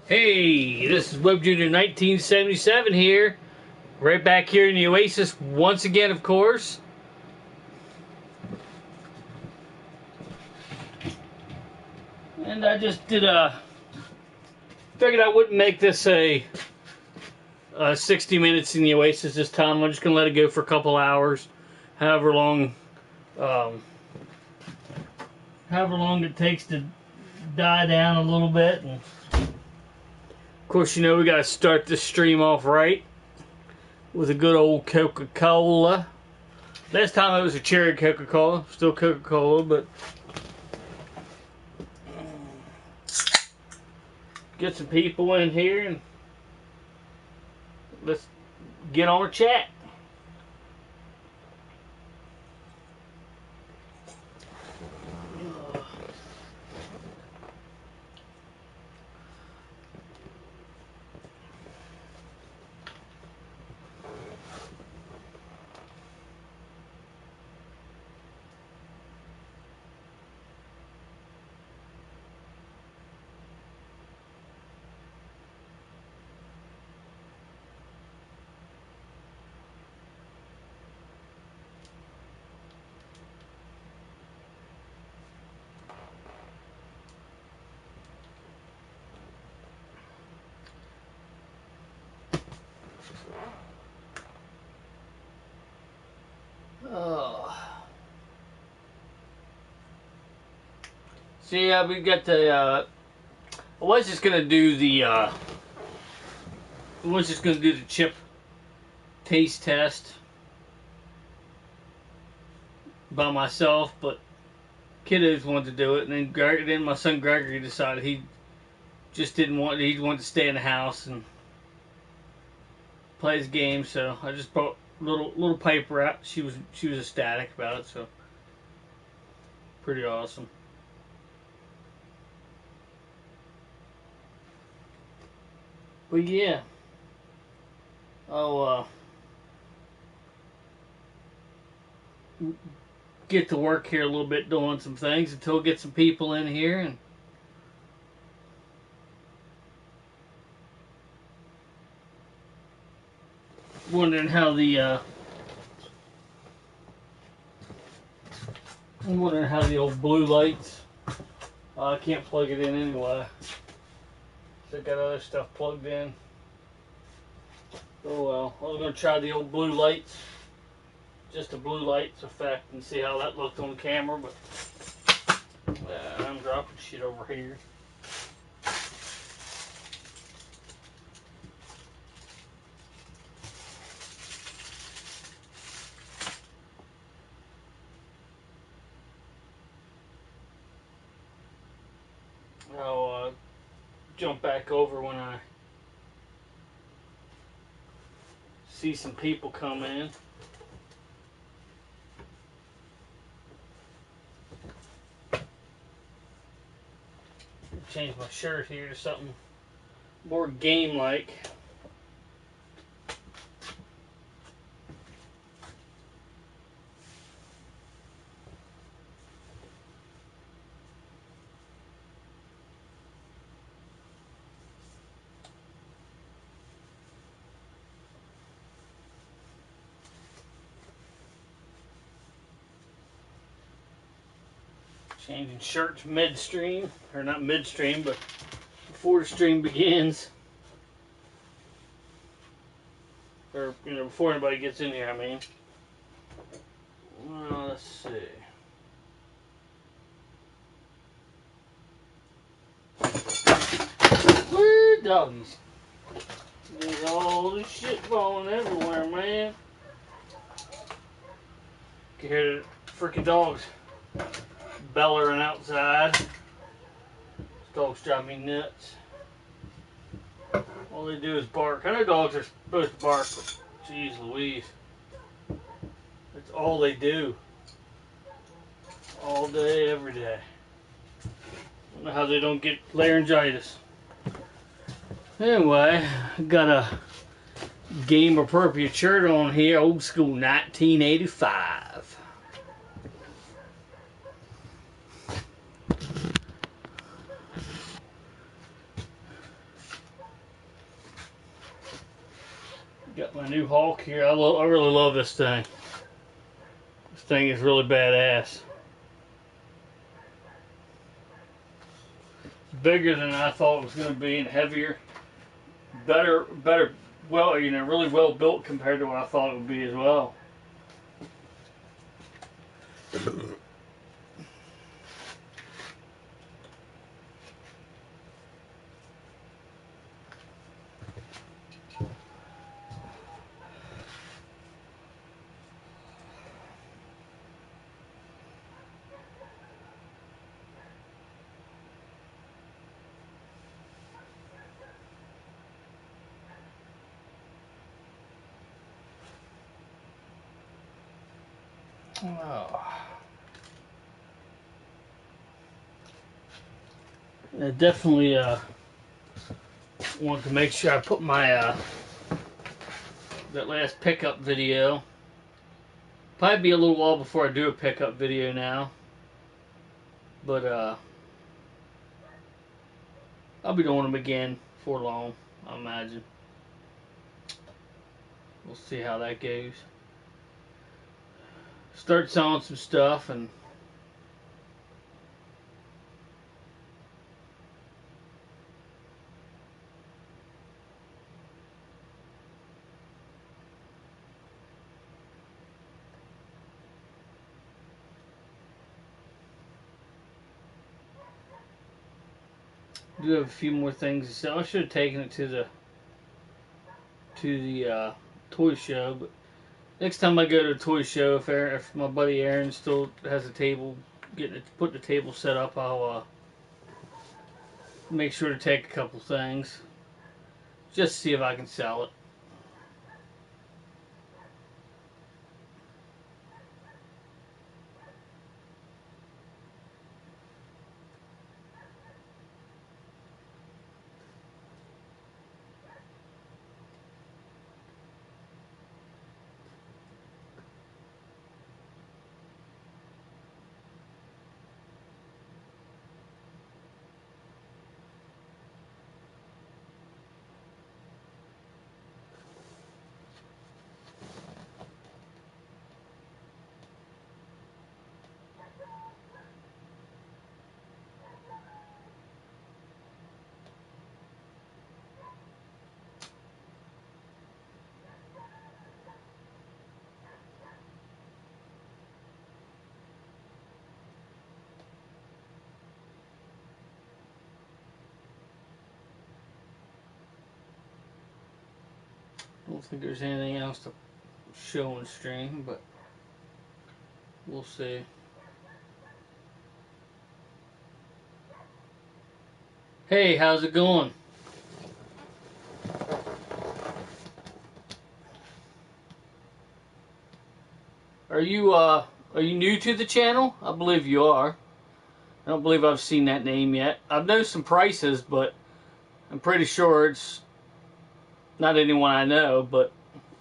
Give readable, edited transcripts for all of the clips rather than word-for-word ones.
Hey, this is Web Junior 1977 here. Right back here in the Oasis once again, of course. And I just figured I wouldn't make this a 60 minutes in the Oasis this time. I'm just going to let it go for a couple hours. However long it takes to die down a little bit. And of course, you know we got to start this stream off right with a good old Coca-Cola. Last time it was a cherry Coca-Cola, still Coca-Cola, but get some people in here and let's get on a chat. See, we got the. I was just gonna do the chip taste test by myself, but kiddos wanted to do it, and then my son Gregory decided he just didn't want. He wanted to stay in the house and play his game, so I just brought little paper out. She was ecstatic about it, so pretty awesome. But yeah, I'll get to work here a little bit doing some things until we get some people in here and wondering how the old blue lights. I can't plug it in anyway. So I got other stuff plugged in. Oh well, I was gonna try the old blue lights, just a blue lights effect, and see how that looked on the camera. But I'm dropping shit over here. I'll jump back over when I see some people come in. Change my shirt here to something more game-like. Changing shirts midstream, or not midstream, but before the stream begins. Or, before anybody gets in here, I mean. Well, let's see. Woo, doggies. There's all this shit falling everywhere, man. You can hear the freaking dogs bellowing outside. These dogs drive me nuts. All they do is bark. I know dogs are supposed to bark, but jeez Louise. That's all they do. All day, every day. I don't know how they don't get laryngitis. Anyway, I got a game appropriate shirt on here, old school 1985. My new Hawk here. I really love this thing. This thing is really badass. Bigger than I thought it was going to be, and heavier. Better. Well, you know, really well built compared to what I thought it would be as well. Oh. I definitely want to make sure I put my that last pickup video. Probably be a little while before I do a pickup video now, but I'll be doing them again before long, I imagine. We'll see how that goes. Start selling some stuff and do have a few more things to sell. I should have taken it to the toy show, but next time I go to a toy show, if my buddy Aaron still has a table, put the table set up, I'll make sure to take a couple things just to see if I can sell it. I don't think there's anything else to show and stream, but we'll see. Hey, how's it going? Are you new to the channel? I believe you are. I don't believe I've seen that name yet. I've known some prices, but I'm pretty sure it's not anyone I know, but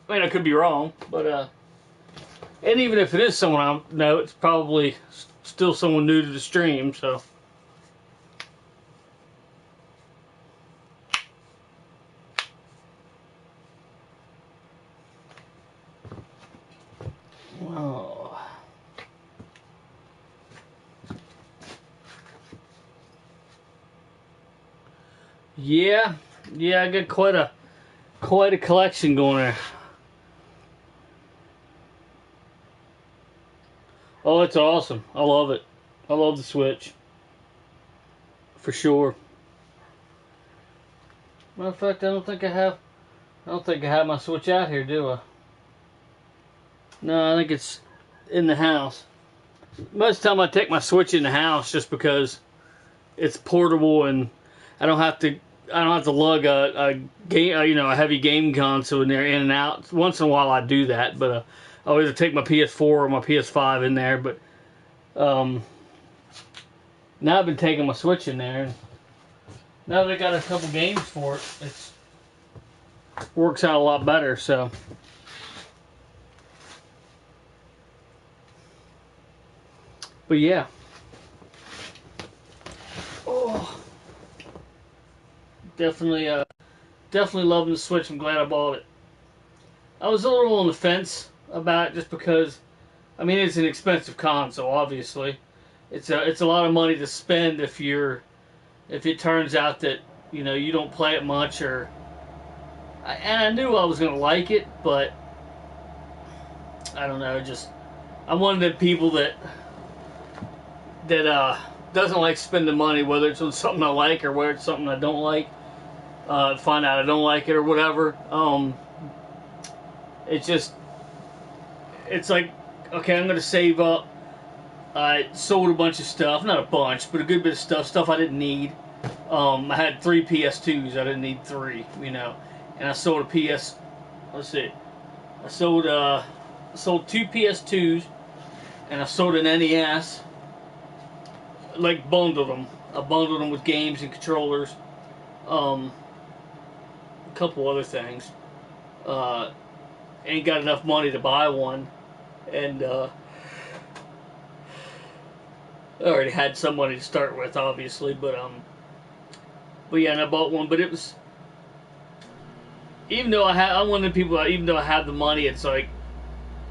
I mean, I could be wrong, but and even if it is someone I know, it's probably still someone new to the stream, so. Oh. Yeah, I got quite a collection going there. Oh, it's awesome. I love it. I love the Switch. For sure. Matter of fact, I don't think I have my Switch out here, do I? No, I think it's in the house. Most of the time I take my Switch in the house just because it's portable and I don't have to lug a game, a heavy game console in there in and out. Once in a while I do that, but I'll either take my PS4 or my PS5 in there. But now I've been taking my Switch in there, and now they got a couple games for it. It works out a lot better. So. But yeah. Oh. Definitely loving the Switch. I'm glad I bought it. I was a little on the fence about it just because, I mean, it's an expensive console. Obviously, it's a lot of money to spend if it turns out that you don't play it much and I knew I was gonna like it, but I don't know. Just I'm one of the people that doesn't like spending money, whether it's on something I like or whether it's something I don't like. Find out I don't like it or whatever. It's just it's like, okay, I'm gonna save up. I sold a bunch of stuff, not a bunch, but a good bit of stuff I didn't need. I had 3 PS2s, I didn't need 3, and I sold a PS. Let's see, I sold 2 PS2s, and I sold an NES. Like bundled them. I bundled them with games and controllers. A couple other things. Ain't got enough money to buy one, and I already had some money to start with, obviously, but yeah, and I bought one. But it was, even though I'm one of the people. Even though I have the money, it's like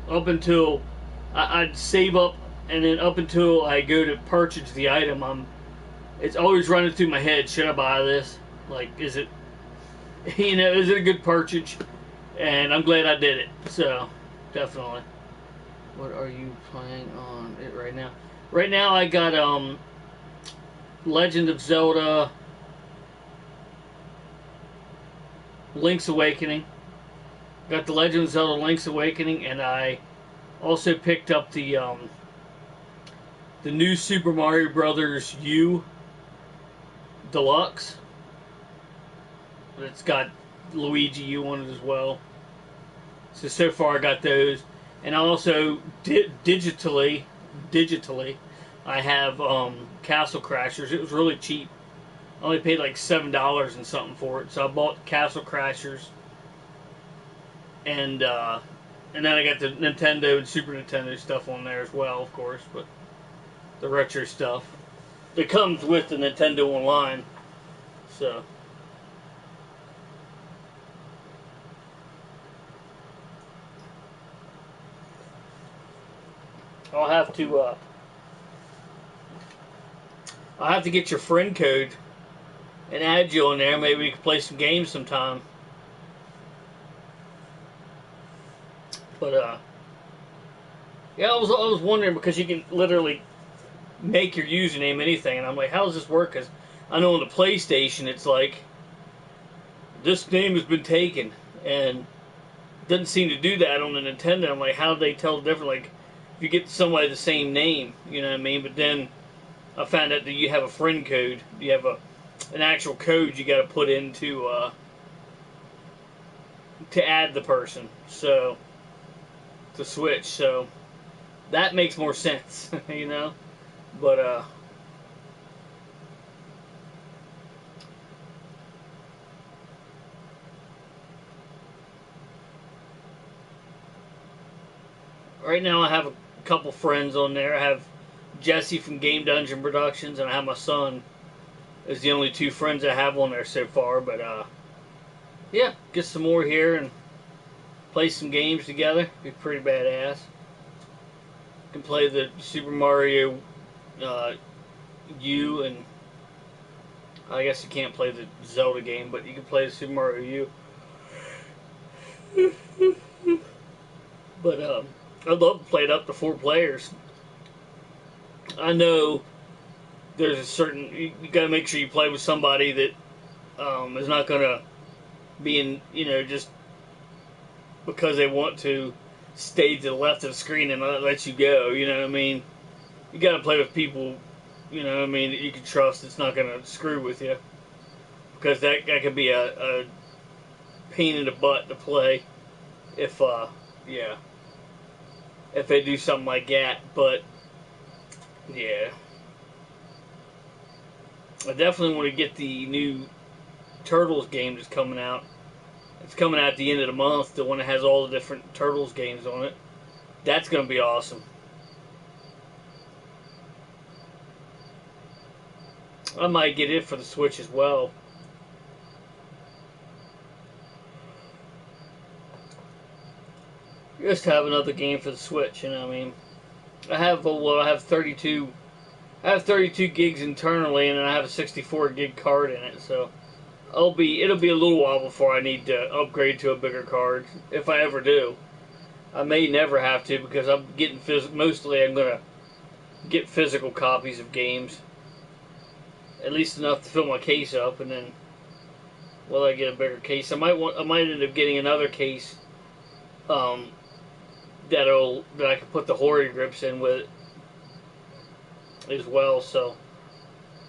up until I'd save up, and then up until I go to purchase the item, it's always running through my head. Should I buy this? Like, is it, is it a good purchase? And I'm glad I did it. So, definitely. What are you playing on it right now? Right now I got Legend of Zelda Link's Awakening. Got the Legend of Zelda Link's Awakening, and I also picked up the new Super Mario Brothers U Deluxe. It's got Luigi U on it as well. So far I got those, and I also digitally I have Castle Crashers. It was really cheap. I only paid like $7 and something for it. So I bought Castle Crashers, and then I got the Nintendo and Super Nintendo stuff on there as well, of course. But the retro stuff that comes with the Nintendo Online. So. I'll have to get your friend code and add you on there. Maybe we can play some games sometime. But yeah, I was wondering, because you can literally make your username anything, and I'm like, how does this work? Because I know on the PlayStation it's like, this name has been taken, and it doesn't seem to do that on the Nintendo. I'm like, how do they tell the difference? Like, if you get somebody the same name, you know what I mean? But then I found out that you have a friend code. You have an actual code you got to put in to add the person, so to switch. So that makes more sense, But right now I have a couple friends on there. I have Jesse from Game Dungeon Productions, and I have my son. Is the only 2 friends I have on there so far. But yeah, get some more here and play some games together. Be pretty badass. Can play the Super Mario U, and I guess you can't play the Zelda game, but you can play the Super Mario U. But I'd love to play it up to 4 players. I know there's a certain, you got to make sure you play with somebody that is not going to be in, just because they want to stay to the left of the screen and not let you go. You know what I mean? You got to play with people, that you can trust. It's not going to screw with you, because that could be a pain in the butt to play if if they do something like that. But yeah, I definitely want to get the new Turtles game that's coming out. It's coming out at the end of the month, the one that has all the different Turtles games on it. That's going to be awesome. I might get it for the Switch as well. just to have another game for the Switch. You know, I mean, I have I have 32. I have 32 gigs internally, and then I have a 64 gig card in it. So it'll be a little while before I need to upgrade to a bigger card, if I ever do. I may never have to, because I'm getting mostly I'm gonna get physical copies of games, at least enough to fill my case up, and then will I get a bigger case? I might end up getting another case that I can put the Hori grips in with as well. So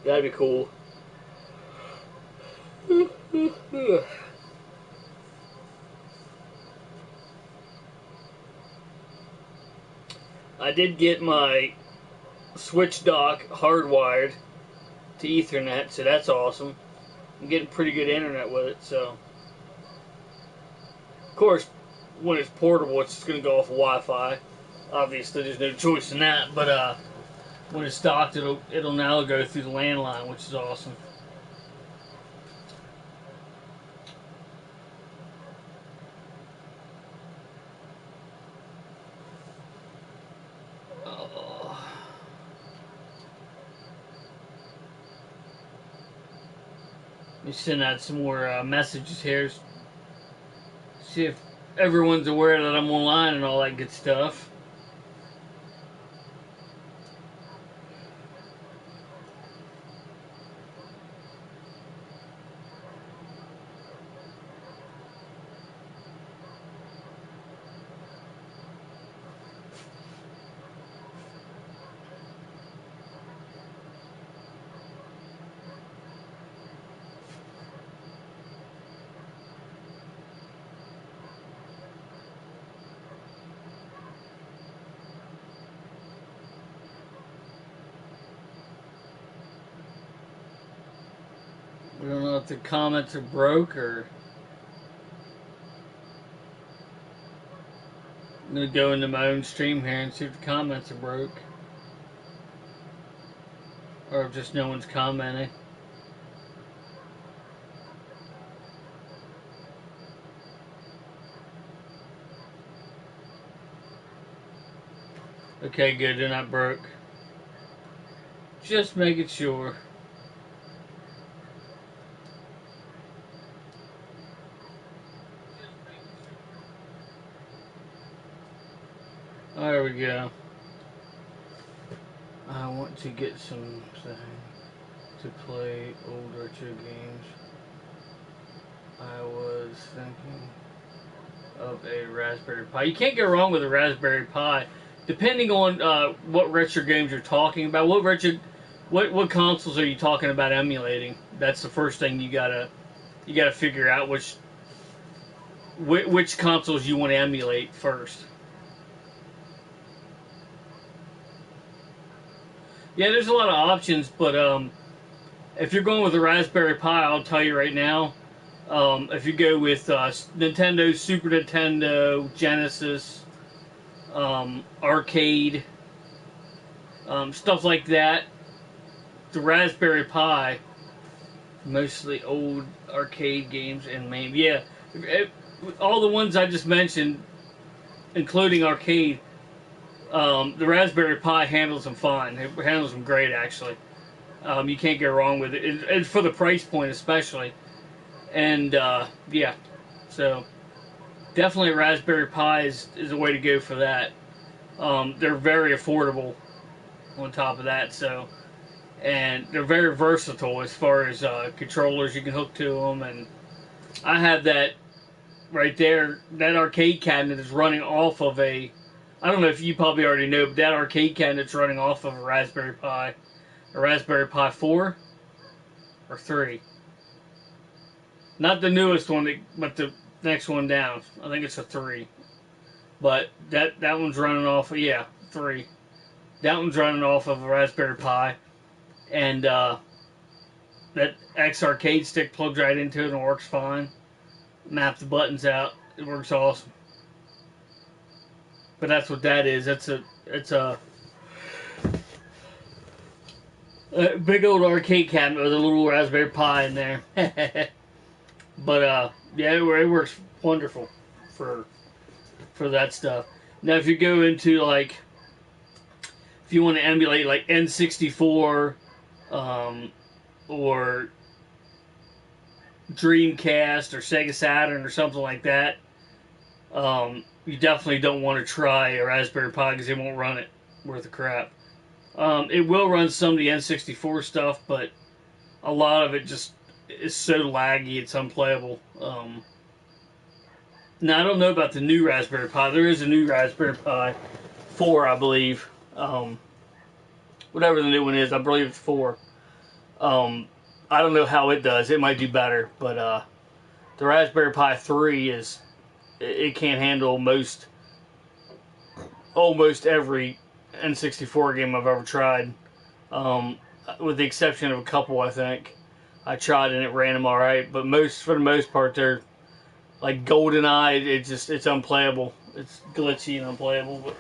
that'd be cool. I did get my Switch dock hardwired to Ethernet, so that's awesome. I'm getting pretty good internet with it, so. Of course, when it's portable, it's just going to go off of Wi-Fi. Obviously, there's no choice in that, but when it's docked, it'll now go through the landline, which is awesome. Let me send out some more messages here. See if everyone's aware that I'm online and all that good stuff. I don't know if the comments are broke or... I'm going to go into my own stream here and see if the comments are broke. Or if just no one's commenting. Okay, good, they're not broke. Just making sure. There we go. I want to get something to play old retro games. I was thinking of a Raspberry Pi. You can't go wrong with a Raspberry Pi, depending on what retro games you're talking about. What consoles are you talking about emulating? That's the first thing you gotta figure out which consoles you want to emulate first. Yeah, there's a lot of options, but if you're going with a Raspberry Pi, I'll tell you right now, if you go with Nintendo, Super Nintendo, Genesis, arcade, stuff like that, the Raspberry Pi, mostly old arcade games, and maybe, yeah, all the ones I just mentioned, including arcade, the Raspberry Pi handles them fine. It handles them great, actually. You can't go wrong with it. And for the price point, especially. And, yeah. So, definitely a Raspberry Pi is a way to go for that. They're very affordable on top of that, so. And they're very versatile as far as controllers you can hook to them. And I have that right there. That arcade cabinet is running off of a... I don't know if you probably already know, but that arcade cabinet's running off of a Raspberry Pi. A Raspberry Pi 4 or 3. Not the newest one, but the next one down. I think it's a 3. But that one's running off of, yeah, 3. That one's running off of a Raspberry Pi. And that X arcade stick plugs right into it and works fine. Map the buttons out. It works awesome. But that's what that is. It's a big old arcade cabinet with a little Raspberry Pi in there. But yeah, it works wonderful for for that stuff. Now, if you go into like, if you want to emulate like N64 or Dreamcast or Sega Saturn or something like that, you definitely don't want to try a Raspberry Pi because it won't run it worth of crap. It will run some of the N64 stuff, but a lot of it just is so laggy it's unplayable. Now, I don't know about the new Raspberry Pi. There is a new Raspberry Pi 4, I believe. Whatever the new one is, I believe it's 4. I don't know how it does. It might do better, but the Raspberry Pi 3 is, it can't handle almost every N64 game I've ever tried, with the exception of a couple. I think I tried and it ran them all right, but for the most part, they're like GoldenEye. It's unplayable. It's glitchy and unplayable.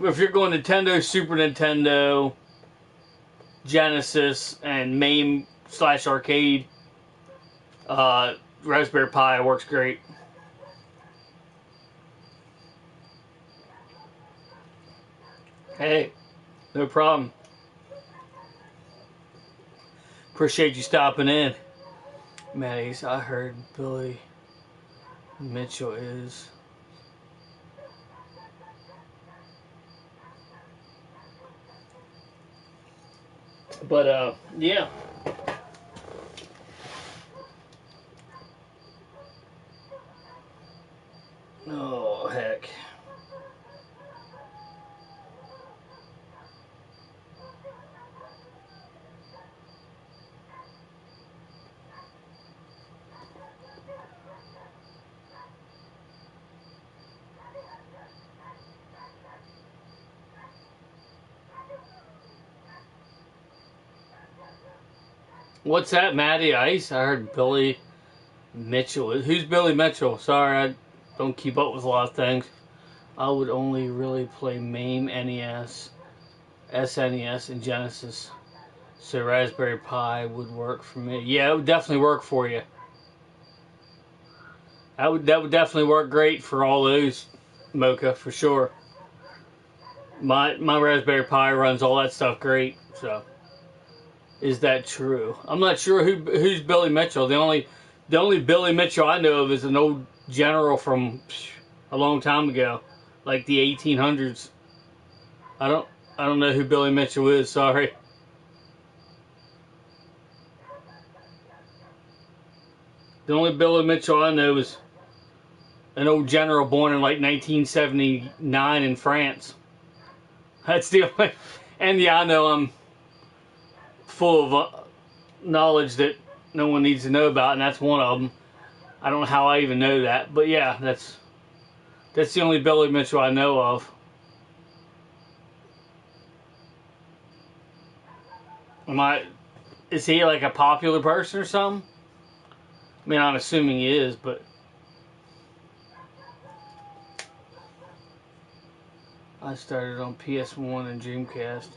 But if you're going Nintendo, Super Nintendo, Genesis, and MAME/arcade, Raspberry Pi works great. Hey, no problem. Appreciate you stopping in. Maddie's, I heard Billy Mitchell is. But, yeah. Oh, heck. What's that, Matty Ice? I heard Billy Mitchell. Who's Billy Mitchell? Sorry, I don't keep up with a lot of things. I would only really play MAME, NES, SNES, and Genesis. So Raspberry Pi would work for me. Yeah, it would definitely work for you. That would definitely work great for all those, Mocha, for sure. My Raspberry Pi runs all that stuff great, so. Is that true? I'm not sure who's Billy Mitchell. The only Billy Mitchell I know of is an old general from a long time ago, like the 1800s. I don't know who Billy Mitchell is. Sorry. The only Billy Mitchell I know is an old general born in like 1979 in France. That's the only. And yeah, I know I'm full of knowledge that no one needs to know about, and that's one of them. I don't know how I even know that, but yeah, that's the only Billy Mitchell I know of. Is he like a popular person or something? I mean, I'm assuming he is, but I started on PS1 and Dreamcast.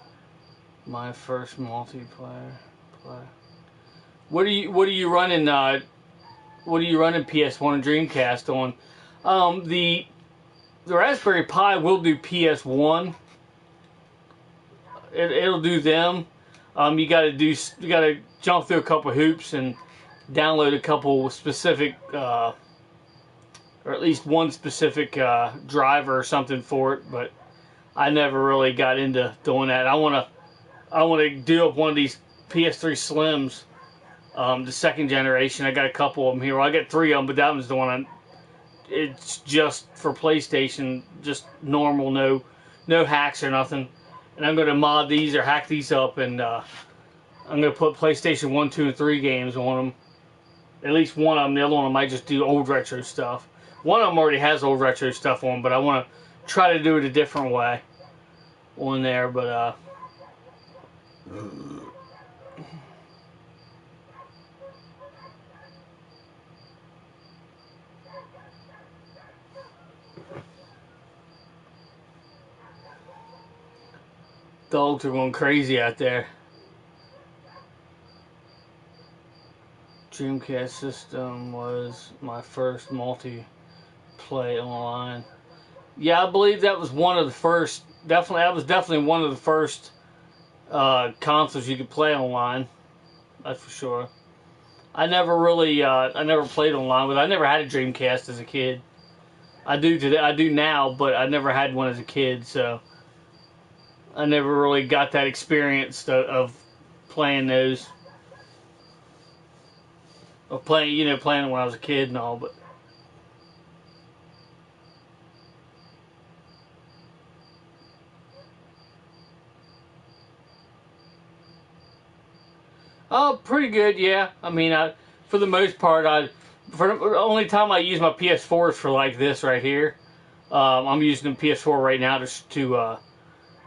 My first multiplayer play. What are you running? What are you running PS1 and Dreamcast on? The Raspberry Pi will do PS1. It'll do them. You gotta jump through a couple hoops and download a couple specific, or at least one specific driver or something for it. But I never really got into doing that. I wanna do up one of these PS3 Slims, the second generation. I got a couple of them here. Well, I got 3 of them, but that one's the one it's just for PlayStation, just normal, no hacks or nothing. And I'm going to mod these or hack these up, and I'm going to put PlayStation 1, 2, and 3 games on them. At least one of them. The other one I might just do old retro stuff. One of them already has old retro stuff on, but I want to try to do it a different way on there. But dogs are going crazy out there. Dreamcast system was my first multiplayer play online. Yeah, I believe that was one of the first. Definitely, that was definitely one of the first consoles you could play online. That's for sure. I never really, I never played online with. I never had a Dreamcast as a kid. I do today. I do now, but I never had one as a kid, so I never really got that experience of playing those. Of playing, playing when I was a kid and all, but. Oh, pretty good, yeah. I mean, for the most part, for the only time I use my PS4 is for like this right here. I'm using the PS4 right now to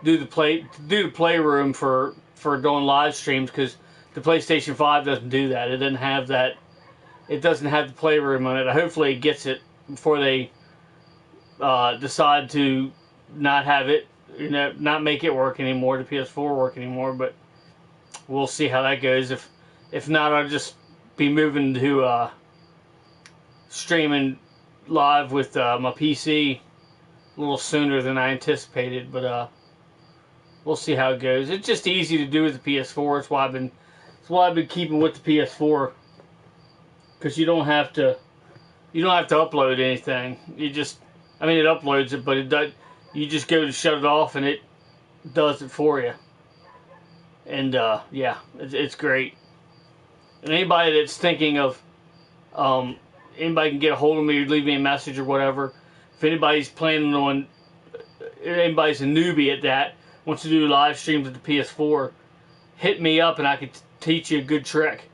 do the playroom for doing live streams, because the PlayStation 5 doesn't do that. It doesn't have that. It doesn't have the playroom on it. Hopefully, it gets it before they decide to not have it, not make it work anymore. The PS4 work anymore, but. We'll see how that goes. If not, I'll just be moving to streaming live with my PC a little sooner than I anticipated. But we'll see how it goes. It's just easy to do with the PS4. It's why I've been keeping with the PS4, because you don't have to upload anything. It uploads it, but it does. You just go to shut it off, and it does it for you. And yeah, it's great. And anybody that's thinking of, anybody can get a hold of me or leave me a message or whatever. If anybody's planning on, anybody's a newbie at that, wants to do live streams with the PS4, hit me up and I can teach you a good trick.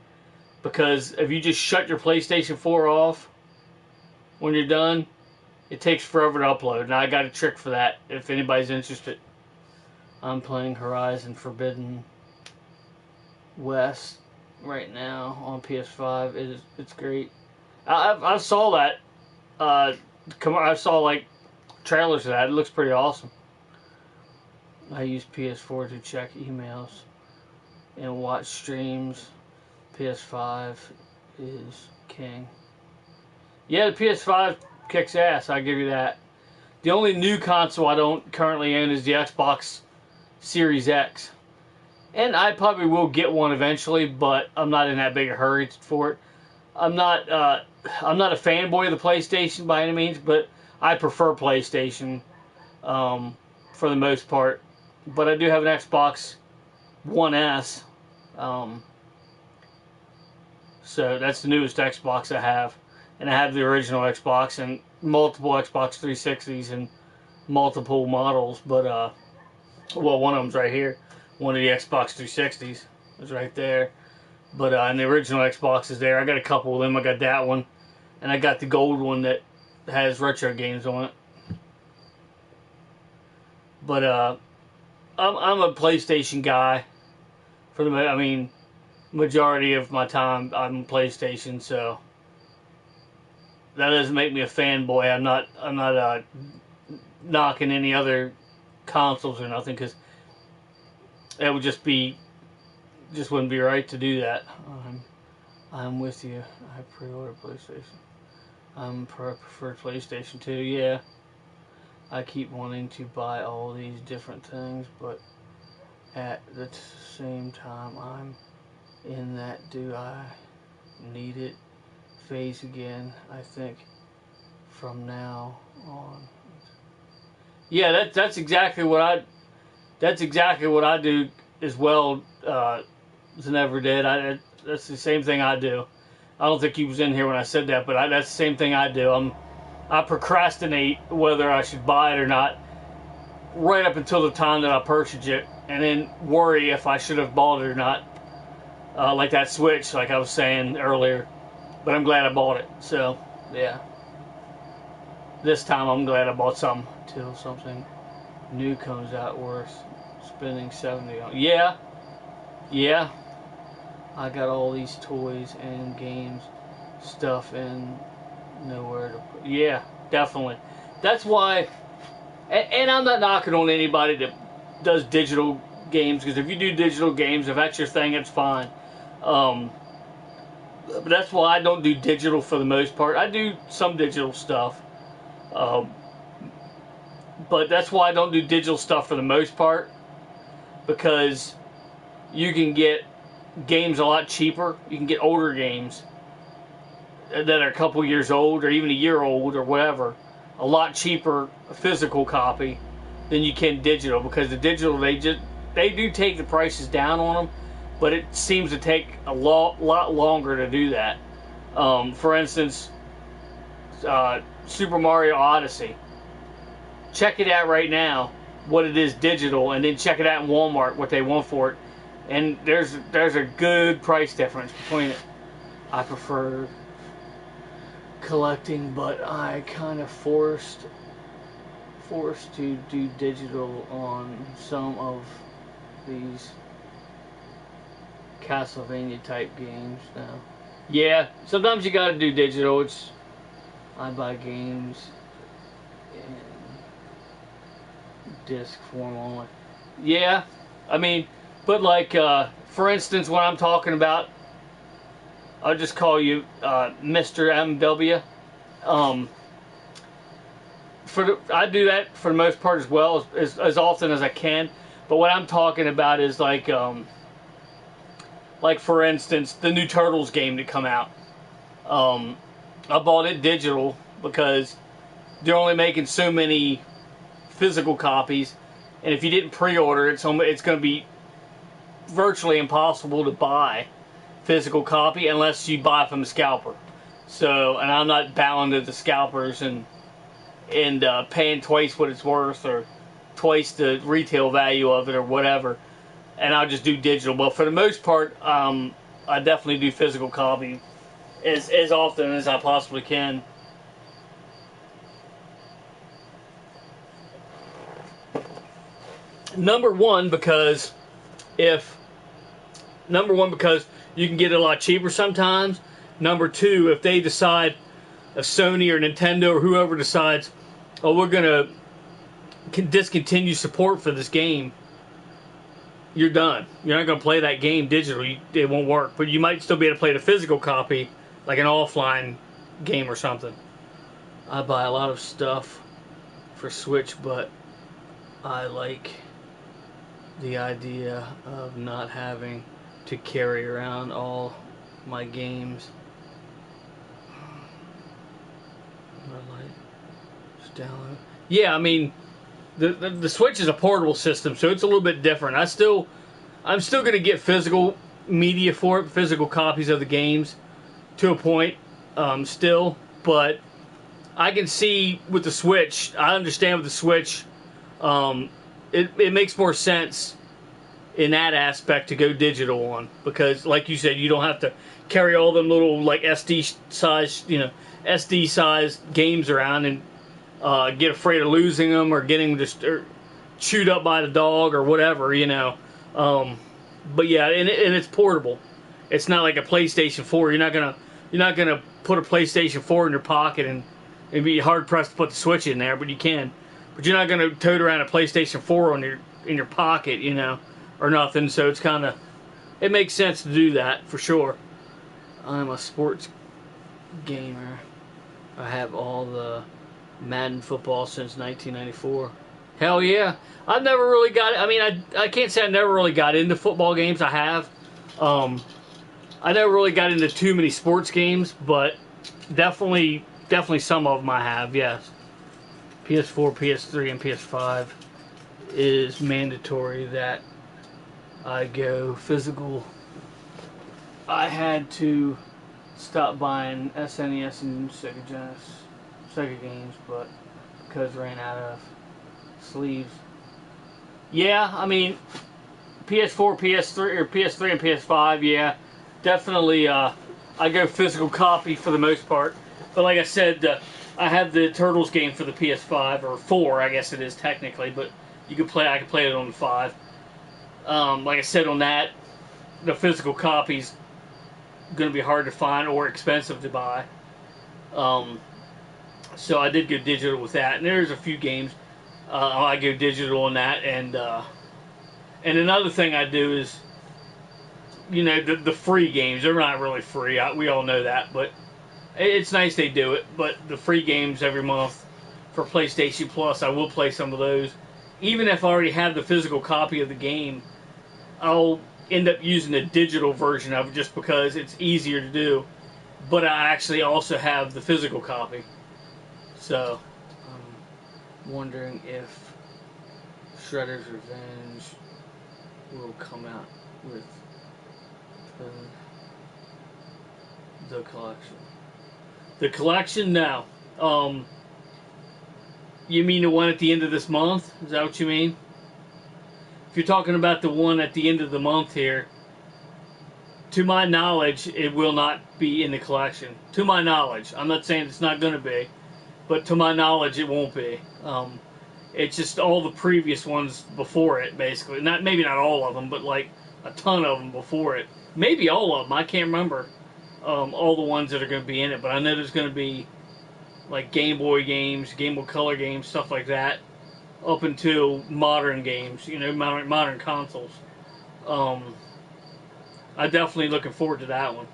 Because if you just shut your PlayStation 4 off when you're done, it takes forever to upload. And I got a trick for that if anybody's interested. I'm playing Horizon Forbidden West right now on PS5. It's great. I saw that. I saw like trailers of that. It looks pretty awesome. I use PS4 to check emails and watch streams. PS5 is king. Yeah, the PS5 kicks ass. I give you that. The only new console I don't currently own is the Xbox Series X. And I probably will get one eventually, but I'm not in that big a hurry for it. I'm not a fanboy of the PlayStation by any means, but I prefer PlayStation for the most part. But I do have an Xbox One S, so that's the newest Xbox I have. And I have the original Xbox and multiple Xbox 360s and multiple models, but well, one of them's right here. One of the Xbox 360s is right there. But and the original Xbox is there. I got a couple of them. I got that one. And I got the gold one that has retro games on it. But I'm a PlayStation guy. Majority of my time I'm PlayStation, so that doesn't make me a fanboy. I'm not knocking any other consoles or nothing, because that would just wouldn't be right to do that. I'm with you. I pre-order PlayStation. Prefer PlayStation 2. Yeah, I keep wanting to buy all these different things, but at the same time, I'm in that do I need it phase again. I think from now on. Yeah, that's exactly what I do as well. Never did. That's the same thing I do. I don't think he was in here when I said that, but that's the same thing I do. I procrastinate whether I should buy it or not, right up until the time that I purchase it, and then worry if I should have bought it or not. Like that Switch, like I was saying earlier. But I'm glad I bought it. So, yeah. This time I'm glad I bought something till something new comes out worth spending $70 on. Yeah. Yeah. I got all these toys and games stuff and nowhere to put. Yeah, definitely. That's why, and I'm not knocking on anybody that does digital games, because if you do digital games, if that's your thing, it's fine. But that's why I don't do digital for the most part. I do some digital stuff, But that's why I don't do digital stuff for the most part, because you can get games a lot cheaper. You can get older games that are a couple years old or even a year old or whatever, a lot cheaper physical copy than you can digital, because the digital, they do take the prices down on them, but it seems to take a lot longer to do that. For instance, Super Mario Odyssey. Check it out right now, what it is digital, and then check it out in Walmart, what they want for it. And there's a good price difference between it. I prefer collecting, but I kind of forced to do digital on some of these Castlevania type games now. Yeah, sometimes you gotta do digital. I buy games in disc form only. Yeah, I mean, but like for instance, what I'm talking about, I'll just call you Mr. MW. I do that for the most part as well, as often as I can. But what I'm talking about is like for instance, the new Turtles game that come out. I bought it digital because they're only making so many physical copies, and if you didn't pre-order it, it's going to be virtually impossible to buy physical copy unless you buy from a scalper. So, and I'm not bound to the scalpers and paying twice what it's worth or twice the retail value of it or whatever, and I'll just do digital. But for the most part, I definitely do physical copy as often as I possibly can. Number one, because you can get it a lot cheaper sometimes. Number two, if they decide, a Sony or Nintendo or whoever decides, oh, we're going to discontinue support for this game, you're done. You're not going to play that game digitally. It won't work. But you might still be able to play the physical copy, like an offline game or something. I buy a lot of stuff for Switch, but I like the idea of not having to carry around all my games. Just download. Yeah, I mean, the Switch is a portable system, so it's a little bit different. I'm still going to get physical media for it, physical copies of the games, to a point, still. But I can see with the Switch, I understand with the Switch, it makes more sense in that aspect to go digital on, because like you said, you don't have to carry all them little like SD size games around and get afraid of losing them or getting just chewed up by the dog or whatever, but yeah, and it's portable. It's not like a PlayStation 4. You're not gonna put a PlayStation 4 in your pocket and it'd be hard pressed to put the Switch in there, but you can. But you're not gonna tote around a PlayStation 4 in your pocket, or nothing. So it makes sense to do that for sure. I'm a sports gamer. I have all the Madden football since 1994. Hell yeah. I've never really got, I can't say I never really got into football games. I have. I never really got into too many sports games, but definitely some of them I have, yes. PS4, PS3, and PS5 is mandatory that I go physical. I had to stop buying SNES and Sega games, but because ran out of sleeves. Yeah, I mean, PS4, PS3, and PS5. Yeah, definitely. I go physical copy for the most part. But like I said, I have the Turtles game for the PS5 or 4, I guess it is technically. But I can play it on the 5. Like I said on that, the physical copy's going to be hard to find or expensive to buy. So I did go digital with that, and there's a few games I go digital on that, and another thing I do is, the free games. They're not really free. We all know that, but it's nice they do it. But the free games every month, for PlayStation Plus, I will play some of those. Even if I already have the physical copy of the game, I'll end up using a digital version of it just because it's easier to do. But I actually also have the physical copy. So, I'm wondering if Shredder's Revenge will come out with the collection. The collection? No. You mean the one at the end of this month? Is that what you mean? If you're talking about the one at the end of the month here, to my knowledge, it will not be in the collection. To my knowledge. I'm not saying it's not going to be, but to my knowledge, it won't be. It's just all the previous ones before it, basically. Maybe not all of them, but like a ton of them before it. Maybe all of them. I can't remember all the ones that are going to be in it, but I know there's going to be like Game Boy games, Game Boy Color games, stuff like that, up until modern games, modern consoles. I'm definitely looking forward to that one.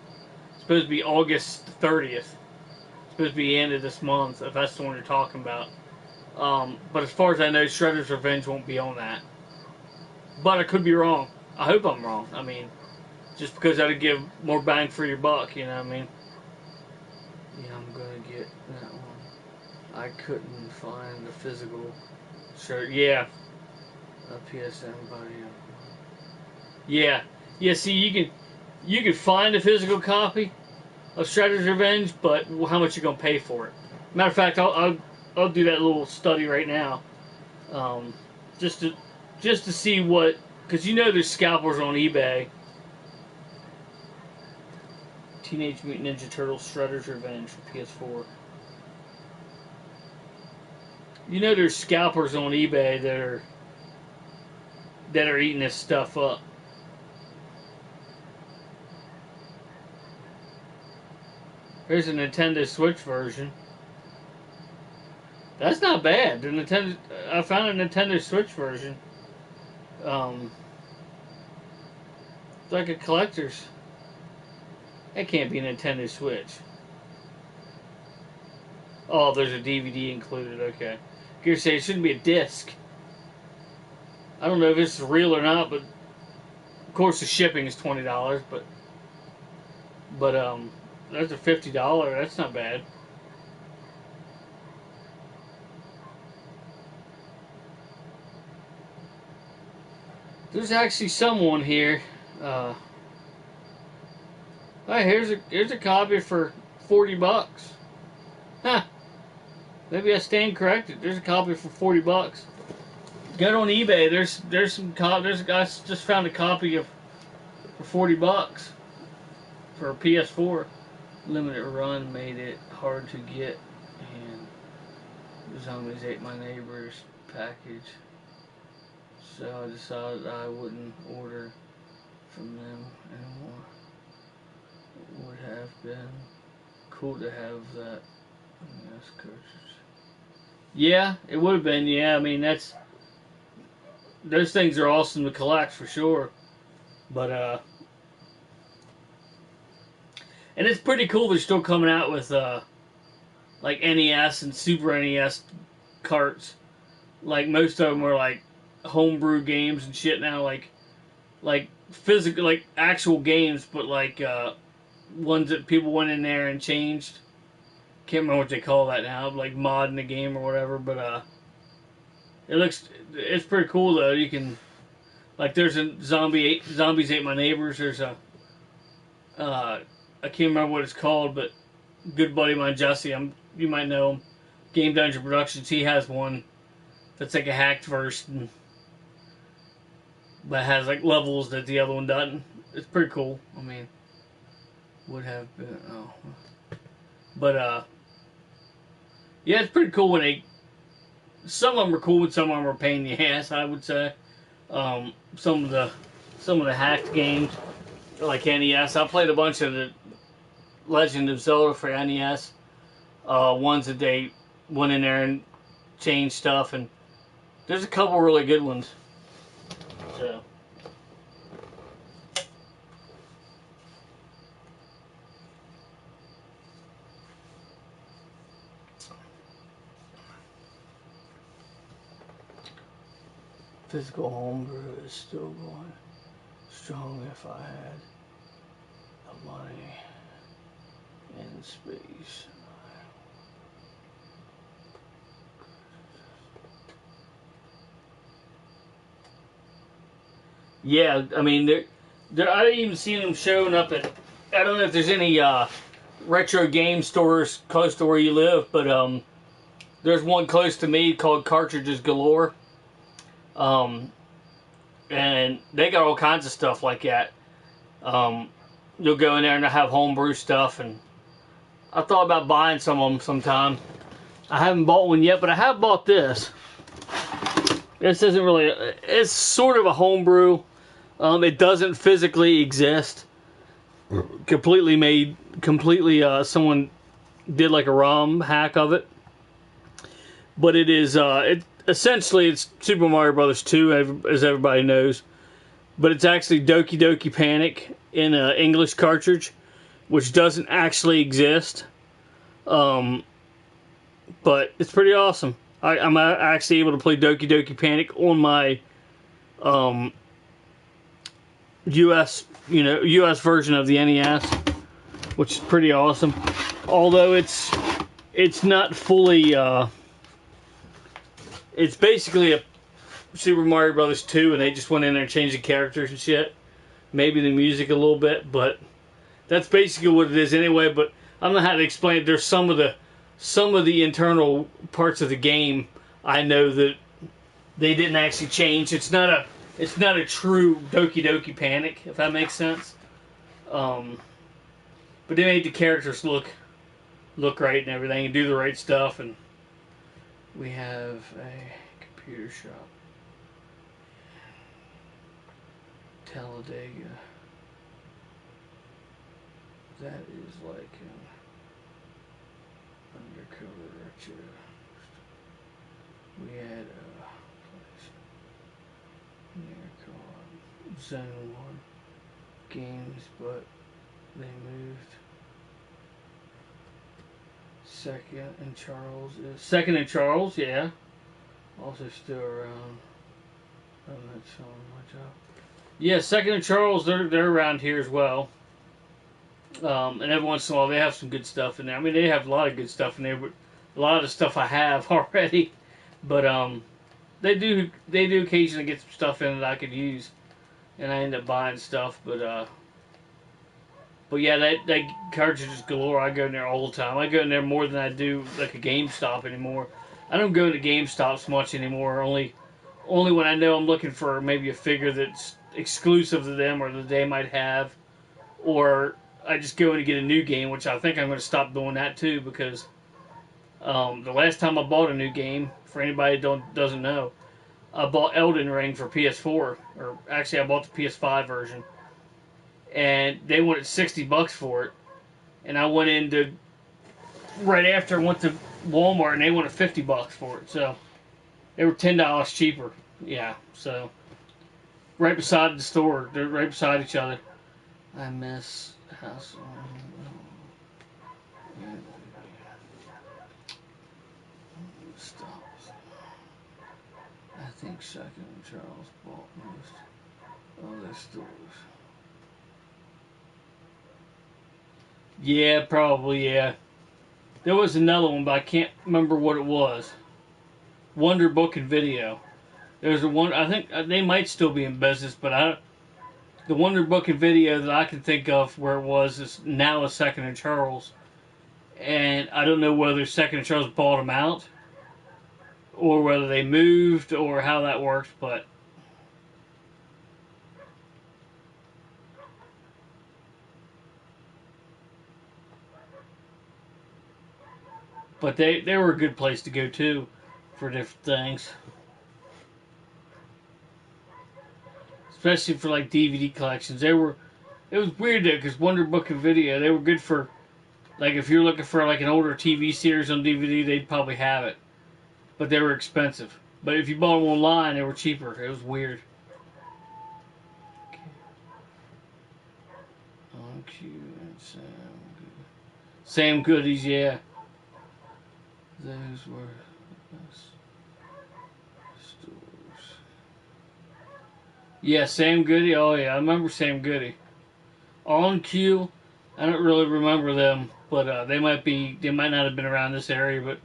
It's supposed to be August 30th. It's supposed to be the end of this month, if that's the one you're talking about. But as far as I know, Shredder's Revenge won't be on that. But I could be wrong. I hope I'm wrong. I mean, just because that'd give more bang for your buck, you know what I mean? Yeah, I'm gonna get that one. I couldn't find the physical shirt. Yeah. A PSN buddy. Yeah. Yeah, see, you can find a physical copy of Shredder's Revenge, but how much you gonna pay for it? Matter of fact, I'll do that little study right now, just to see what, because there's scalpers on eBay. Teenage Mutant Ninja Turtles Shredder's Revenge for PS4. There's scalpers on eBay that are eating this stuff up. Here's a Nintendo Switch version. That's not bad. I found a Nintendo Switch version. It's like a collector's. That can't be a Nintendo Switch. Oh, there's a DVD included. Okay. You're saying it shouldn't be a disc. I don't know if it's real or not, but of course the shipping is $20. But that's a $50. That's not bad. There's actually someone here. Here's a copy for $40. Huh. Maybe I stand corrected. There's a copy for $40. Get on eBay. There's some there's a guy just found a copy for $40 for a PS4. Limited run made it hard to get, and the zombies ate my neighbor's package. So I decided I wouldn't order from them anymore. It would have been cool to have that NES cartridge. Yeah, it would have been. Yeah, I mean those things are awesome to collect for sure. But and it's pretty cool they're still coming out with like NES and Super NES carts. Like most of them are like homebrew games and shit now, like physical, like actual games, but like ones that people went in there and changed. Can't remember what they call that now, like modding the game or whatever. But it's pretty cool though. You can, like, there's a zombies ate my neighbors. There's a I can't remember what it's called, but good buddy of mine, Jesse, you might know him, Game Dungeon Productions. He has one that's like a hacked version, but has like levels that the other one doesn't. It's pretty cool. I mean, would have been but yeah, it's pretty cool when some of them are cool and some of them are a pain in the ass, I would say. Some of the hacked games like NES. I played a bunch of the Legend of Zelda for NES. Ones that they went in there and changed stuff, and there's a couple really good ones. So. Physical homebrew is still going strong if I had the money and space. Yeah, I mean, I even seen them showing up at, I don't know if there's any retro game stores close to where you live, but there's one close to me called Cartridges Galore. And they got all kinds of stuff like that. You'll go in there and they'll have homebrew stuff, and I thought about buying some of them sometime. I haven't bought one yet, but I have bought this. This isn't really, it's sort of a homebrew. It doesn't physically exist. Completely someone did like a ROM hack of it. But it is, essentially it's Super Mario Brothers 2, as everybody knows. But it's actually Doki Doki Panic in an English cartridge, which doesn't actually exist. But it's pretty awesome. I'm actually able to play Doki Doki Panic on my US version of the NES, which is pretty awesome. Although it's not fully. It's basically a Super Mario Brothers 2, and they just went in there and changed the characters and shit. Maybe the music a little bit, but that's basically what it is anyway. But I don't know how to explain it. There's some of the internal parts of the game I know that they didn't actually change. It's not a true Doki Doki Panic, if that makes sense. But they made the characters look right and everything, and do the right stuff. And we have a computer shop. Talladega. That is like an undercover retro. We had a place near called Zone 1 Games, but they moved. Second and Charles, yeah. Also still around. I'm not showing my job. Yeah, Second and Charles, they're around here as well. And every once in a while they have some good stuff in there. I mean, they have a lot of good stuff in there, but a lot of the stuff I have already. But they do occasionally get some stuff in that I could use, and I end up buying stuff. But yeah, that Cartridges Galore, I go in there all the time. I go in there more than I do like a GameStop anymore. I don't go to GameStops much anymore. Only when I know I'm looking for maybe a figure that's exclusive to them or that they might have, or I just go in to get a new game, which I think I'm going to stop doing that too, because the last time I bought a new game, for anybody that doesn't know, I bought Elden Ring for PS4, or actually I bought the PS5 version, and they wanted $60 for it, and I went into right after I went to Walmart and they wanted $50 for it, so they were $10 cheaper. Yeah, so right beside the store, they're right beside each other. I miss house. I think Second and Charles bought most of their stores. Yeah, probably, yeah. There was another one, but I can't remember what it was. Wonder Book and Video. There's a one, I think they might still be in business, but the Wonder Book and Video that I can think of where it was is now a Second and Charles. And I don't know whether Second and Charles bought them out, or whether they moved, or how that works, but they were a good place to go too for different things. Especially for like DVD collections. It was weird though, because Wonder Book and Video, they were good for, like, if you're looking for like an older TV series on DVD, they'd probably have it. But they were expensive. But if you bought them online, they were cheaper. It was weird. On Q and Sam Goodies, yeah. Those were the best stores. Yeah, Sam Goody. Oh yeah, I remember Sam Goody. On Q. I don't really remember them, but they might be. They might not have been around this area, but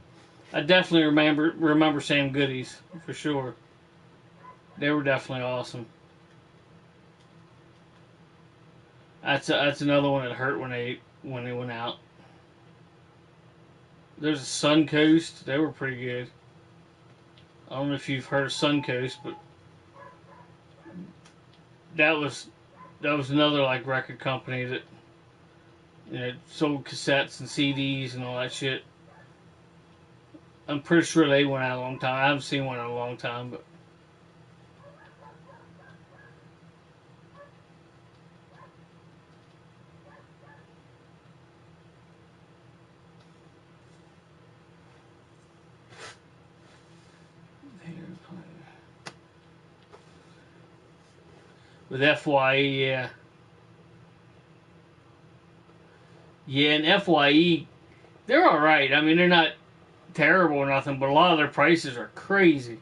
I definitely remember Sam Goodies for sure. They were definitely awesome. That's another one that hurt when they went out. There's a Suncoast. They were pretty good. I don't know if you've heard of Suncoast, but that was that was another like record company that sold cassettes and CDs and all that shit. I'm pretty sure they went out a long time. I haven't seen one in a long time, but with FYE, yeah, yeah, and FYE, they're all right. I mean, they're not terrible or nothing, but a lot of their prices are crazy.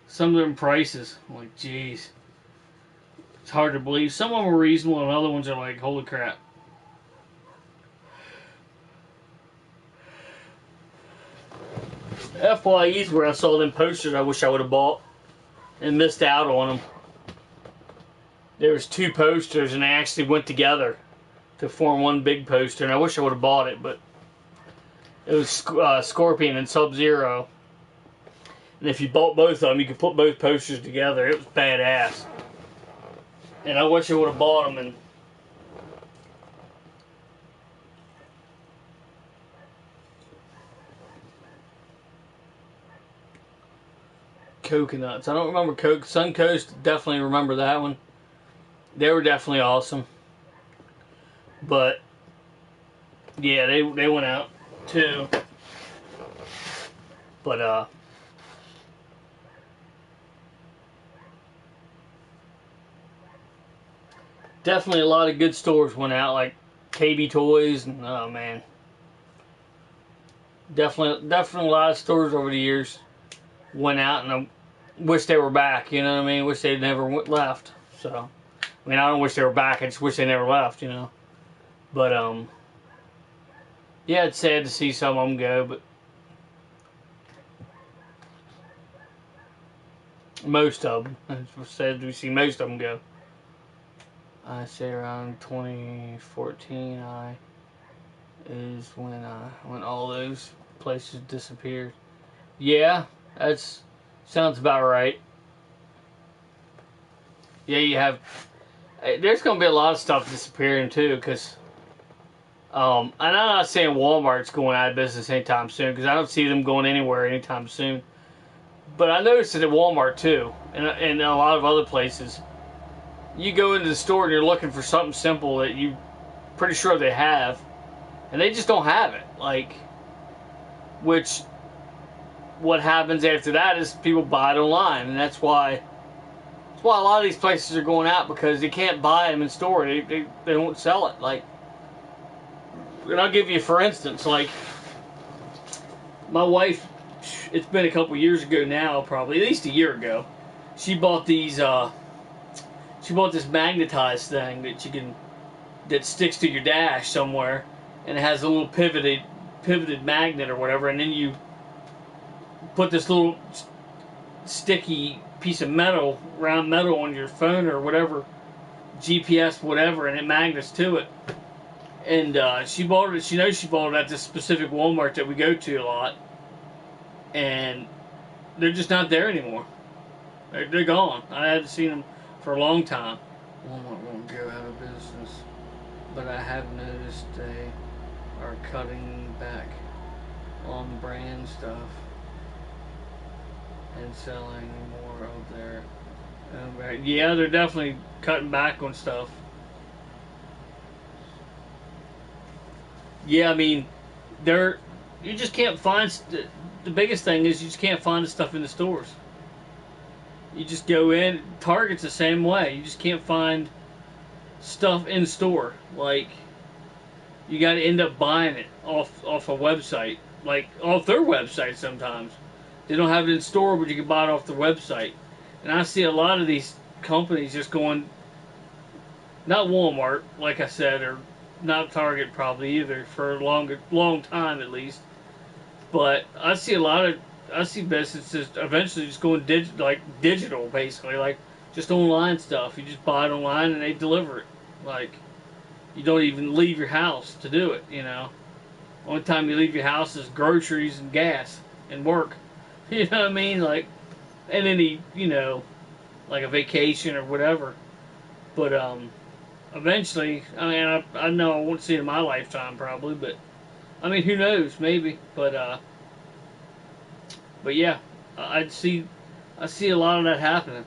Some of them prices, I'm like, jeez, it's hard to believe. Some of them are reasonable, and other ones are like, holy crap. FYE's where I saw them posters I wish I would have bought and missed out on them. There was two posters and they actually went together to form one big poster, and I wish I would have bought it, but it was Scorpion and Sub-Zero. And if you bought both of them, you could put both posters together. It was badass. And I wish I would have bought them. And Coconuts. I don't remember Suncoast. Definitely remember that one. They were definitely awesome. But yeah, they went out too. But definitely a lot of good stores went out, like KB Toys, and oh man, definitely a lot of stores over the years went out, and I wish they were back. You know what I mean? Wish they'd never left. So, I mean, I don't wish they were back. I just wish they never left. You know, but yeah, it's sad to see some of them go, but most of them. It's sad to see most of them go. I say around 2014, is when all those places disappeared. Yeah, that's sounds about right. Yeah, you have. There's gonna be a lot of stuff disappearing too, because and I'm not saying Walmart's going out of business anytime soon, because I don't see them going anywhere anytime soon. But I noticed it at Walmart too, and a lot of other places. You go into the store and you're looking for something simple that you pretty sure they have, and they just don't have it. Like, which what happens after that is people buy it online, and that's why a lot of these places are going out, because they can't buy them in store. They won't sell it. Like, and I'll give you for instance, like my wife. It's been a couple years ago now, probably at least a year ago. She bought these. She bought this magnetized thing that sticks to your dash somewhere, and it has a little pivoted magnet or whatever, and then you put this little sticky piece of metal, round metal, on your phone or whatever, GPS, whatever, and it magnets to it. And she bought it. She knows she bought it at this specific Walmart that we go to a lot, and they're just not there anymore. They're gone. I haven't seen them for a long time. Walmart won't go out of business, but I have noticed they are cutting back on brand stuff and selling more of their own brand. Yeah, they're definitely cutting back on stuff. Yeah, I mean, you just can't find. The biggest thing is you just can't find the stuff in the stores. You just go in. Target's the same way. You just can't find stuff in store. Like, you got to end up buying it off a website, like off their website. Sometimes they don't have it in store, but you can buy it off their website. And I see a lot of these companies just going, not Walmart, like I said, or not Target probably either, for a long time at least. But I see businesses eventually just going digital, basically, like just online stuff. You just buy it online and they deliver it. Like, you don't even leave your house to do it, you know. Only time you leave your house is groceries and gas and work. You know what I mean? Like, and any, you know, like a vacation or whatever. But eventually, I mean, I know I won't see it in my lifetime probably, but I mean, who knows? Maybe. But yeah, I see a lot of that happening.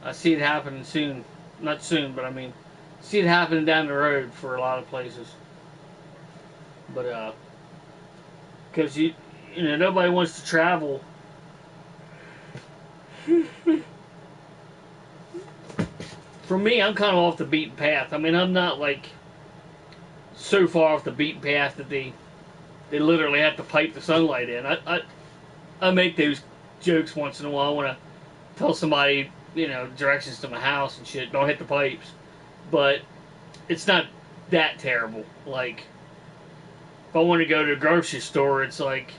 I see it happening soon. Not soon, but I mean, see it happening down the road for a lot of places. But because you know, nobody wants to travel. For me, I'm kind of off the beaten path. I mean, I'm not like so far off the beaten path that they literally have to pipe the sunlight in. I make those jokes once in a while when I tell somebody, you know, directions to my house and shit. Don't hit the pipes, but it's not that terrible. Like, if I want to go to a grocery store, it's like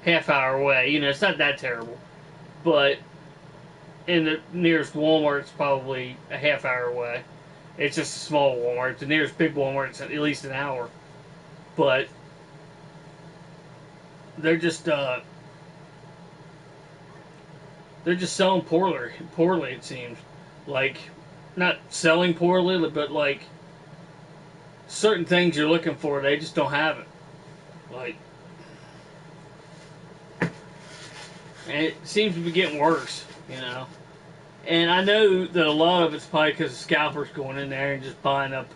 half hour away. You know, it's not that terrible. But in the nearest Walmart, it's probably a half hour away. It's just a small Walmart. The nearest big Walmart, it's at least an hour. But they're just selling poorly. It seems like not selling poorly, but like certain things you're looking for, they just don't have it. Like, and it seems to be getting worse, you know. And I know that a lot of it's probably because of scalpers going in there and just buying up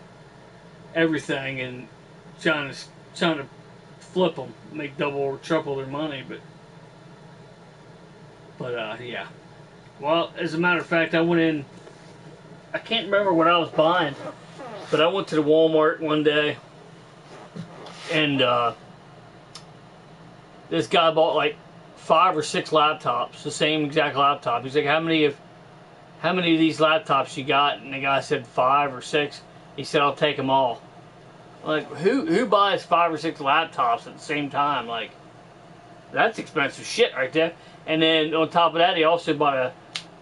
everything and trying to flip them, make double or triple their money. But yeah. Well, as a matter of fact, I went in. I can't remember what I was buying, but I went to the Walmart one day, and this guy bought like 5 or 6 laptops, the same exact laptop. He's like, how many of these laptops you got? And the guy said 5 or 6. He said, I'll take them all. I'm like, who buys 5 or 6 laptops at the same time? Like, that's expensive shit right there. And then on top of that, he also bought a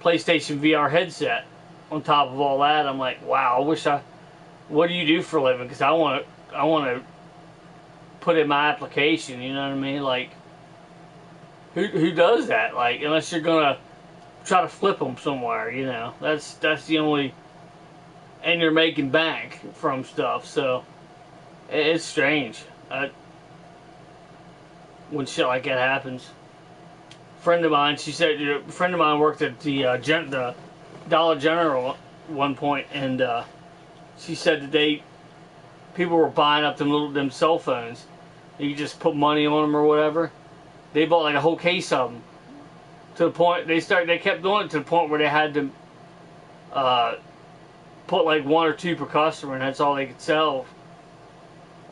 PlayStation VR headset. On top of all that, I'm like, wow, what do you do for a living? Because I want to put in my application, you know what I mean? Like, who does that? Like, unless you're gonna try to flip them somewhere, you know. That's the only, and you're making bank from stuff, so it's strange. When shit like that happens. Friend of mine, she said, a friend of mine worked at the Dollar General at one point, and she said that people were buying up them cell phones. You just put money on them or whatever. They bought like a whole case of them. To the point they kept doing it to the point where they had to put like 1 or 2 per customer, and that's all they could sell.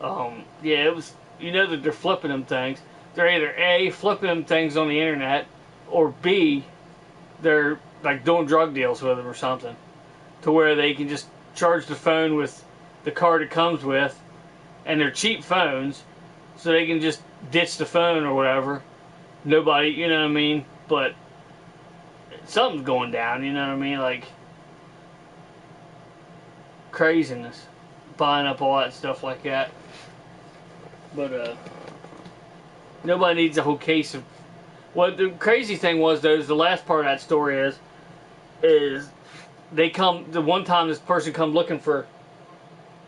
Yeah, it was. You know that they're flipping them things. They're either A, flipping them things on the internet, or B, they're like doing drug deals with them or something, to where they can just charge the phone with the card it comes with, and they're cheap phones, so they can just ditch the phone or whatever. Nobody, you know what I mean? But something's going down, you know what I mean? Like, craziness, buying up all that stuff like that. But nobody needs a whole case of. Well, the crazy thing was, though, is the last part of that story is they come. The one time this person come looking for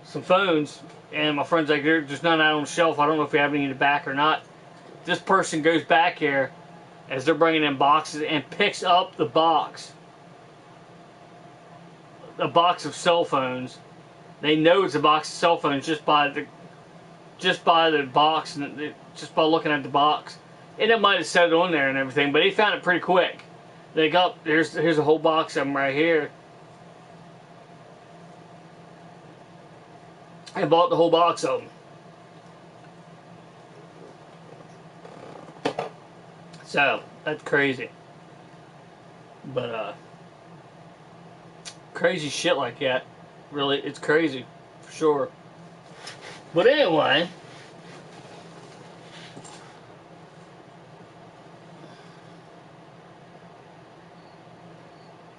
some phones, and my friend's like, there's none out on the shelf. I don't know if we have any in the back or not. This person goes back here as they're bringing in boxes and picks up the box. A box of cell phones. They know it's a box of cell phones just by the box and just by looking at the box. And it might have said it on there and everything, but he found it pretty quick. They got, here's a whole box of them right here. I bought the whole box of them. So, that's crazy. But, crazy shit like that. Really, it's crazy, for sure. But anyway,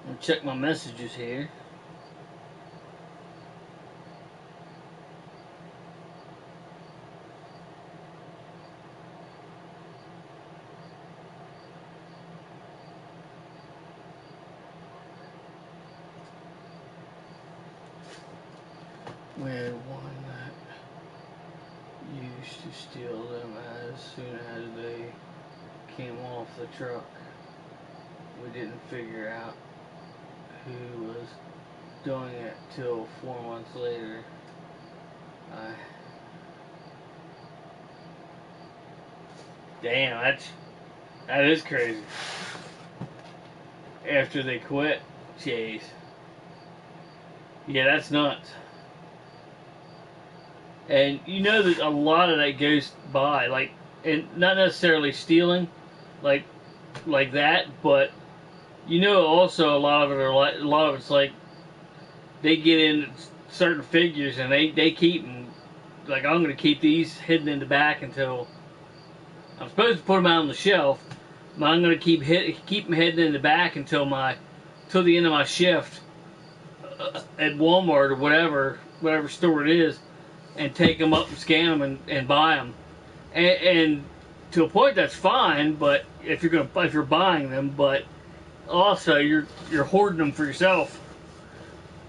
I'll check my messages here. We had one that used to steal them as soon as they came off the truck. We didn't figure out who was doing it till 4 months later. Damn, that is crazy. After they quit, jeez. Yeah, that's nuts. And you know that a lot of that goes by, like, and not necessarily stealing, like that, but you know also a lot of it are like, a lot of it's like they get in certain figures and they keep them. Like, I'm gonna keep these hidden in the back until I'm supposed to put them out on the shelf, but I'm gonna keep them hidden in the back until the end of my shift at Walmart or whatever store it is, and take them up and scan them and buy them. And to a point that's fine, but if you're buying them, but also you're hoarding them for yourself.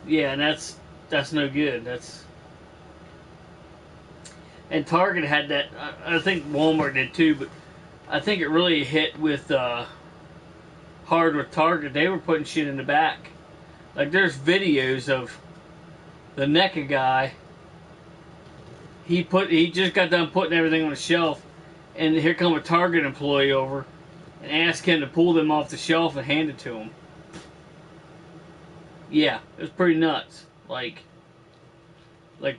Yeah, and that's no good. And Target had that. I think Walmart did too, but I think it really hit with hard with Target. They were putting shit in the back. Like, there's videos of the NECA guy. He just got done putting everything on the shelf, and here come a Target employee over and asked him to pull them off the shelf and hand it to him. Yeah, it was pretty nuts. Like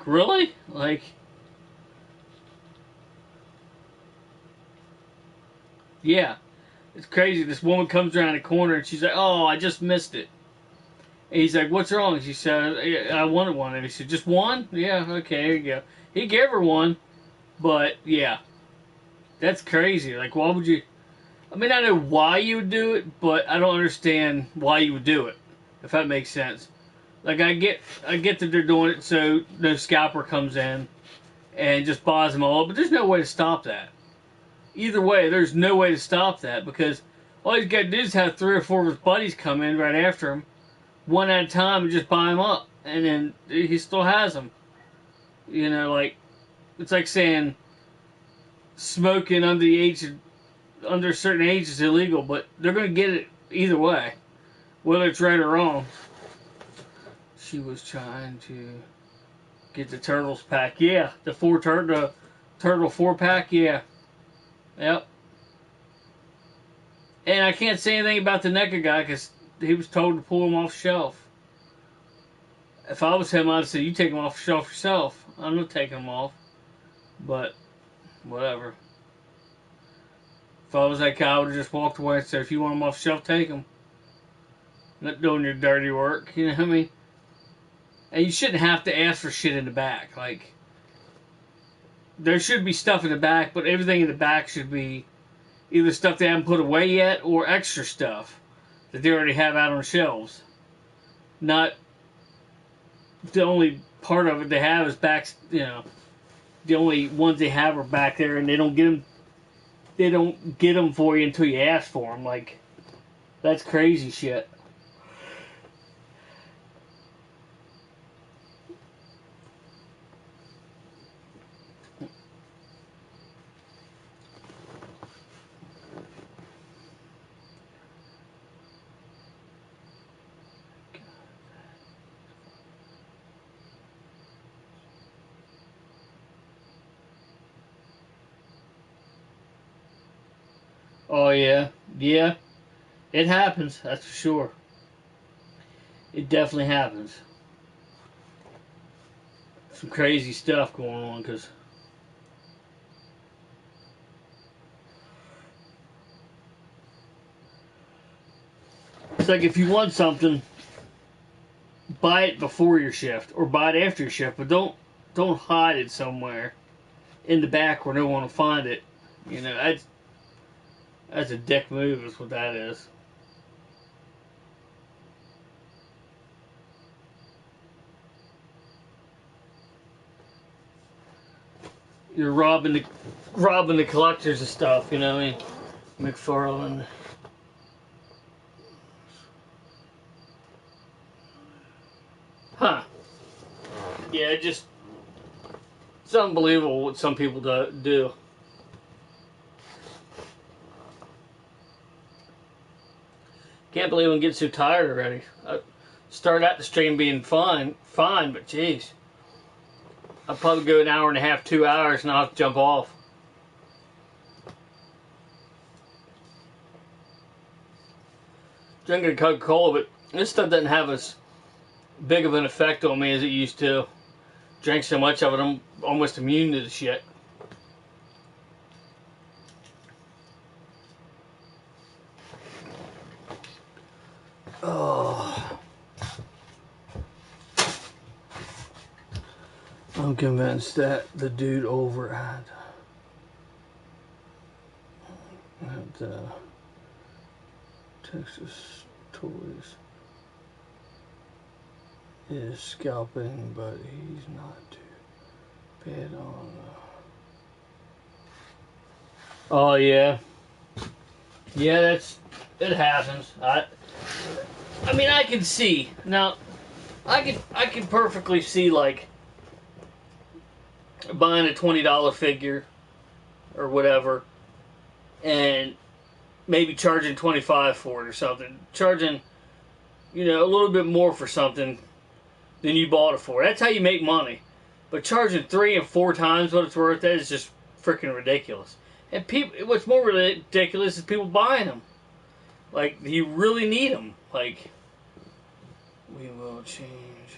really? Like, yeah, it's crazy. This woman comes around the corner and she's like, "Oh, I just missed it." And he's like, "What's wrong?" She said, "I wanted one." And he said, "Just one?" "Yeah, okay, here you go." He gave her one, but yeah, that's crazy. Like, why would you? I mean, I know why you would do it, but I don't understand why you would do it, if that makes sense. Like, I get that they're doing it so no scalper comes in and just buys them all, but there's no way to stop that. Either way, there's no way to stop that, because all he's got to do is have 3 or 4 of his buddies come in right after him, one at a time, and just buy them up, and then he still has them. You know, like, it's like saying smoking under a certain age is illegal, but they're going to get it either way, whether it's right or wrong. She was trying to get the Turtles pack. Yeah, the Turtle 4-pack, yeah. Yep. And I can't say anything about the NECA guy because he was told to pull them off the shelf. If I was him, I'd say, "You take them off the shelf yourself. I'm not taking them off." But, whatever. If I was that guy, I would have just walked away and said, "If you want them off the shelf, take them. Not doing your dirty work." You know what I mean? And you shouldn't have to ask for shit in the back. Like, there should be stuff in the back, but everything in the back should be either stuff they haven't put away yet or extra stuff that they already have out on the shelves. Not the only part of it they have is back, you know, the only ones they have are back there, and they don't get them for you until you ask for them. Like, that's crazy shit. Oh yeah, yeah, it happens. That's for sure. It definitely happens. Some crazy stuff going on, because it's like, if you want something, buy it before your shift or buy it after your shift, but don't hide it somewhere in the back where no one will find it. You know, that's a dick move is what that is. You're robbing the collectors of stuff, you know what I mean? McFarlane. Huh. Yeah, it's unbelievable what some people do. Can't believe I'm getting so tired already. I started out the stream being fine, but jeez. I'll probably go an hour and a half, 2 hours, and I'll have to jump off. Drinking Coca-Cola, but this stuff doesn't have as big of an effect on me as it used to. Drank so much of it, I'm almost immune to the shit. Oh. I'm convinced that the dude over at Texas Toys is scalping, but he's not too bad on. Oh yeah, yeah. It happens. I mean, I can see now. I can perfectly see like buying a $20 figure or whatever, and maybe charging $25 for it or something. Charging, you know, a little bit more for something than you bought it for. That's how you make money. But charging 3 and 4 times what it's worth, that is just freaking ridiculous. And people, what's more ridiculous is people buying them. Like, do you really need them? Like, we will change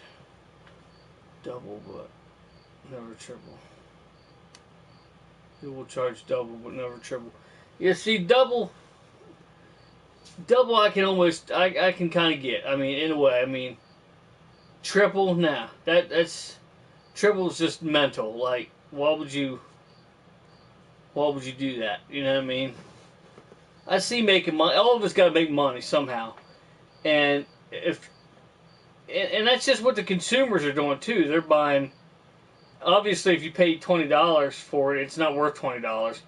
double, but never triple. We will charge double, but never triple. Yeah, see, double I can almost, I can kind of get. I mean, in a way, I mean, triple, nah. That's, triple is just mental. Like, why would you do that? You know what I mean? I see making money. All of us got to make money somehow. And and that's just what the consumers are doing too. They're buying, obviously if you pay $20 for it, it's not worth $20.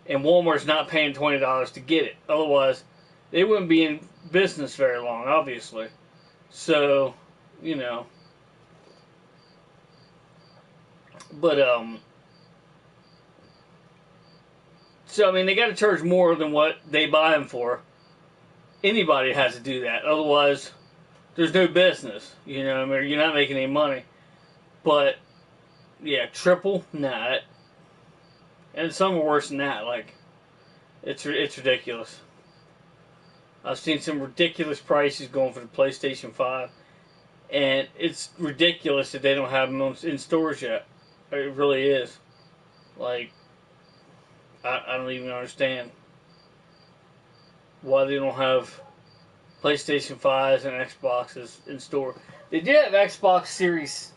And Walmart's not paying $20 to get it. Otherwise, they wouldn't be in business very long, obviously. So, you know. But, so, I mean, they got to charge more than what they buy them for. Anybody has to do that. Otherwise, there's no business. You know, I mean, you're not making any money. But, yeah, triple? Nah. And some are worse than that. Like, it's ridiculous. I've seen some ridiculous prices going for the PlayStation 5. And it's ridiculous that they don't have them in stores yet. It really is. Like, I don't even understand why they don't have PlayStation 5s and Xboxes in store. They did have Xbox Series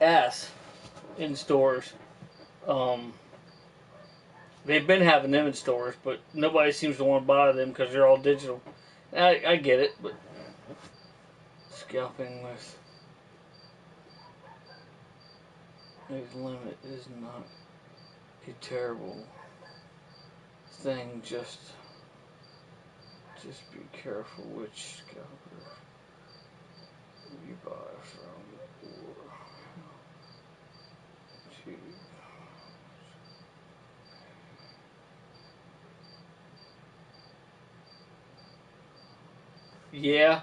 S in stores. They've been having them in stores, but nobody seems to want to buy them because they're all digital. I get it, but scalping with a limit is not a terrible thing. Just be careful which scalper you buy from or to. Yeah.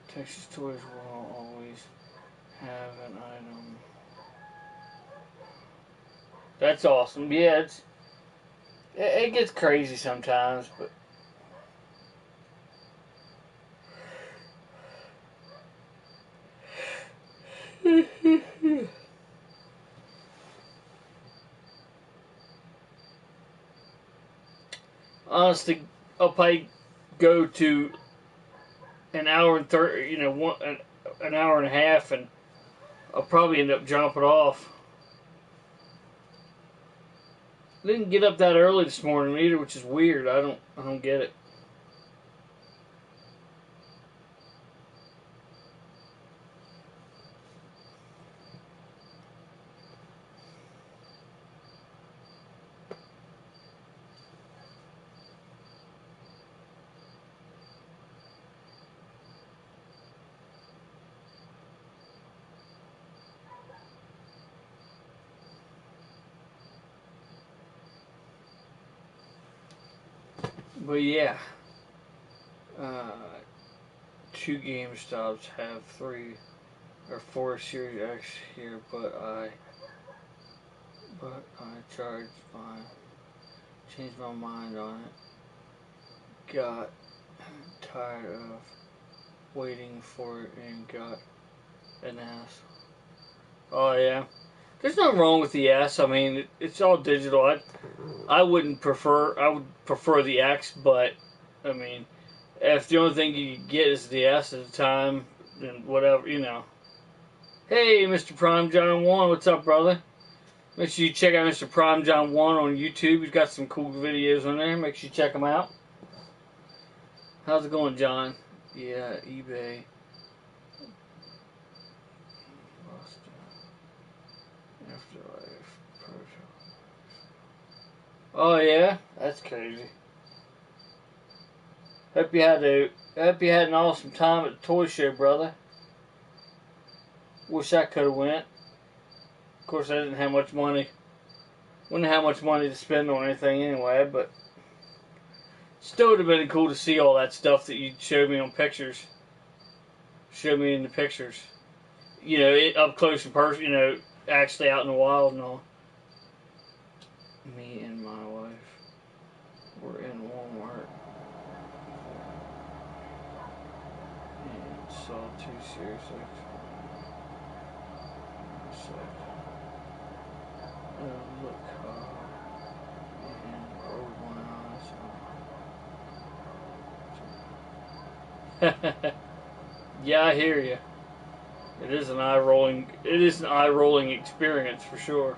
Texas Toys will always have an item. That's awesome. Yeah, it gets crazy sometimes, but honestly, I'll probably go to an hour and 30, an hour and a half, and I'll probably end up jumping off. I didn't get up that early this morning either, which is weird. I don't get it. But yeah, 2 GameStops have 3 or 4 Series X here, but I changed my mind on it. Got tired of waiting for it and got an S. Oh yeah, there's nothing wrong with the S. I mean, it's all digital. I would prefer the X, but I mean, if the only thing you get is the S at the time, then whatever, Hey, Mr. Prime John 1, what's up, brother? Make sure you check out Mr. Prime John 1 on YouTube. He's got some cool videos on there. Make sure you check him out. How's it going, John? Yeah, eBay. Afterlife. Oh yeah, that's crazy. Hope you had an awesome time at the toy show, brother. Wish I could have went. Of course, I didn't have much money. Wouldn't have much money to spend on anything anyway, but still would have been cool to see all that stuff that you showed me on pictures. Showed me in the pictures. Up close and personal, actually out in the wild and all. Me and my wife were in Walmart and saw 2 Series X. Look and rolled my eyes. Yeah, I hear you. It is an eye-rolling experience for sure.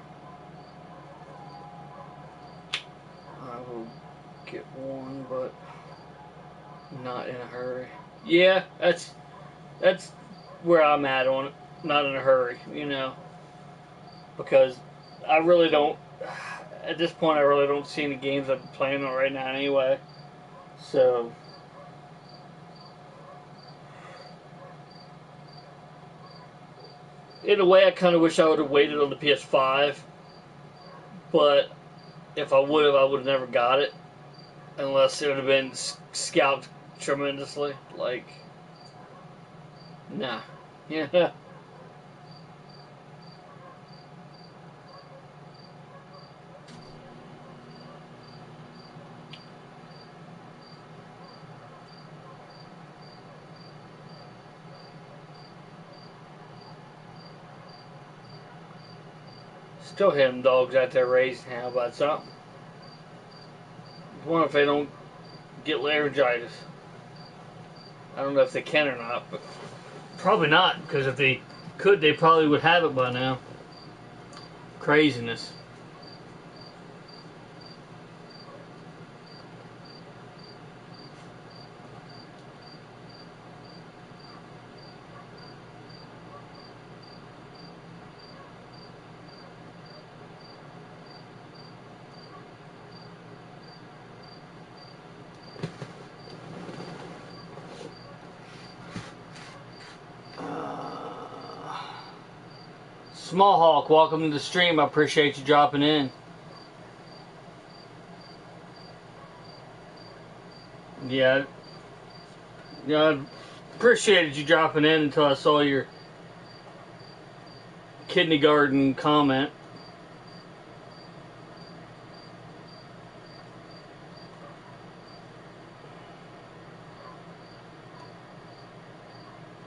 I will get one, but not in a hurry. Yeah, that's where I'm at on it. Not in a hurry, because I really don't. At this point, I really don't see any games I'm playing on right now anyway. So. In a way, I kind of wish I would have waited on the PS5, but if I would have never got it, unless it would have been scalped tremendously. Like, nah, yeah. Still have them dogs out there raising hell about something. I wonder if they don't get laryngitis. I don't know if they can or not, but probably not, because if they could, they probably would have it by now. Craziness. Small Hawk, welcome to the stream. I appreciate you dropping in. Yeah, I appreciated you dropping in until I saw your kindergarten comment.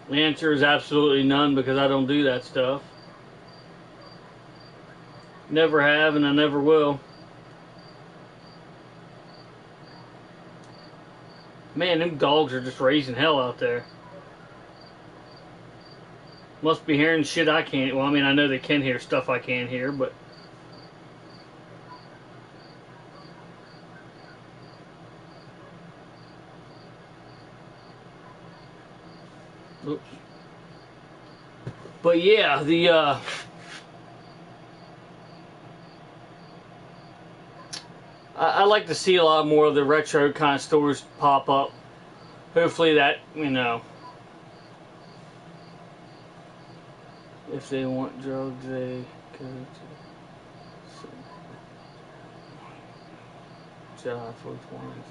The answer is absolutely none, because I don't do that stuff. Never have, and I never will. Man, them dogs are just raising hell out there. Must be hearing shit I can't. Well, I mean, I know they can hear stuff I can't hear, but. Oops. But yeah, I like to see a lot more of the retro kind of stores pop up. Hopefully that, you know, if they want drugs, they go to July 420s.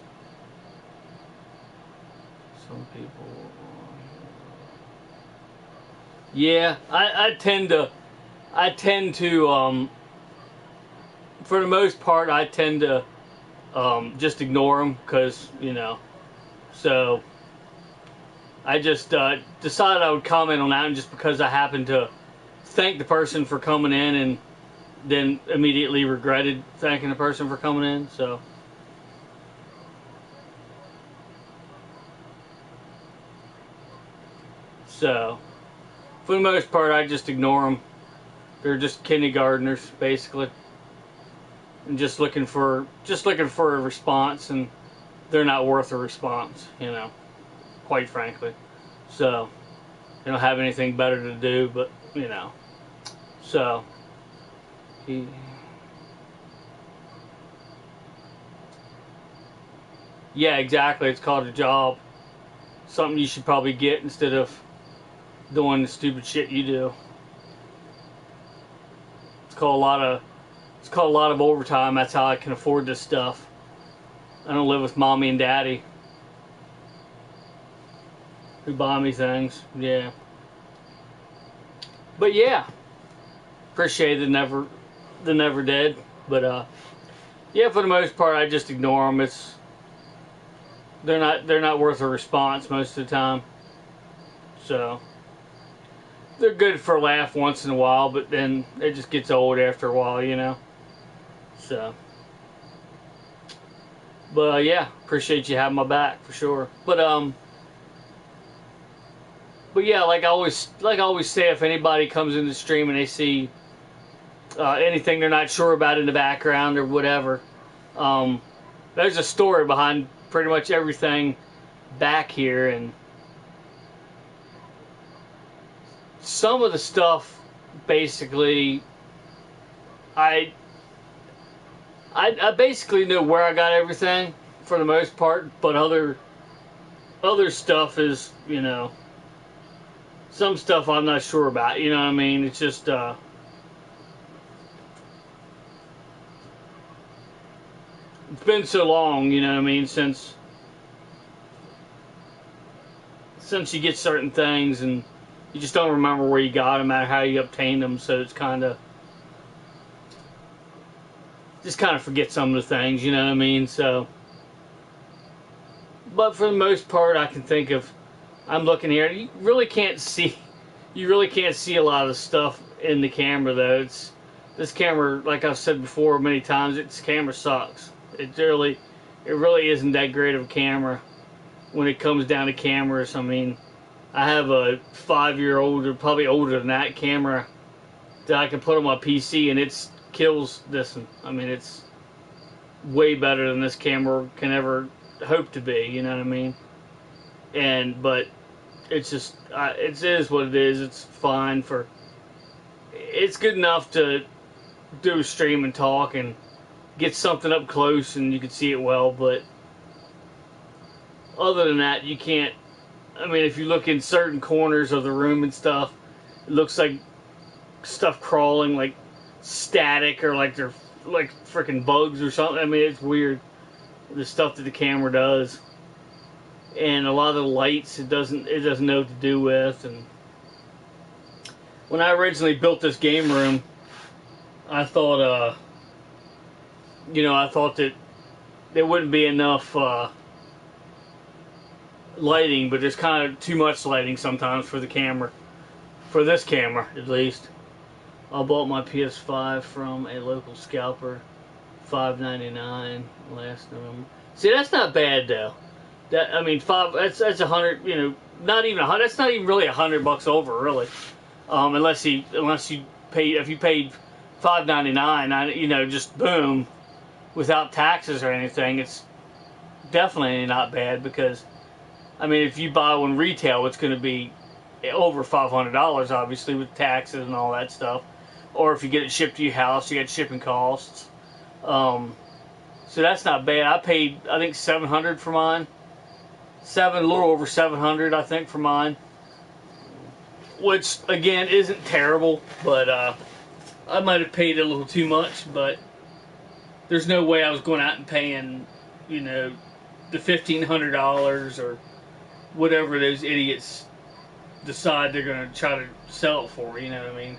Some people. Yeah, I tend to, for the most part, I tend to just ignore them because, you know, so I just decided I would comment on that, and just because I happened to thank the person for coming in and then immediately regretted thanking the person for coming in, so. So, for the most part, I just ignore them. They're just kindergartners, basically. And just looking for a response, and they're not worth a response, you know, quite frankly. So they don't have anything better to do, but, you know. So yeah, exactly. It's called a job. Something you should probably get instead of doing the stupid shit you do. It's called a lot of overtime. That's how I can afford this stuff. I don't live with mommy and daddy who buy me things. Yeah. But yeah, appreciate the never dead. But yeah, for the most part, I just ignore them. They're not worth a response most of the time. So they're good for a laugh once in a while, but then it just gets old after a while, you know. So, but yeah, appreciate you having my back for sure. But yeah, like I always say, if anybody comes in the stream and they see anything they're not sure about in the background or whatever, there's a story behind pretty much everything back here, and some of the stuff basically I basically know where I got everything for the most part, but other stuff is, you know, some stuff I'm not sure about, you know what I mean? It's just it's been so long, you know what I mean, since you get certain things and you just don't remember where you got them, how you obtained them, so it's kind of forget some of the things, you know what I mean? So, but for the most part, I can think of. I'm looking here. You really can't see a lot of the stuff in the camera though. This camera, like I've said before many times, this camera sucks. It really isn't that great of a camera when it comes down to cameras. I mean, I have a 5-year-old, or probably older than that, camera that I can put on my PC, and it kills this one. I mean, it's way better than this camera can ever hope to be, you know what I mean? But it's just, it is what it is. It's fine it's good enough to do a stream and talk and get something up close and you can see it well, but other than that, you can't. I mean, if you look in certain corners of the room and stuff, it looks like stuff crawling, like static, or like they're like freaking bugs or something. I mean, it's weird, the stuff that the camera does, and a lot of the lights it doesn't know what to do with. And when I originally built this game room, I thought that there wouldn't be enough lighting, but there's kind of too much lighting sometimes for the camera, for this camera at least. I bought my PS5 from a local scalper, $5.99 last November. See, that's not bad though. That, I mean, that's $100. You know, not even $100. That's not even really $100 over, really. Unless you paid, if you paid $5.99, you know, just boom, without taxes or anything, it's definitely not bad. Because, I mean, if you buy one retail, it's going to be over $500, obviously, with taxes and all that stuff. Or if you get it shipped to your house, you got shipping costs. So that's not bad. I paid, I think, $700 for mine. A little over $700, I think, for mine. Which, again, isn't terrible, but I might have paid a little too much, but there's no way I was going out and paying, you know, the $1,500 or whatever those idiots decide they're going to try to sell it for, you know what I mean?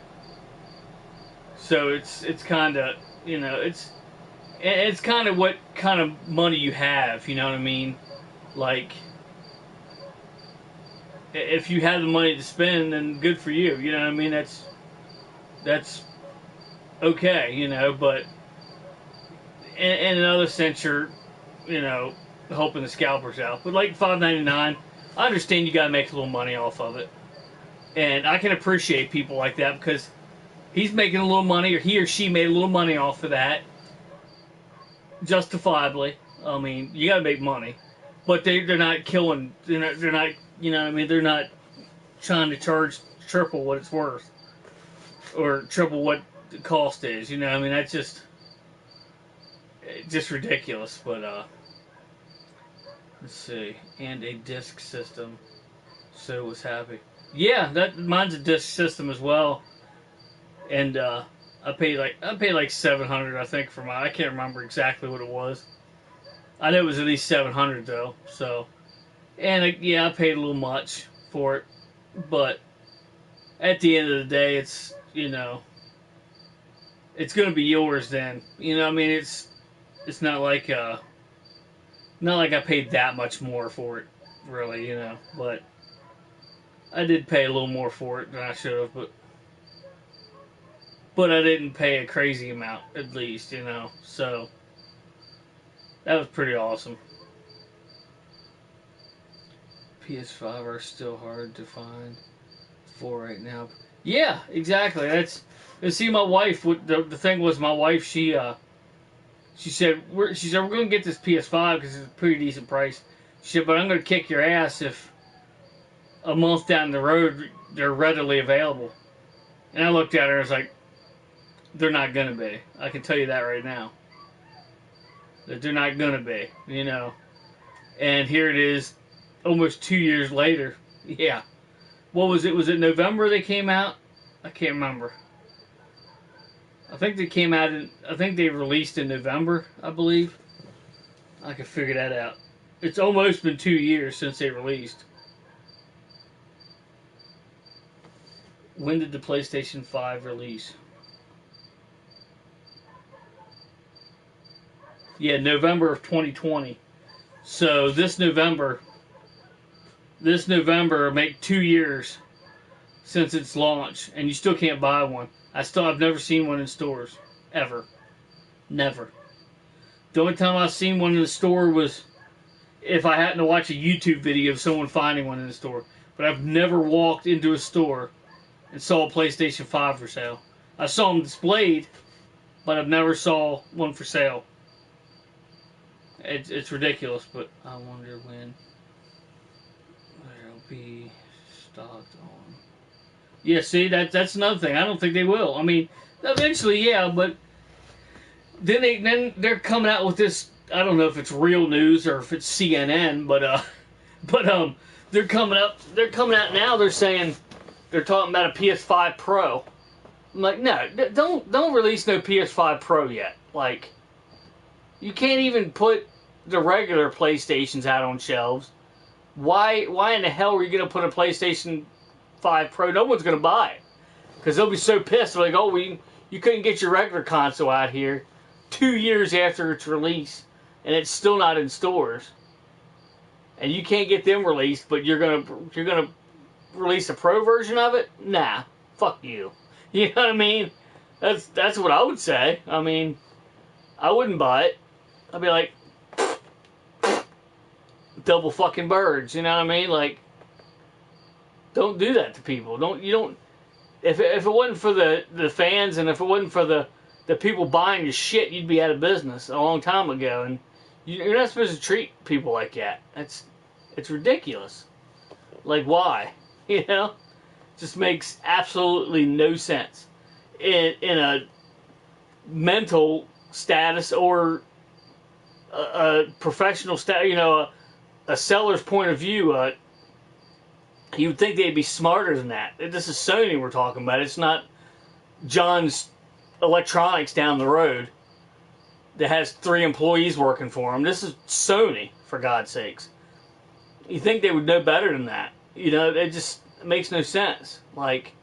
So it's kind of, you know, it's kind of what kind of money you have, you know what I mean? Like, if you have the money to spend, then good for you, you know what I mean? That's okay, you know, but in another sense, you're, you know, helping the scalpers out. But like $5.99, I understand you gotta make a little money off of it. And I can appreciate people like that because he's making a little money, or he or she made a little money off of that. Justifiably. I mean, you gotta make money. But they're not killing, they're not, you know what I mean, they're not trying to charge triple what it's worth. Or triple what the cost is, you know what I mean, that's just ridiculous. But let's see, and a disc system, so was happy. Yeah, mine's a disc system as well, and I paid like $700, I think, for mine. I can't remember exactly what it was. I know it was at least $700 though. So, and yeah, I paid a little much for it, but at the end of the day, it's, you know, it's gonna be yours then. You know, I mean, it's not like I paid that much more for it, really, you know. But I did pay a little more for it than I should have, but I didn't pay a crazy amount, at least, you know. So that was pretty awesome. PS5 are still hard to find for right now. Yeah, exactly. See, my wife. The thing was, my wife. She said we're going to get this PS5 because it's a pretty decent price. She said, but I'm going to kick your ass if a month down the road they're readily available. And I looked at her and was like, they're not going to be. I can tell you that right now. That they're not going to be, you know. And here it is, almost 2 years later. Yeah. What was it? Was it November they came out? I can't remember. I think they came out I think they released in November, I believe. I can figure that out. It's almost been 2 years since they released. When did the PlayStation 5 release? Yeah, November of 2020. So this November make 2 years since its launch, and you still can't buy one. I've never seen one in stores. Ever. Never. The only time I've seen one in the store was if I happened to watch a YouTube video of someone finding one in the store. But I've never walked into a store and saw a PlayStation 5 for sale. I saw them displayed, but I've never saw one for sale. It's ridiculous, but I wonder when they'll be stocked on. Yeah, see, that's another thing. I don't think they will. I mean, eventually, yeah, but then they're coming out with this. I don't know if it's real news or if it's CNN, but they're coming out now. They're saying they're talking about a PS5 Pro. I'm like, no, don't release no PS5 Pro yet. Like, you can't even put the regular PlayStations out on shelves. Why in the hell are you going to put a PlayStation 5 Pro? No one's going to buy it. Because they'll be so pissed. They're like, oh, you couldn't get your regular console out here 2 years after its release. And it's still not in stores. And you can't get them released, but you're gonna release a Pro version of it? Nah. Fuck you. You know what I mean? That's what I would say. I mean, I wouldn't buy it. I'd be like, double fucking birds. You know what I mean? Like, don't do that to people. If it wasn't for the fans and if it wasn't for the people buying your shit, you'd be out of business a long time ago. And you're not supposed to treat people like that. It's ridiculous. Like, why? You know? Just makes absolutely no sense in a mental status or a professional status. You know, a seller's point of view. You would think they'd be smarter than that. This is Sony we're talking about. It's not John's Electronics down the road that has 3 employees working for him. This is Sony, for God's sakes. You think they would know better than that? You know, it just makes no sense. Like,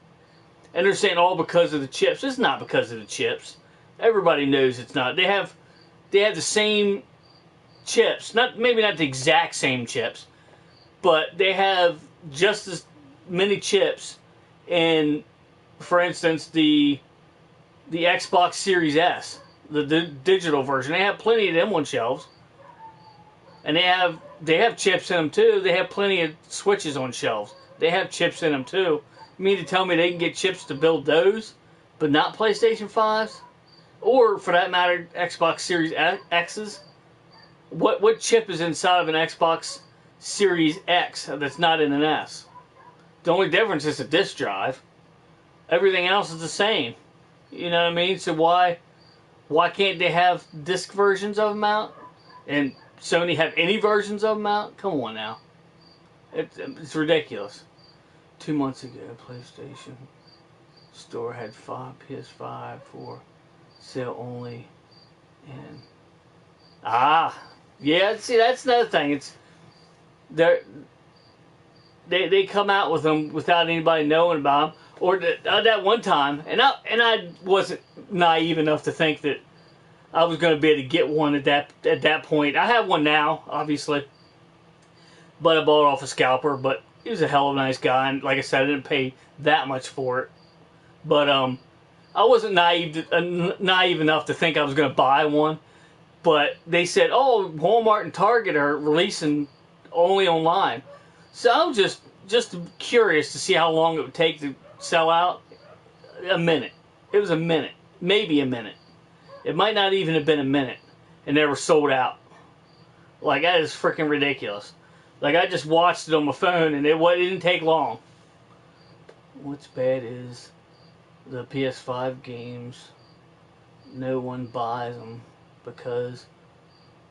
and they're saying all because of the chips. It's not because of the chips. Everybody knows it's not. They have the same chips. Maybe not the exact same chips, but they have just as many chips in, for instance, the Xbox Series S, the digital version. They have plenty of them on shelves. And they have chips in them too. They have plenty of Switches on shelves. They have chips in them too. You mean to tell me they can get chips to build those, but not PlayStation 5s? Or, for that matter, Xbox Series X's? What chip is inside of an Xbox Series X that's not in an S? The only difference is a disk drive. Everything else is the same. You know what I mean? So why can't they have disc versions of them out? And Sony have any versions of them out? Come on now. It's ridiculous. 2 months ago, PlayStation Store had 5 PS5 for sale only. And yeah, see, that's another thing. It's they come out with them without anybody knowing about them. Or that one time, and I wasn't naive enough to think that I was going to be able to get one at that point. I have one now, obviously, but I bought it off a scalper. But he was a hell of a nice guy, and like I said, I didn't pay that much for it. But I wasn't naive enough to think I was going to buy one. But they said, "Oh, Walmart and Target are releasing only online." So I was just curious to see how long it would take to sell out. A minute. It was a minute, maybe a minute. It might not even have been a minute, and they were sold out. Like, that is freaking ridiculous. Like, I just watched it on my phone, and it didn't take long. What's bad is the PS5 games, no one buys them because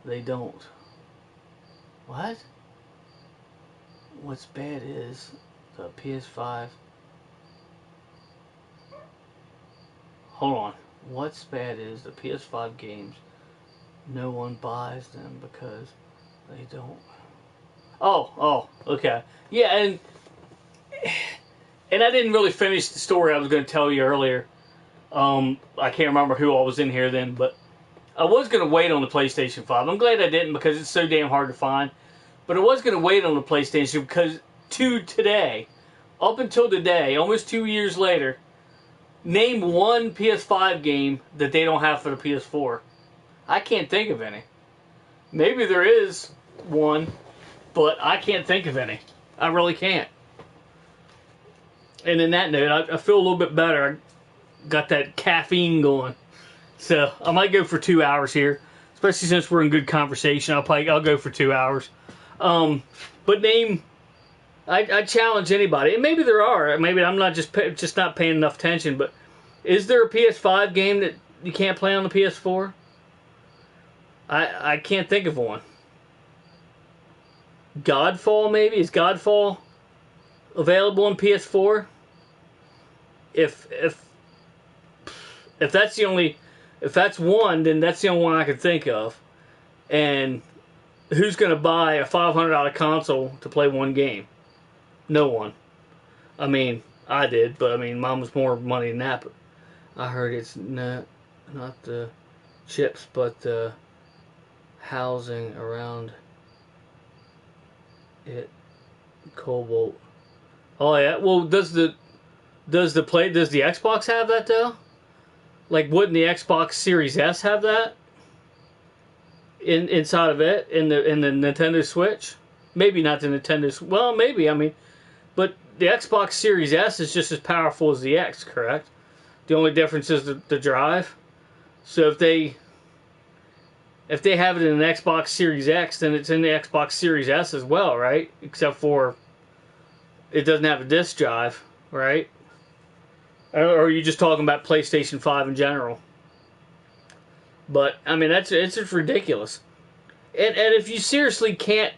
they don't. What? What's bad is the PS5. Hold on. What's bad is the PS5 games, no one buys them because they don't. Oh, okay. Yeah, and I didn't really finish the story I was going to tell you earlier. I can't remember who all was in here then, but I was going to wait on the PlayStation 5. I'm glad I didn't because it's so damn hard to find. But I was going to wait on the PlayStation because today, up until today, almost 2 years later, name one PS5 game that they don't have for the PS4. I can't think of any. Maybe there is one, but I can't think of any. I really can't. And in that note, I feel a little bit better. I got that caffeine going. So I might go for 2 hours here. Especially since we're in good conversation. I'll go for 2 hours. But I challenge anybody, and maybe there are. Maybe I'm not just not paying enough attention. But is there a PS5 game that you can't play on the PS4? I can't think of one. Godfall, maybe? Is Godfall available on PS4? If that's the only, if that's one, then that's the only one I can think of. And who's going to buy a $500 console to play one game? No one. I mean, I did, but I mean, mine was more money than that. But I heard it's not the chips, but the housing around it. Cobalt. Oh yeah. Well, does the Xbox have that though? Like, wouldn't the Xbox Series S have that inside of it in the Nintendo Switch? maybe not the Nintendo's. Well, maybe. I mean, but the Xbox Series S is just as powerful as the X, correct? The only difference is the drive. So if they have it in an Xbox Series X, then it's in the Xbox Series S as well, right? Except for it doesn't have a disc drive, right? Or are you just talking about PlayStation 5 in general? But I mean, it's just ridiculous. And if you seriously can't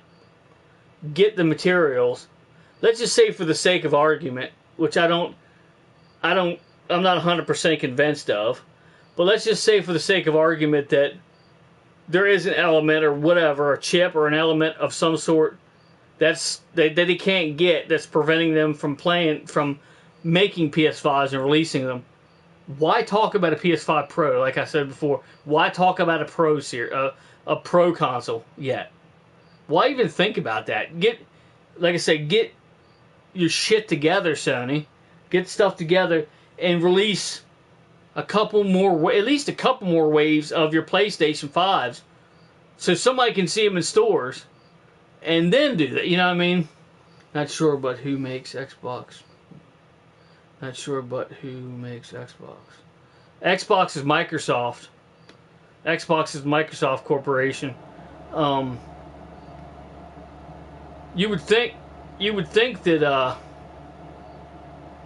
get the materials, let's just say for the sake of argument, which I'm not 100% convinced of, but let's just say for the sake of argument that there is an element or whatever, a chip or an element of some sort that they can't get, that's preventing them from making PS5s and releasing them. Why talk about a PS5 Pro? Like I said before, why talk about a Pro console yet? Why even think about that? Like I said, get your shit together, Sony. Get stuff together and release at least a couple more waves of your PlayStation 5s, so somebody can see them in stores, and then do that. You know what I mean? Not sure, but who makes Xbox? Not sure, but who makes Xbox? Xbox is Microsoft. Xbox is Microsoft Corporation. You would think that.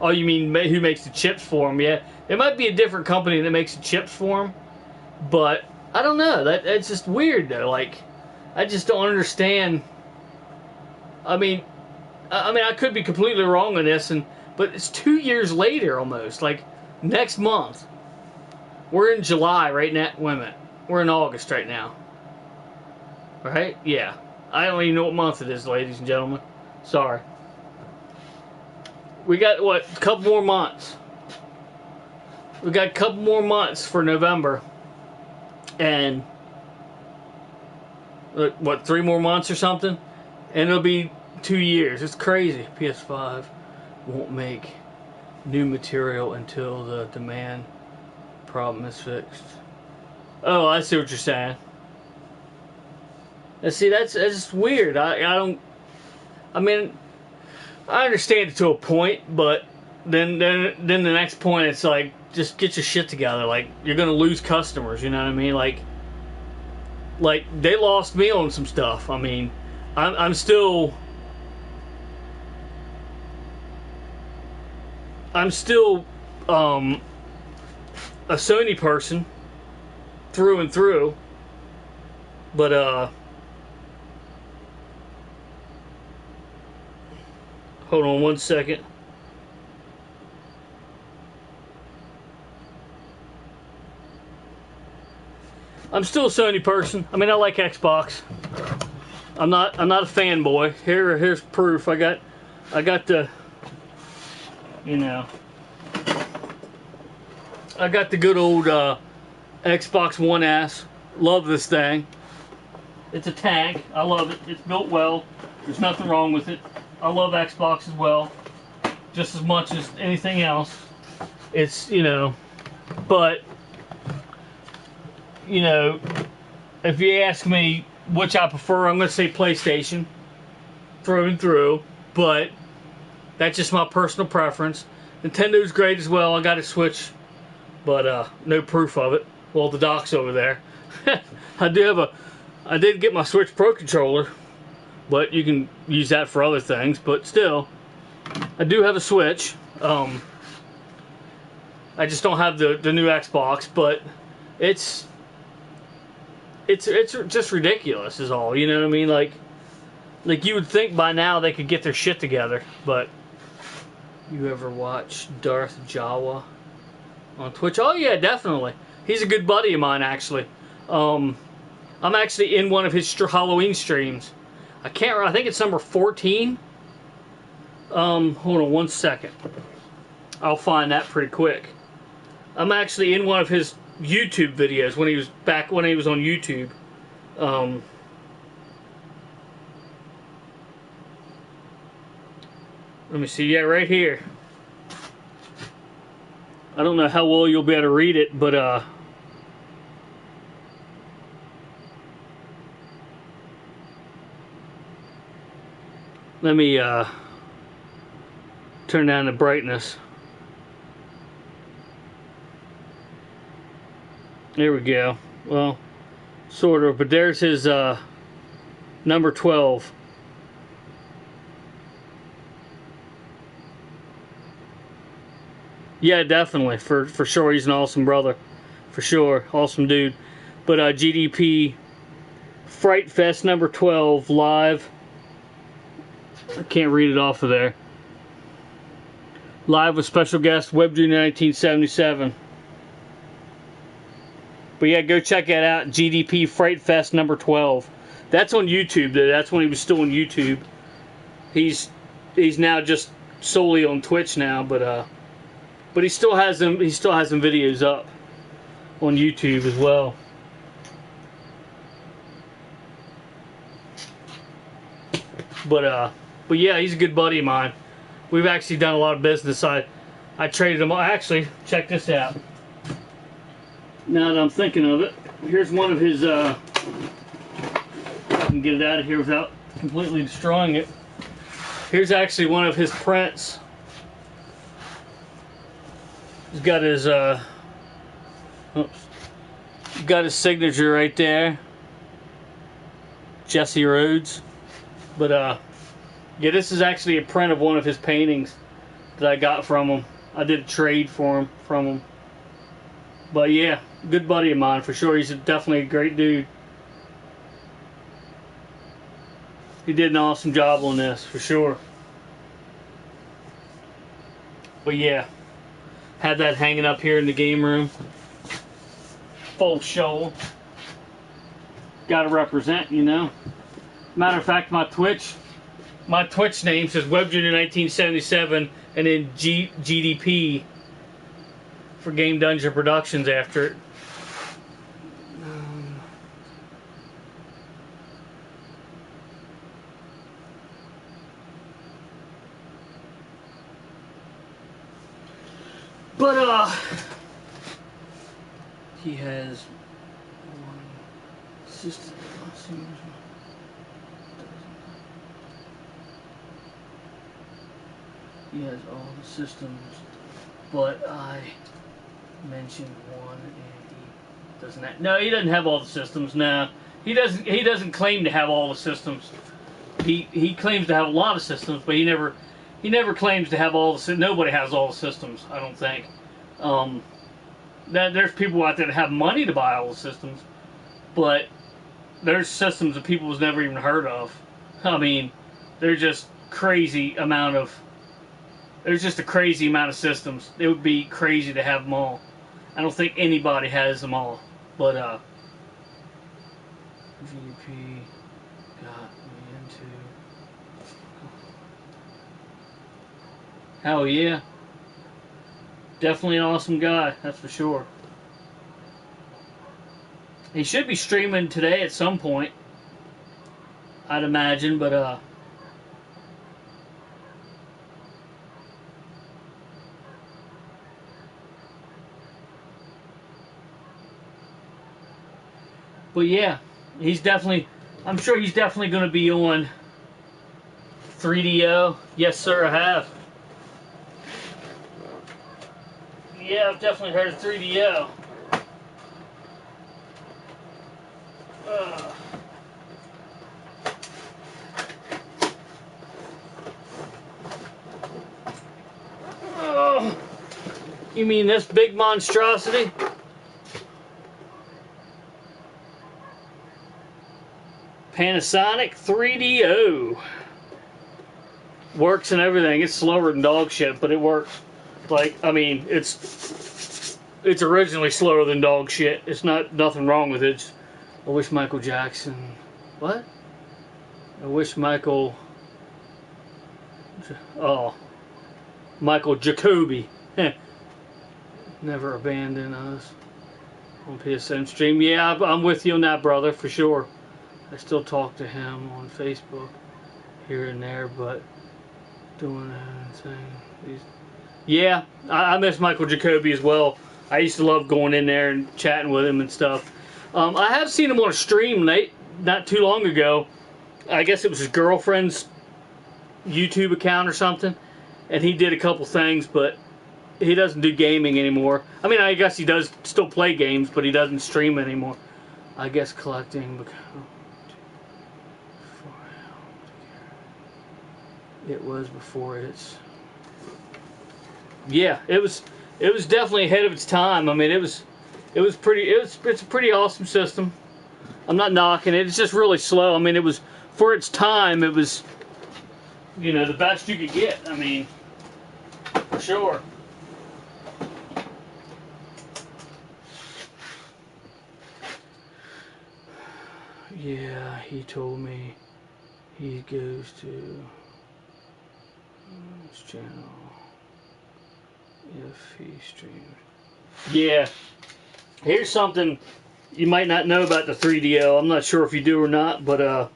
Oh, you mean who makes the chips for them? Yeah, it might be a different company that makes the chips for them, but I don't know. That's just weird though. Like, I just don't understand. I mean, I could be completely wrong on this, but it's 2 years later almost. Like, next month. We're in July right now. Wait a minute. We're in August right now. Right? Yeah. I don't even know what month it is, ladies and gentlemen. Sorry. We got, a couple more months. We got a couple more months for November. And, 3 more months or something? And it'll be 2 years. It's crazy. PS5 won't make new material until the demand problem is fixed. Oh, I see what you're saying. And see, that's just weird. I mean, I understand it to a point, but then the next point, it's like, just get your shit together. Like, you're gonna lose customers. You know what I mean? Like they lost me on some stuff. I mean, I'm still a Sony person through and through, but hold on one second. I'm still a Sony person. I mean, I like Xbox. I'm not a fanboy. Here's proof. I got the, you know, I got the good old Xbox One S. Love this thing. It's a tank. I love it. It's built well. There's nothing wrong with it. I love Xbox as well, just as much as anything else. It's, you know, but, you know, if you ask me which I prefer, I'm going to say PlayStation through and through, but that's just my personal preference. Nintendo's great as well. I got a Switch, but no proof of it. Well, the dock's over there. I did get my Switch Pro controller, but you can use that for other things. But still, I do have a Switch. I just don't have the new Xbox, but it's just ridiculous is all. You know what I mean? Like you would think by now they could get their shit together, but you ever watch Darth Jawa on Twitch? Oh yeah, definitely. He's a good buddy of mine, actually. I'm actually in one of his Halloween streams. I think it's number 14. Hold on one second. I'll find that pretty quick. I'm actually in one of his YouTube videos when he was on YouTube. Let me see. Yeah, right here. I don't know how well you'll be able to read it, but Let me turn down the brightness. There we go. Well, sort of, but there's his number 12. Yeah, definitely, for sure. He's an awesome brother, for sure, awesome dude. But GDP Fright Fest number 12 live. I can't read it off of there. Live with special guest Web Junior 1977. But yeah, go check that out. GDP Fright Fest number 12. That's on YouTube though. That's when he was still on YouTube. He's now just solely on Twitch now, but he still has them. He still has some videos up on YouTube as well. But yeah, he's a good buddy of mine. We've actually done a lot of business. I traded him. Actually, check this out. Now that I'm thinking of it, here's one of his. I can get it out of here without completely destroying it. Here's actually one of his prints. He's got his got his signature right there, Jesse Rhodes. But yeah, this is actually a print of one of his paintings that I got from him. I did a trade for him from him. But yeah, good buddy of mine for sure. He's definitely a great dude. He did an awesome job on this for sure. But yeah, had that hanging up here in the game room. Full show. Gotta represent, you know. Matter of fact, my Twitch name says Web Junior 1977 and then GDP for Game Dungeon Productions after it. But he has one system. He has all the systems, but I mentioned one and he doesn't have, no, he doesn't have all the systems. No, he doesn't claim to have all the systems. He claims to have a lot of systems, but he never claims to have all the. Nobody has all the systems, I don't think. There's people out there that have money to buy all the systems, but there's systems that people has never even heard of. I mean, there's just crazy amount of. There's just a crazy amount of systems. It would be crazy to have them all. I don't think anybody has them all. But VP got me into. Hell yeah. Definitely an awesome guy, that's for sure. He should be streaming today at some point, I'd imagine, but yeah, he's definitely, I'm sure he's definitely going to be on 3DO. Yes, sir, I have. Yeah, I've definitely heard of 3DO. You mean this big monstrosity? Panasonic 3DO. Works and everything. It's slower than dog shit, but it works. Like, I mean, it's originally slower than dog shit. It's nothing wrong with it. I wish Michael Jackson. What? I wish Michael. Oh, Michael Jacoby. Never abandon us on PSN stream. Yeah, I'm with you on that, brother, for sure. I still talk to him on Facebook here and there, but doing anything. Yeah, I miss Michael Jacoby as well. I used to love going in there and chatting with him and stuff. I have seen him on a stream not too long ago. I guess it was his girlfriend's YouTube account or something, and he did a couple things, but he doesn't do gaming anymore. I mean, I guess he does still play games, but he doesn't stream anymore. I guess collecting. It was before its. Yeah, it was definitely ahead of its time. I mean, it's a pretty awesome system. I'm not knocking it. It's just really slow. I mean, it was for its time. It was, you know, the best you could get. I mean, for sure. Yeah, he told me he goes to his channel if he streams. Yeah. Here's something you might not know about the 3DO. I'm not sure if you do or not, but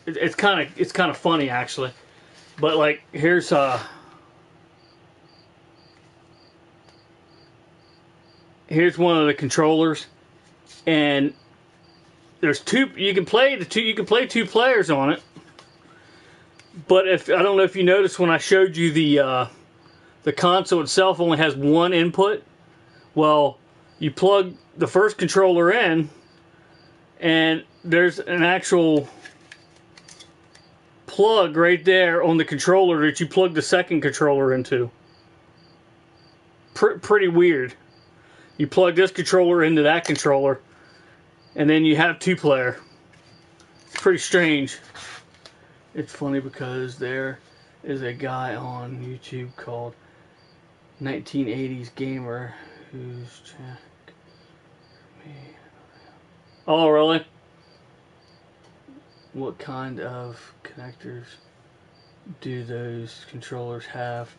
it's kind of funny actually. But like here's one of the controllers, and there's two. You can play two players on it. But I don't know if you noticed when I showed you the console itself only has one input. Well, you plug the first controller in, and there's an actual plug right there on the controller that you plug the second controller into. Pretty weird. You plug this controller into that controller, and then you have two-player. It's pretty strange. It's funny because there is a guy on YouTube called 1980s Gamer who's check me. Oh, really? What kind of connectors do those controllers have?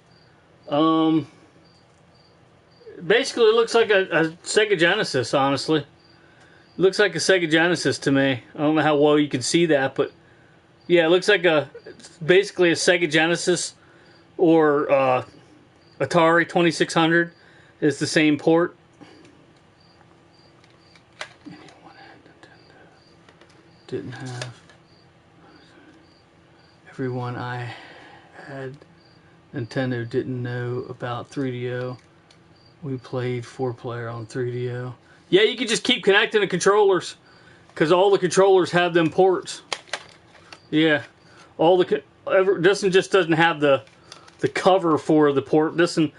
Basically it looks like a Sega Genesis, honestly. It looks like a Sega Genesis to me. I don't know how well you can see that, but yeah, it looks like basically a Sega Genesis or Atari 2600 is the same port. Anyone had Nintendo? Didn't have. Everyone I had Nintendo didn't know about 3DO. We played 4-player on 3DO. Yeah, you can just keep connecting the controllers because all the controllers have them ports. Yeah, this one just doesn't have the cover for the port. This one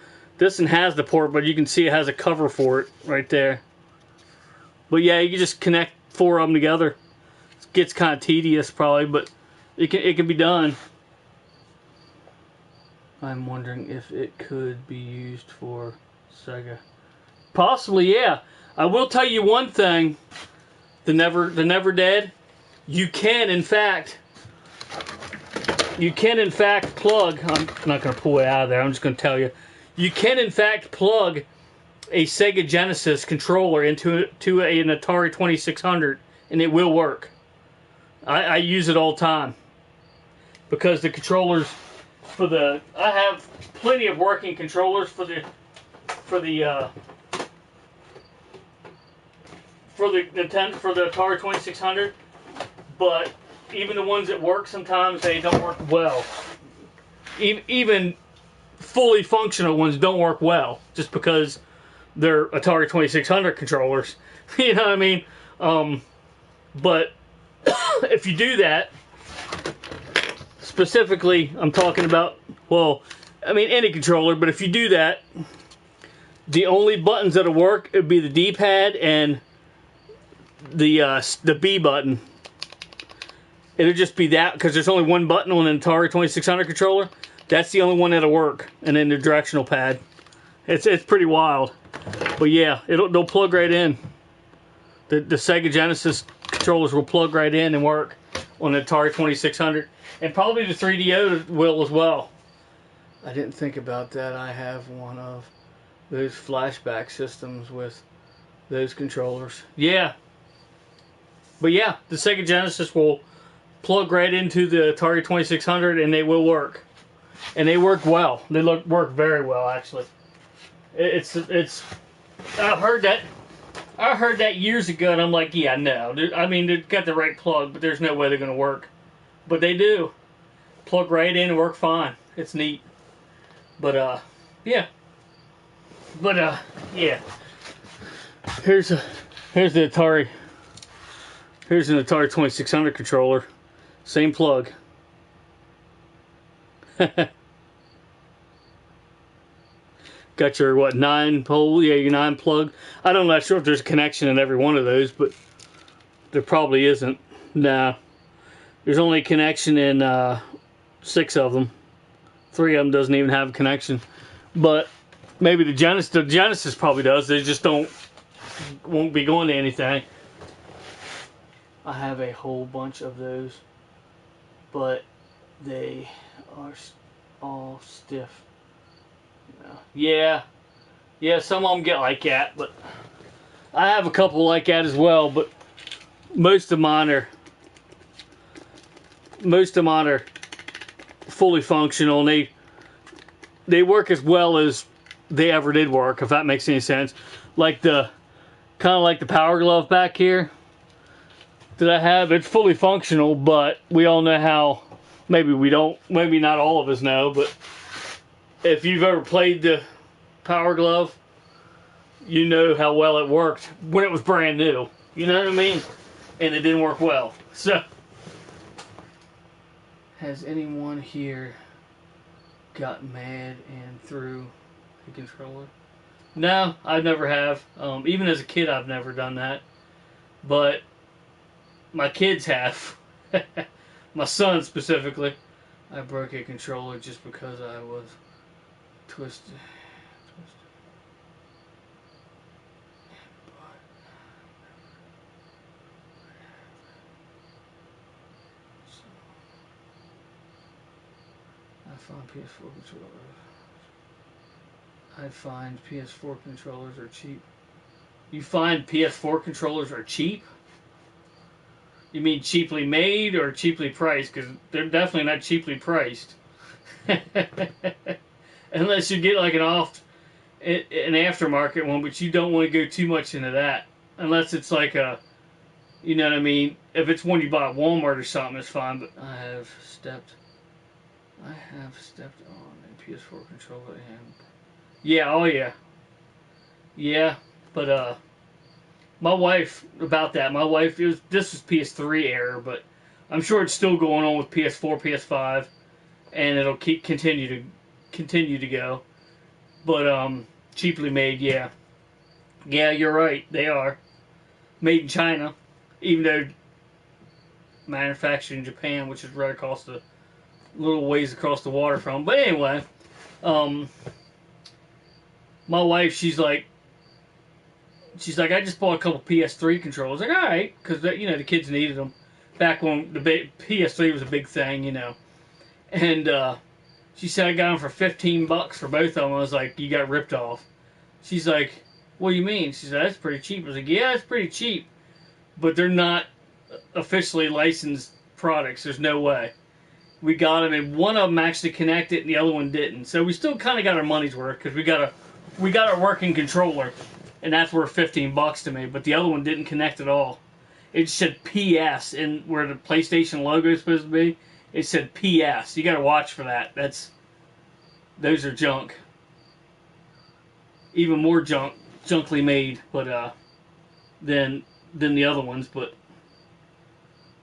has the port, but you can see it has a cover for it right there. But yeah, you can just connect 4 of them together. It gets kind of tedious probably, but it can be done. I'm wondering if it could be used for Sega. Possibly, yeah. I will tell you one thing. The Never Dead. You can in fact plug. I'm not going to pull it out of there. I'm just going to tell you. You can in fact plug a Sega Genesis controller into an Atari 2600, and it will work. I use it all the time because the controllers I have plenty of working controllers for the Atari 2600, but even the ones that work sometimes they don't work well. Even fully functional ones don't work well just because they're Atari 2600 controllers. You know what I mean? But if you do that, specifically, I'm talking about, well, I mean any controller, but if you do that, the only buttons that'll work would be the D-pad and the B button. It'll just be that because there's only one button on an Atari 2600 controller. That's the only one that'll work, and then the directional pad. It's pretty wild, but yeah, they'll plug right in. The Sega Genesis controllers will plug right in and work on the Atari 2600, and probably the 3DO will as well. I didn't think about that. I have one of those flashback systems with those controllers. Yeah. But yeah, the Sega Genesis will plug right into the Atari 2600 and they will work. And they work well. They work very well, actually. I heard that years ago and I'm like, yeah, no. I mean, they've got the right plug, but there's no way they're going to work But they do. Plug right in and work fine. It's neat. But, yeah. But, yeah. Here's the Atari. Here's an Atari 2600 controller. Same plug. Got your, what, 9-pole? Yeah, your 9-plug. I'm not sure if there's a connection in every one of those, but there probably isn't. Nah. There's only a connection in 6 of them. 3 of them doesn't even have a connection. But maybe the Genesis probably does. They just won't be going to anything. I have a whole bunch of those, but they are all stiff. Yeah, some of them get like that, but I have a couple like that as well. But most of mine are fully functional, and they work as well as they ever did work, if that makes any sense. Like kind of like the Power Glove back here that I have. It's fully functional, but we all know how. Maybe not all of us know, but if you've ever played the Power Glove, you know how well it worked when it was brand new. You know what I mean? And it didn't work well. So, has anyone here got mad and threw a controller? No, I never have. Even as a kid, I've never done that. But my kids have. My son specifically. I broke a controller just because I was twisted. I find PS4 controllers are cheap. You find PS4 controllers are cheap? You mean cheaply made or cheaply priced? Because they're definitely not cheaply priced. Unless you get like an aftermarket one, but you don't want to go too much into that. Unless it's like you know what I mean? If it's one you buy at Walmart or something, it's fine. But I have stepped on a PS4 controller and... Yeah, oh yeah. Yeah, but my wife, this was PS3 era, but I'm sure it's still going on with PS4, PS5, and it'll continue to go. But cheaply made, yeah. Yeah, you're right, they are. Made in China, even though manufactured in Japan, which is right across the little ways across the water from. But anyway, my wife, she's like, I just bought a couple PS3 controllers. Like, all right, because the kids needed them back when the PS3 was a big thing, And she said I got them for $15 for both of them. I was like, you got ripped off. She's like, what do you mean? She said, that's pretty cheap. I was like, yeah, it's pretty cheap, but they're not officially licensed products. There's no way. We got them, and one of them actually connected, and the other one didn't. So we still kind of got our money's worth because we got a working controller, and that's worth $15 to me. But the other one didn't connect at all. It said PS, and where the PlayStation logo is supposed to be, it said PS. You got to watch for that. Those are junk. Even more junkly made, but than the other ones. But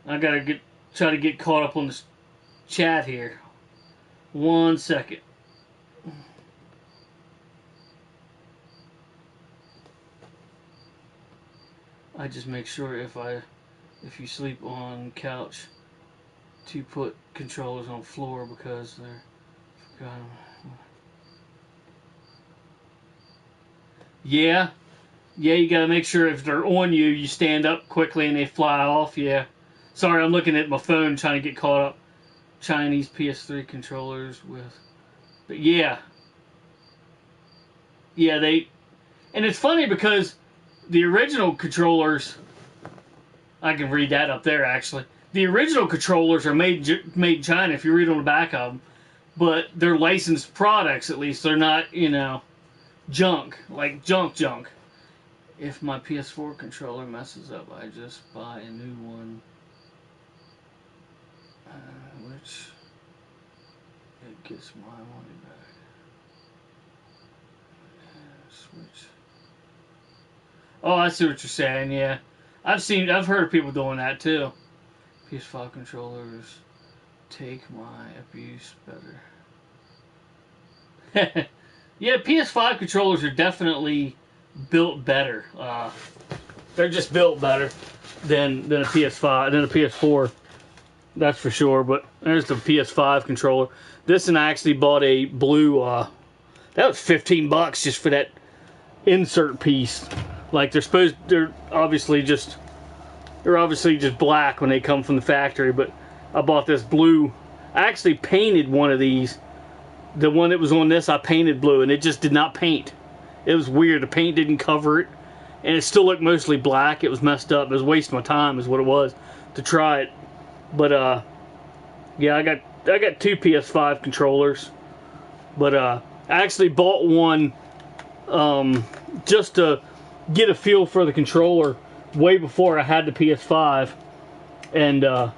I gotta try to get caught up on this chat here. 1 second. I just make sure if you sleep on couch to put controllers on floor because they're Yeah, you gotta make sure if they're on you, you stand up quickly and they fly off. Yeah. Sorry, I'm looking at my phone trying to get caught up. Chinese PS3 controllers with... But yeah. Yeah, and it's funny because the original controllers... I can read that up there, actually. The original controllers are made in China, if you read on the back of them. But they're licensed products, at least. They're not, junk. Like junk. If my PS4 controller messes up, I just buy a new one. which it gets my money back. Switch. Oh, I see what you're saying. Yeah, I've heard of people doing that too. PS5 controllers take my abuse better. Yeah, PS5 controllers are definitely built better. They're just built better than a PS5 than a PS4. That's for sure. But there's the PS5 controller. This one I actually bought a blue. That was $15 just for that insert piece. Like they're obviously just black when they come from the factory. But I bought this blue. I actually painted one of these. The one that was on this, I painted blue, and it just did not paint. It was weird. The paint didn't cover it, and it still looked mostly black. It was messed up. It was a waste of my time, is what it was, to try it. But yeah, I got two PS5 controllers, but I actually bought one just to get a feel for the controller way before I had the PS5, and I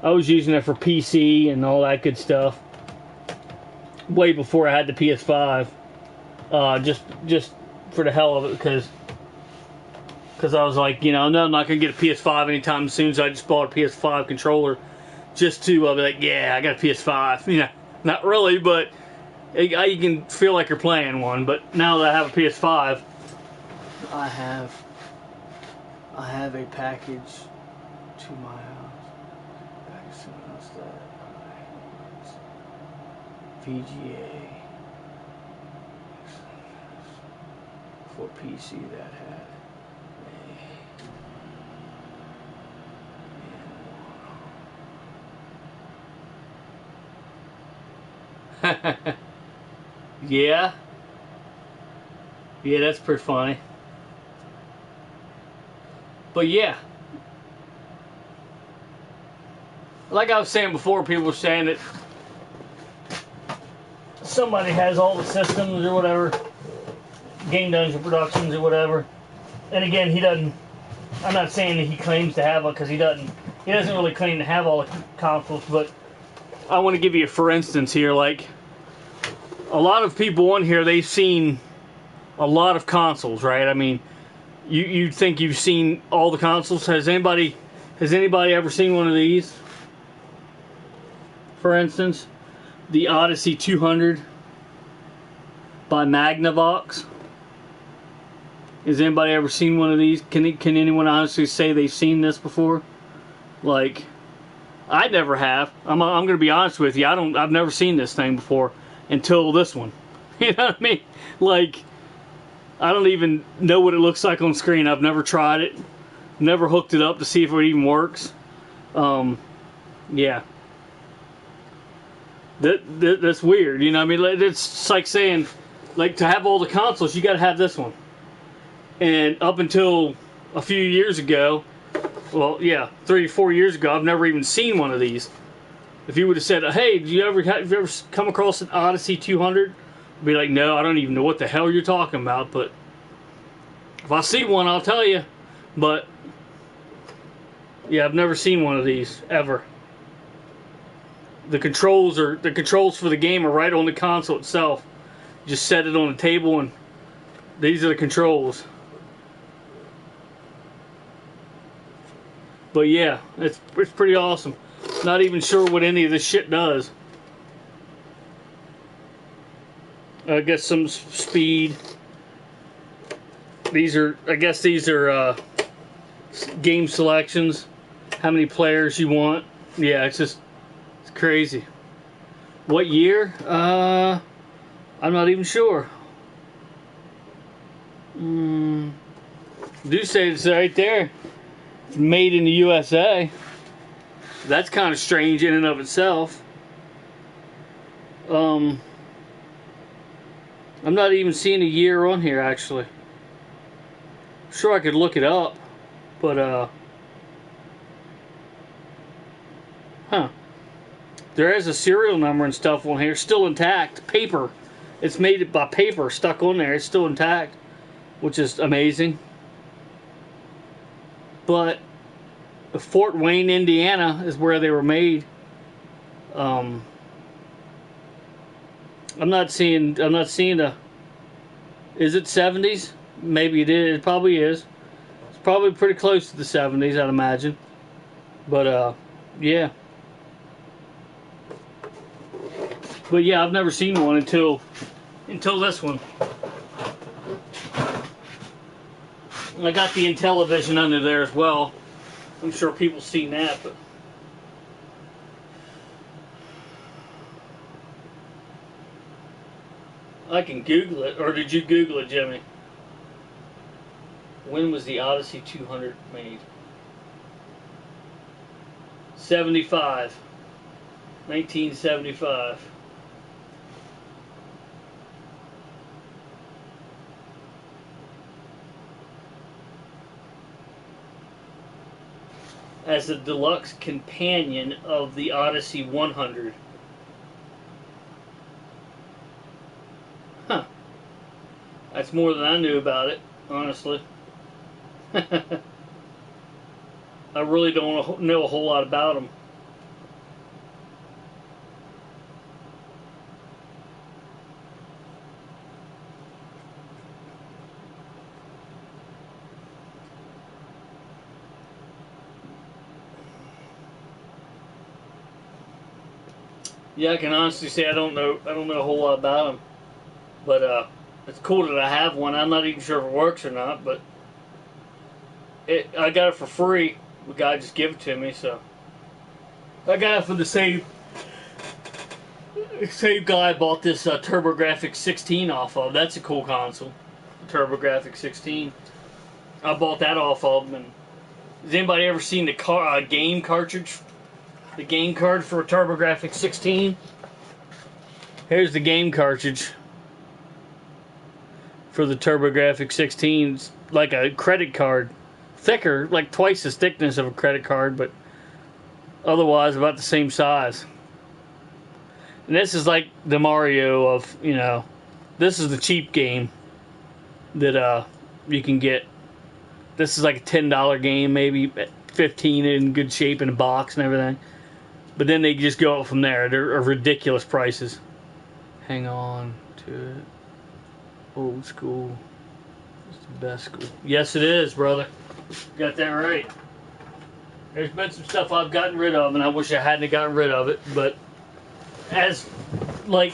was using it for PC and all that good stuff. Way before I had the PS5, just for the hell of it, because I was like, no, I'm not gonna get a PS5 anytime soon. So I just bought a PS5 controller just to be like, yeah, I got a PS5. Not really, but you can feel like you're playing one. But now that I have a PS5, I have a package to my house. VGA for PC that had yeah, that's pretty funny. But yeah, like I was saying before, people were saying that somebody has all the systems or whatever, Game Dungeon Productions or whatever. And again, he doesn't. I'm not saying that he claims to have it, because he doesn't really claim to have all the consoles. But I want to give you a for instance here. Like, a lot of people on here, they've seen a lot of consoles, right? I mean, you think you've seen all the consoles. Has anybody ever seen one of these? For instance, the Odyssey 200 by Magnavox. Has anybody ever seen one of these? Can anyone honestly say they've seen this before? Like, I never have. I'm going to be honest with you. I've never seen this thing before until this one. You know what I mean? Like, I don't even know what it looks like on screen. I've never tried it. Never hooked it up to see if it even works. Yeah. That's weird, you know what I mean? It's like saying, like, to have all the consoles, you got to have this one. And up until a few years ago, well, yeah, 3 or 4 years ago, I've never even seen one of these. If you would have said, hey, have you ever come across an Odyssey 200? I'd be like, no, I don't even know what the hell you're talking about. But if I see one, I'll tell you. But yeah, I've never seen one of these ever. The controls for the game are right on the console itself. You just set it on the table, and these are the controls. But yeah, it's pretty awesome. Not even sure what any of this shit does. I guess some speed. I guess these are game selections. How many players you want. Yeah, it's crazy. What year? I'm not even sure. Do say it's right there. It's made in the USA. That's kind of strange in and of itself. I'm not even seeing a year on here, actually. Sure, I could look it up, but there is a serial number and stuff on here, still intact. Paper. It's made by paper, stuck on there. It's still intact, which is amazing. But Fort Wayne, Indiana is where they were made. Um, I'm not seeing a. Is it 70s? Maybe it is. It probably is. It's probably pretty close to the 70s, I'd imagine. But yeah. But yeah, I've never seen one until this one. I got the Intellivision under there as well. I'm sure people seen that, but I can Google it. Or did you Google it, Jimmy? When was the Odyssey 200 made? 75. 1975. As a deluxe companion of the Odyssey 100. Huh. That's more than I knew about it, honestly. I really don't know a whole lot about them. Yeah, I can honestly say I don't know a whole lot about them. But it's cool that I have one. I'm not even sure if it works or not, but I got it for free. The guy just gave it to me, so I got it for the same guy I bought this TurboGrafx 16 off of. That's a cool console, the TurboGrafx 16. I bought that off of him. And has anybody ever seen the game cartridge? The game card for a TurboGrafx 16? Here's the game cartridge for the TurboGrafx 16. It's like a credit card. Thicker, like twice the thickness of a credit card, but otherwise about the same size. And this is like the Mario of, this is the cheap game that you can get. This is like a $10 game, maybe 15 in good shape in a box and everything. But then they just go up from there. They're ridiculous prices. Hang on to it. Old school. It's the best school. Yes, it is, brother. Got that right. There's been some stuff I've gotten rid of, and I wish I hadn't gotten rid of it. But like,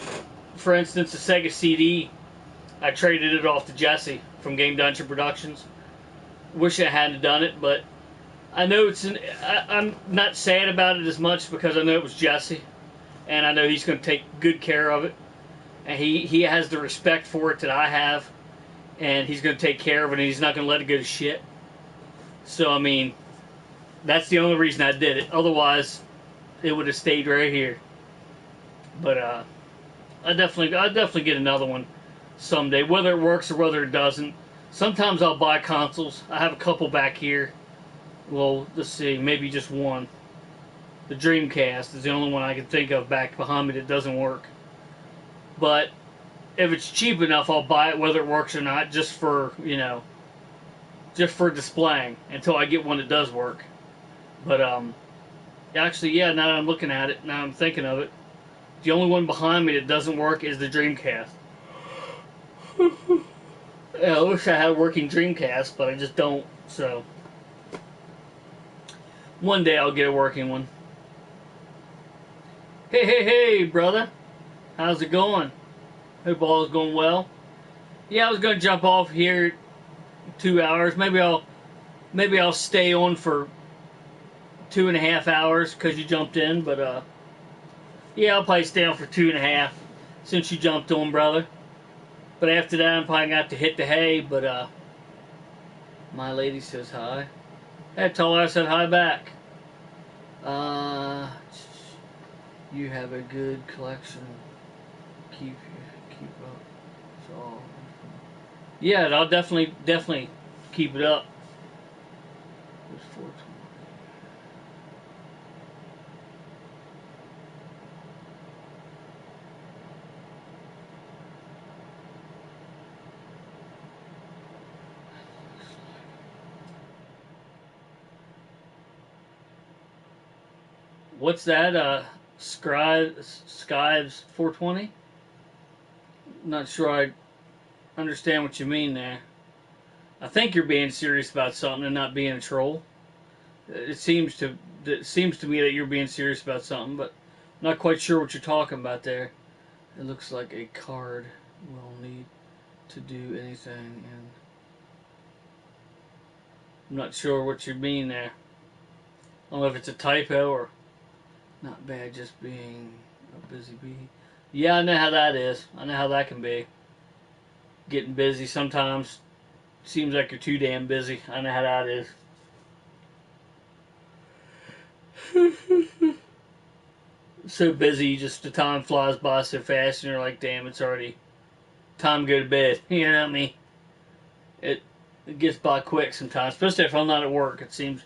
for instance, the Sega CD, I traded it off to Jesse from Game Dungeon Productions. Wish I hadn't done it, but I know I'm not sad about it as much because I know it was Jesse, and I know he's going to take good care of it, and he has the respect for it that I have, and he's going to take care of it, and he's not going to let it go to shit. So I mean, that's the only reason I did it. Otherwise, it would have stayed right here. But I'd definitely get another one someday, whether it works or whether it doesn't. Sometimes I'll buy consoles. I have a couple back here. Well, let's see, maybe just one. The Dreamcast is the only one I can think of back behind me that doesn't work. But if it's cheap enough, I'll buy it whether it works or not, just for displaying until I get one that does work. But actually, yeah, now that I'm looking at it, now I'm thinking of it, the only one behind me that doesn't work is the Dreamcast. Yeah, I wish I had a working Dreamcast, but I just don't, so one day I'll get a working one. Hey, brother. How's it going? Hope all is going well. Yeah, I was going to jump off here 2 hours. Maybe I'll stay on for 2.5 hours because you jumped in, but yeah, I'll probably stay on for 2.5 since you jumped on, brother. But after that, I'm probably going to have to hit the hay, but my lady says hi. I told her I said hi back. You have a good collection. Keep up. So yeah, I'll definitely keep it up. It's 420. What's that? Skives 420. Not sure I understand what you mean there. I think you're being serious about something and not being a troll. It seems to me that you're being serious about something, but I'm not quite sure what you're talking about there. It looks like a card will need to do anything, and I'm not sure what you mean there. I don't know if it's a typo or not bad, just being a busy bee. Yeah, I know how that is. I know how that can be. Getting busy sometimes seems like you're too damn busy. I know how that is. So busy, just the time flies by so fast, and you're like, damn, it's already time to go to bed. You know what I mean? It gets by quick sometimes, especially if I'm not at work. It seems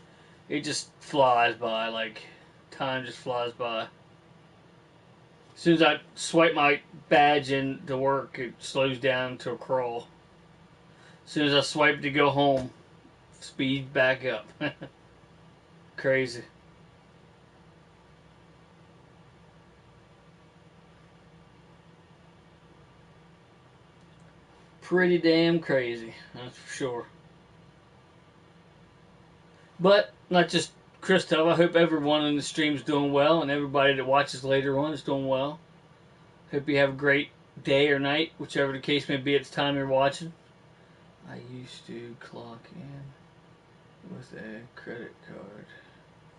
it just flies by, like time just flies by. As soon as I swipe my badge in to work, it slows down to a crawl. As soon as I swipe to go home, speed back up. Crazy. Pretty damn crazy, that's for sure. But not just Christoph. I hope everyone in the stream's doing well, and everybody that watches later on is doing well. Hope you have a great day or night, whichever the case may be at the time you're watching. I used to clock in with a credit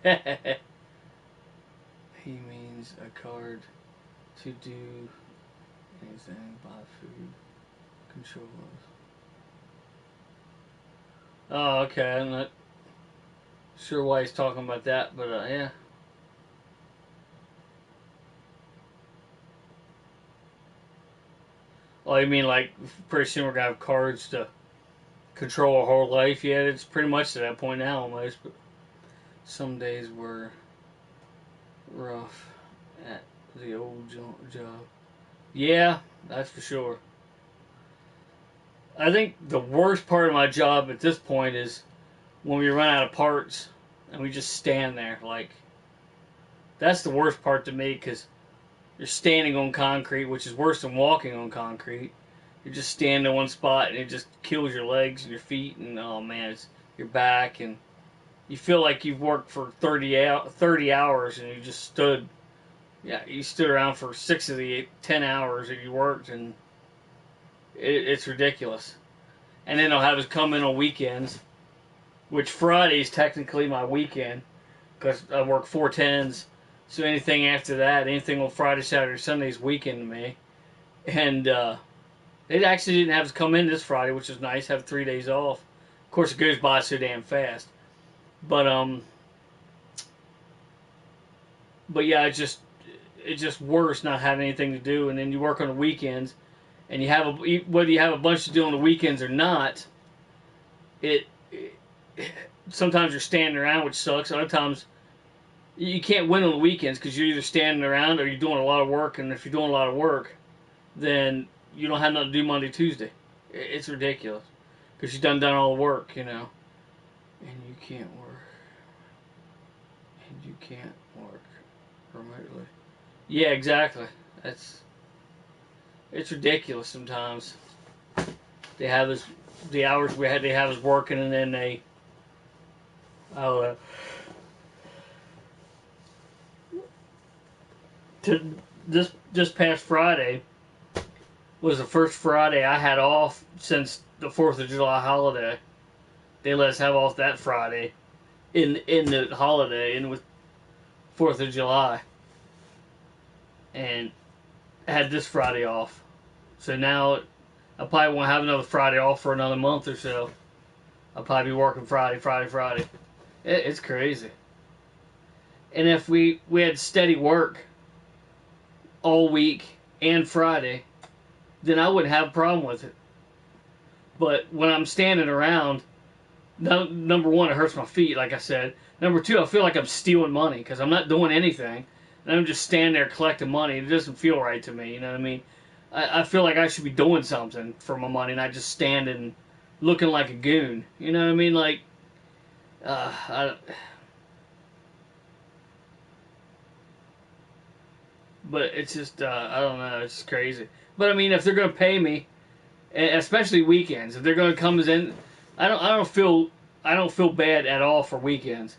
card. He means a card to do anything, buy food, control us. Oh, okay. I'm not sure why he's talking about that, but yeah. Oh, you mean like pretty soon we're gonna have cards to control our whole life? Yeah, it's pretty much to that point now almost. But some days were rough at the old job. Yeah, that's for sure. I think the worst part of my job at this point is when we run out of parts and we just stand there. Like, that's the worst part to me because you're standing on concrete, which is worse than walking on concrete. You're just standing in one spot and it just kills your legs and your feet and, oh man, it's your back, and you feel like you've worked for 30 hours and you just stood. Yeah, you stood around for 6 of the 10 hours that you worked, and it's ridiculous. And then they'll have us come in on weekends, which Friday's technically my weekend because I work 4 10s. So anything after that, anything on Friday, Saturday, Sunday is weekend to me. And they actually didn't have us come in this Friday, which is nice. Have 3 days off. Of course, it goes by so damn fast. But yeah, it's just worse not having anything to do, and then you work on the weekends, and you have whether you have a bunch to do on the weekends or not. It sometimes you're standing around, which sucks. Other times you can't win on the weekends because you're either standing around or you're doing a lot of work, and if you're doing a lot of work, then you don't have nothing to do Monday, Tuesday. It's ridiculous because you've done all the work, you know, and you can't work, remotely. Yeah, exactly. It's ridiculous sometimes. They have us the hours they have us working, and then I don't know. This past Friday was the first Friday I had off since the 4th of July holiday. They let us have off that Friday in the holiday, and with 4th of July, and I had this Friday off. So now I probably won't have another Friday off for another month or so. I'll probably be working Friday. It's crazy. And if we had steady work all week and Friday, then I wouldn't have a problem with it. But when I'm standing around, number one, it hurts my feet, like I said. Number two, I feel like I'm stealing money because I'm not doing anything. And I'm just standing there collecting money. It doesn't feel right to me, you know what I mean? I feel like I should be doing something for my money, not just standing looking like a goon. You know what I mean? Like, But it's just, I don't know, it's just crazy. But I mean, if they're going to pay me, especially weekends, if they're going to come as in, I don't feel bad at all for weekends.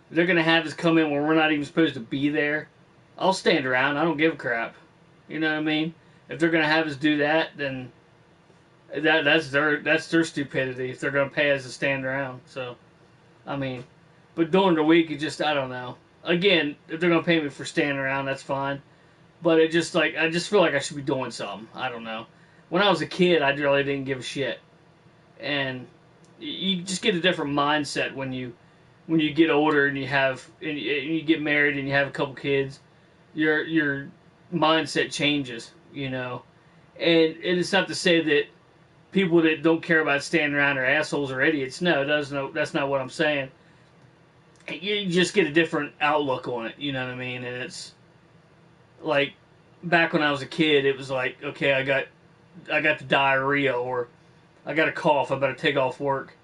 If they're going to have us come in when we're not even supposed to be there, I'll stand around. I don't give a crap. You know what I mean? If they're going to have us do that, then that's their stupidity. If they're going to pay us to stand around, so I mean, but during the week, it just, I don't know. Again, if they're going to pay me for standing around, that's fine. But it just, like, I just feel like I should be doing something. I don't know. When I was a kid, I really didn't give a shit. And you just get a different mindset when you get older and you get married and you have a couple kids. Your mindset changes, you know. And it's not to say that people that don't care about standing around are assholes or idiots. No, that's not what I'm saying. You just get a different outlook on it, you know what I mean? And it's like, back when I was a kid, it was like, okay, I got the diarrhea, or I got a cough, I better take off work.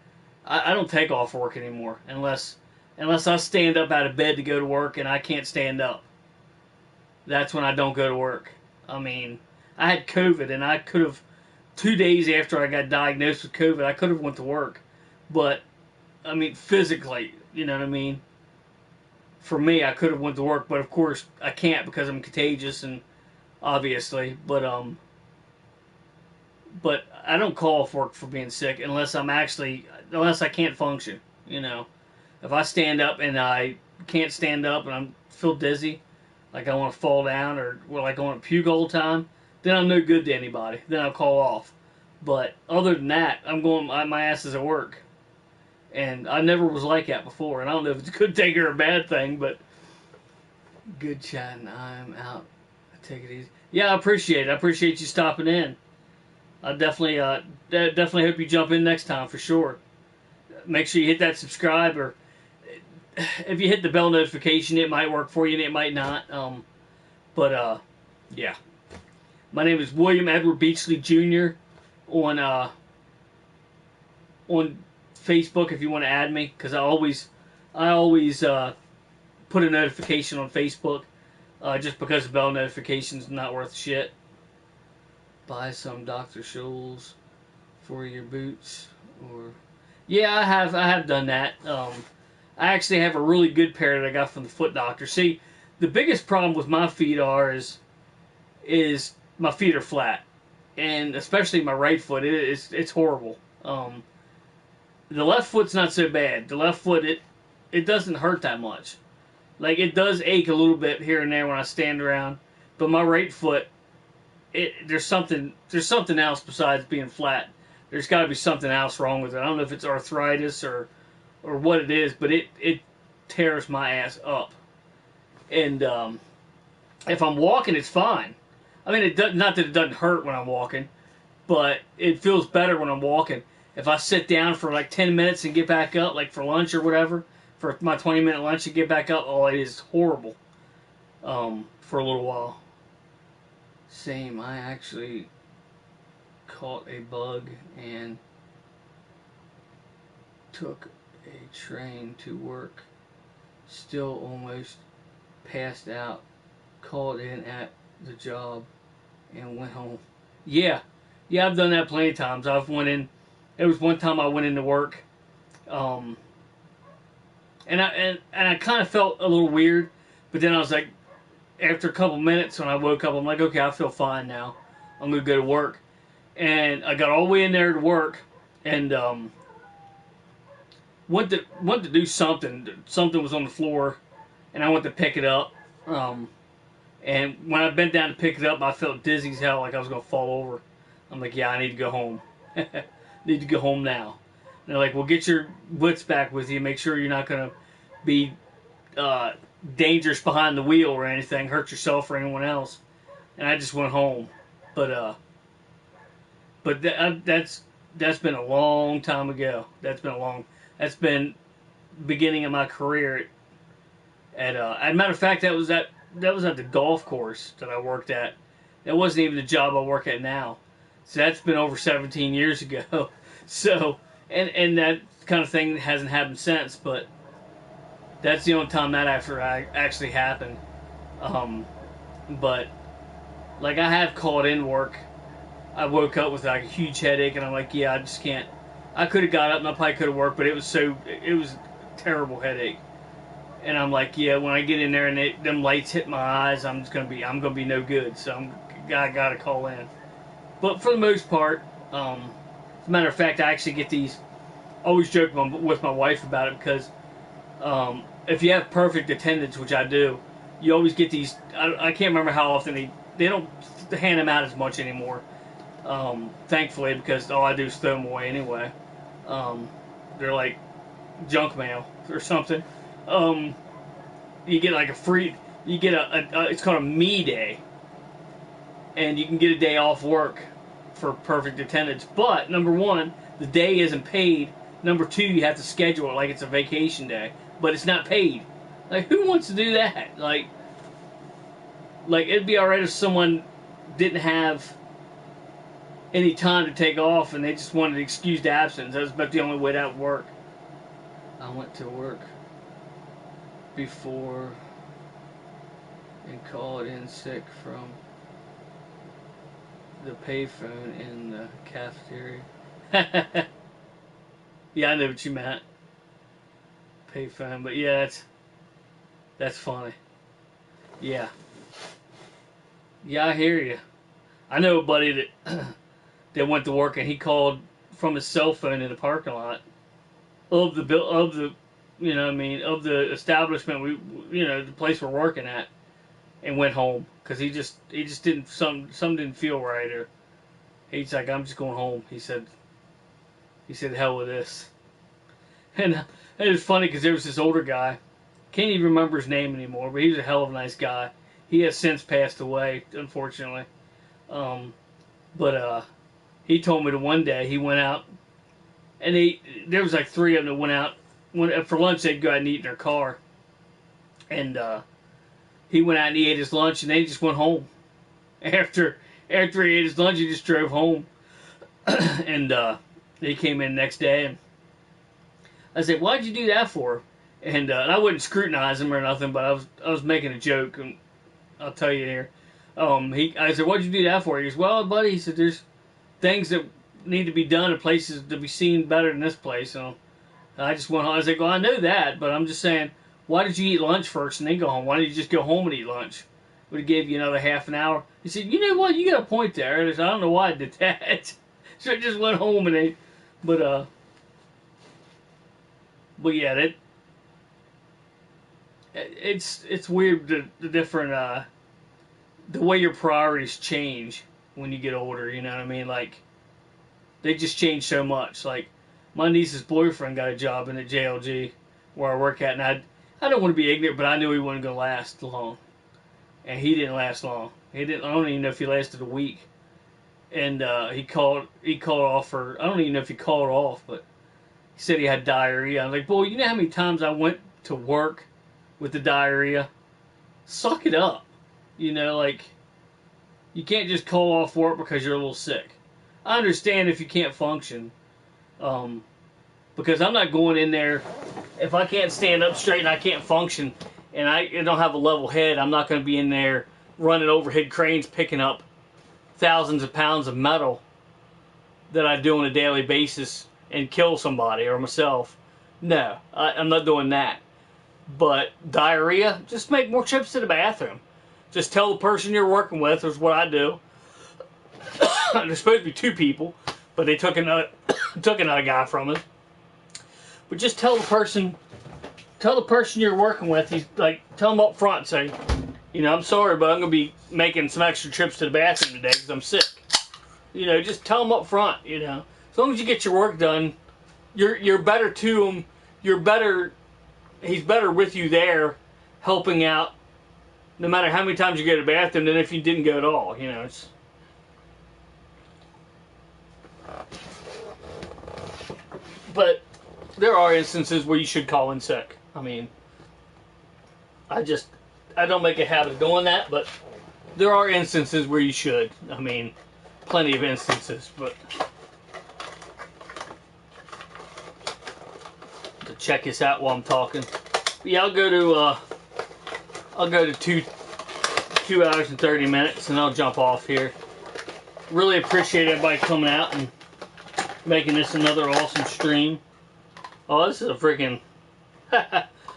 I don't take off work anymore unless I stand up out of bed to go to work and I can't stand up. That's when I don't go to work. I mean, I had COVID, and I could have, 2 days after I got diagnosed with COVID, I could have went to work. But, I mean, physically, you know what I mean? For me, I could have went to work, but of course I can't because I'm contagious, and obviously, but I don't call off work for being sick unless I can't function, you know. If I stand up and I can't stand up and I feel dizzy, like I want to fall down, or like I want to puke all the time, then I'm no good to anybody. Then I'll call off. But other than that, my ass is at work. And I never was like that before. And I don't know if it's a good thing or a bad thing, but good chatting. I'm out. Take it easy. Yeah, I appreciate it. I appreciate you stopping in. I definitely hope you jump in next time for sure. Make sure you hit that subscribe, or if you hit the bell notification, it might work for you and it might not. Yeah. My name is William Edward Beachley Jr. on Facebook if you want to add me, because I always put a notification on Facebook, just because the bell notification's not worth shit. Buy some Dr. Scholl's for your boots, or yeah, I have done that. I actually have a really good pair that I got from the foot doctor. See, the biggest problem with my feet is my feet are flat, and especially my right foot, it's horrible. The left foot's not so bad. The left foot, it doesn't hurt that much. Like, it does ache a little bit here and there when I stand around, but my right foot, there's something else besides being flat. There's got to be something else wrong with it. I don't know if it's arthritis or what it is, but it tears my ass up. And if I'm walking, it's fine. I mean, not that it doesn't hurt when I'm walking, but it feels better when I'm walking. If I sit down for like 10 minutes and get back up, like for lunch or whatever, for my 20-minute lunch and get back up, oh, it is horrible for a little while. Same, I actually caught a bug and took a train to work. Still almost passed out. Called in at the job and went home. Yeah, I've done that plenty of times. There was one time I went into work, and I kind of felt a little weird, but then I was like, after a couple minutes when I woke up, I'm like, okay, I feel fine now. I'm gonna go to work, and I got all the way in there to work, and went to do something. Something was on the floor, and I went to pick it up. And when I bent down to pick it up, I felt dizzy as hell, like I was gonna fall over. I'm like, yeah, I need to go home. Need to go home now. And they're like, well, get your wits back with you. Make sure you're not going to be dangerous behind the wheel or anything, hurt yourself or anyone else. And I just went home. But that's been a long time ago. That's been beginning of my career. As a matter of fact, that was at the golf course that I worked at. That wasn't even the job I work at now. So that's been over 17 years ago. So, and that kind of thing hasn't happened since, but that's the only time that actually happened. But Like, I have called in work. I woke up with like a huge headache, and I'm like, yeah, I just can't. I could have got up and I probably could have worked, but it was a terrible headache. And I'm like, yeah, when I get in there and them lights hit my eyes, I'm gonna be no good. So I gotta call in. But for the most part, as a matter of fact, I actually get these. I always joke with my wife about it because if you have perfect attendance, which I do, you always get these. I can't remember how often they don't hand them out as much anymore. Thankfully, because all I do is throw them away anyway. They're like junk mail or something. You get like a free. You get it's called a me day, and you can get a day off work for perfect attendance. But number one, the day isn't paid. Number two, you have to schedule it like it's a vacation day, but it's not paid. Like, who wants to do that? Like it'd be alright if someone didn't have any time to take off and they just wanted excused absence. That was about the only way that would work. I went to work before and called in sick from the payphone in the cafeteria. Yeah, I know what you meant. Payphone, but yeah, that's funny. Yeah. Yeah, I hear you. I know a buddy that that went to work and he called from his cell phone in the parking lot of the you know what I mean, of the establishment the place we're working at, and went home because he just didn't some didn't feel right, or he's like, I'm just going home. He said hell with this. And it was funny because there was this older guy, can't even remember his name anymore, but he was a hell of a nice guy. He has since passed away, unfortunately. But he told me that one day he went out, and there was like three of them that went out. For lunch, they'd go out and eat in their car. And he went out and he ate his lunch, and they just went home. After he ate his lunch, he just drove home. And he came in the next day, and I said, "Why'd you do that for?" And I wouldn't scrutinize him or nothing, but I was making a joke, and I'll tell you here. I said, "What'd you do that for?" He goes, "Well, buddy," he said, "there's things that need to be done and places to be seen better than this place." So I just went home. I was like, "Well, I know that, but I'm just saying, why did you eat lunch first and then go home? Why didn't you just go home and eat lunch? Would have gave you another half an hour." He said, "You know what? You got a point there." I said, "I don't know why I did that." So I just went home and ate. But yeah, it's weird the different the way your priorities change when you get older. You know what I mean? Like, they just change so much. Like, my niece's boyfriend got a job in the JLG where I work at, and I don't want to be ignorant, but I knew he wasn't going to last long, and he didn't last long. I don't even know if he lasted a week. And he called off for, I don't even know if he called off, but he said he had diarrhea. I was like, "Boy, you know how many times I went to work with the diarrhea? Suck it up." Like, you can't just call off work because you're a little sick. I understand if you can't function, because I'm not going in there, if I can't stand up straight and I can't function, and I don't have a level head, I'm not going to be in there running overhead cranes picking up thousands of pounds of metal that I do on a daily basis and kill somebody or myself. No, I'm not doing that. But diarrhea, just make more trips to the bathroom. Just tell the person you're working with, is what I do. There's supposed to be two people, but they took another guy from us. But just tell the person you're working with. He's like, tell them up front, say, "I'm sorry, but I'm going to be making some extra trips to the bathroom today because I'm sick." Just tell them up front. As long as you get your work done, you're better to him. He's better with you there, helping out, no matter how many times you go to the bathroom, than if you didn't go at all. It's. But there are instances where you should call in sick. I mean, I don't make a habit of doing that, but there are instances where you should. I mean, plenty of instances, but to check this out while I'm talking. But yeah, I'll go to 2 hours and 30 minutes, and I'll jump off here. Really appreciate everybody coming out and making this another awesome stream. Oh, this is a freaking...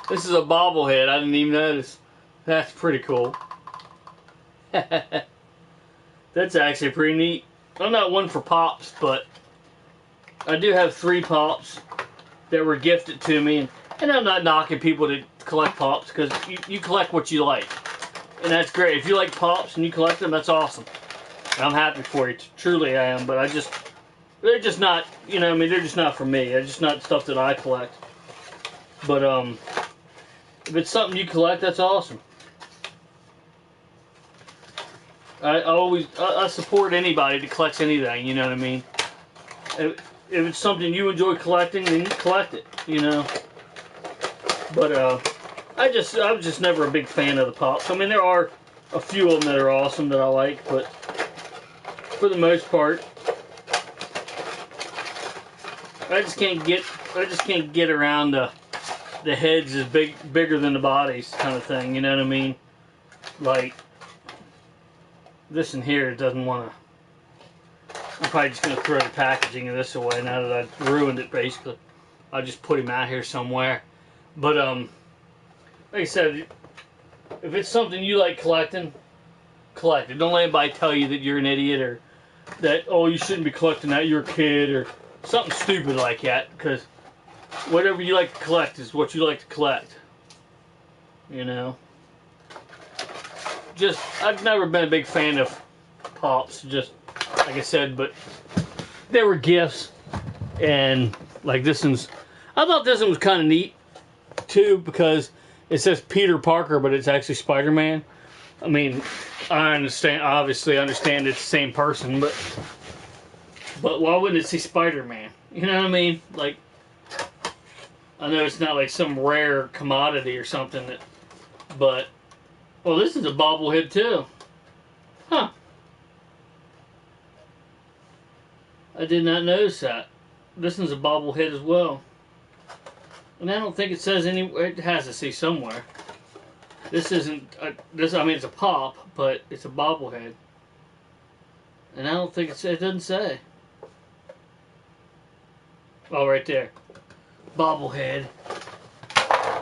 this is a bobblehead. I didn't even notice. That's pretty cool. That's actually pretty neat. I'm not one for pops, but I do have 3 pops that were gifted to me. And I'm not knocking people that collect pops, because you collect what you like. And that's great. If you like pops and you collect them, that's awesome. I'm happy for you. Truly I am. But they're just not, you know, I mean, they're just not for me. They're just not stuff that I collect. But, if it's something you collect, that's awesome. I support anybody that collects anything, you know what I mean? If it's something you enjoy collecting, then you collect it, you know? But, I was just never a big fan of the pops. I mean, there are a few of them that are awesome that I like, but for the most part, I just can't get around the heads is bigger than the bodies kind of thing, you know what I mean? Like, this in here doesn't want to... I'm probably just going to throw the packaging of this away now that I've ruined it, basically. I'll just put him out here somewhere. But, like I said, if it's something you like collecting, collect it. Don't let anybody tell you that you're an idiot or that, oh, you shouldn't be collecting that, you're a kid, or something stupid like that, because whatever you like to collect is what you like to collect. You know? I've never been a big fan of pops, just like I said, but they were gifts, and like this one's, I thought this one was kind of neat too, because it says Peter Parker, but it's actually Spider-Man. I mean, obviously understand it's the same person, but why wouldn't it say Spider-Man? You know what I mean? Like, I know it's not like some rare commodity or something but, well, this is a bobblehead too. Huh. I did not notice that. This one's a bobblehead as well. And I don't think it says anywhere. It has to say somewhere. This isn't, I mean, it's a pop, but it's a bobblehead. And I don't think it doesn't say. Oh, right there. Bobblehead.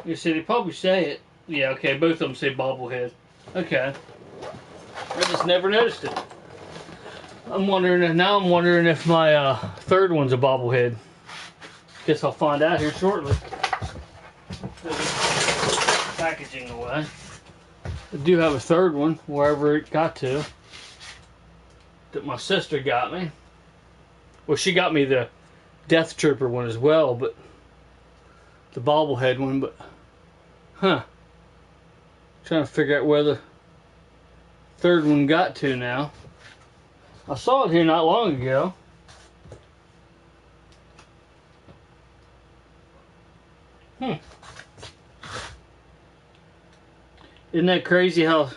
You see, they probably say it. Yeah, okay, both of them say bobblehead. Okay. I just never noticed it. Now I'm wondering if my third one's a bobblehead. Guess I'll find out here shortly. Packaging away. I do have a third one, wherever it got to, that my sister got me. Well, she got me the Death Trooper one as well, but the bobblehead one, but huh. Trying to figure out where the third one got to now. I saw it here not long ago. Isn't that crazy how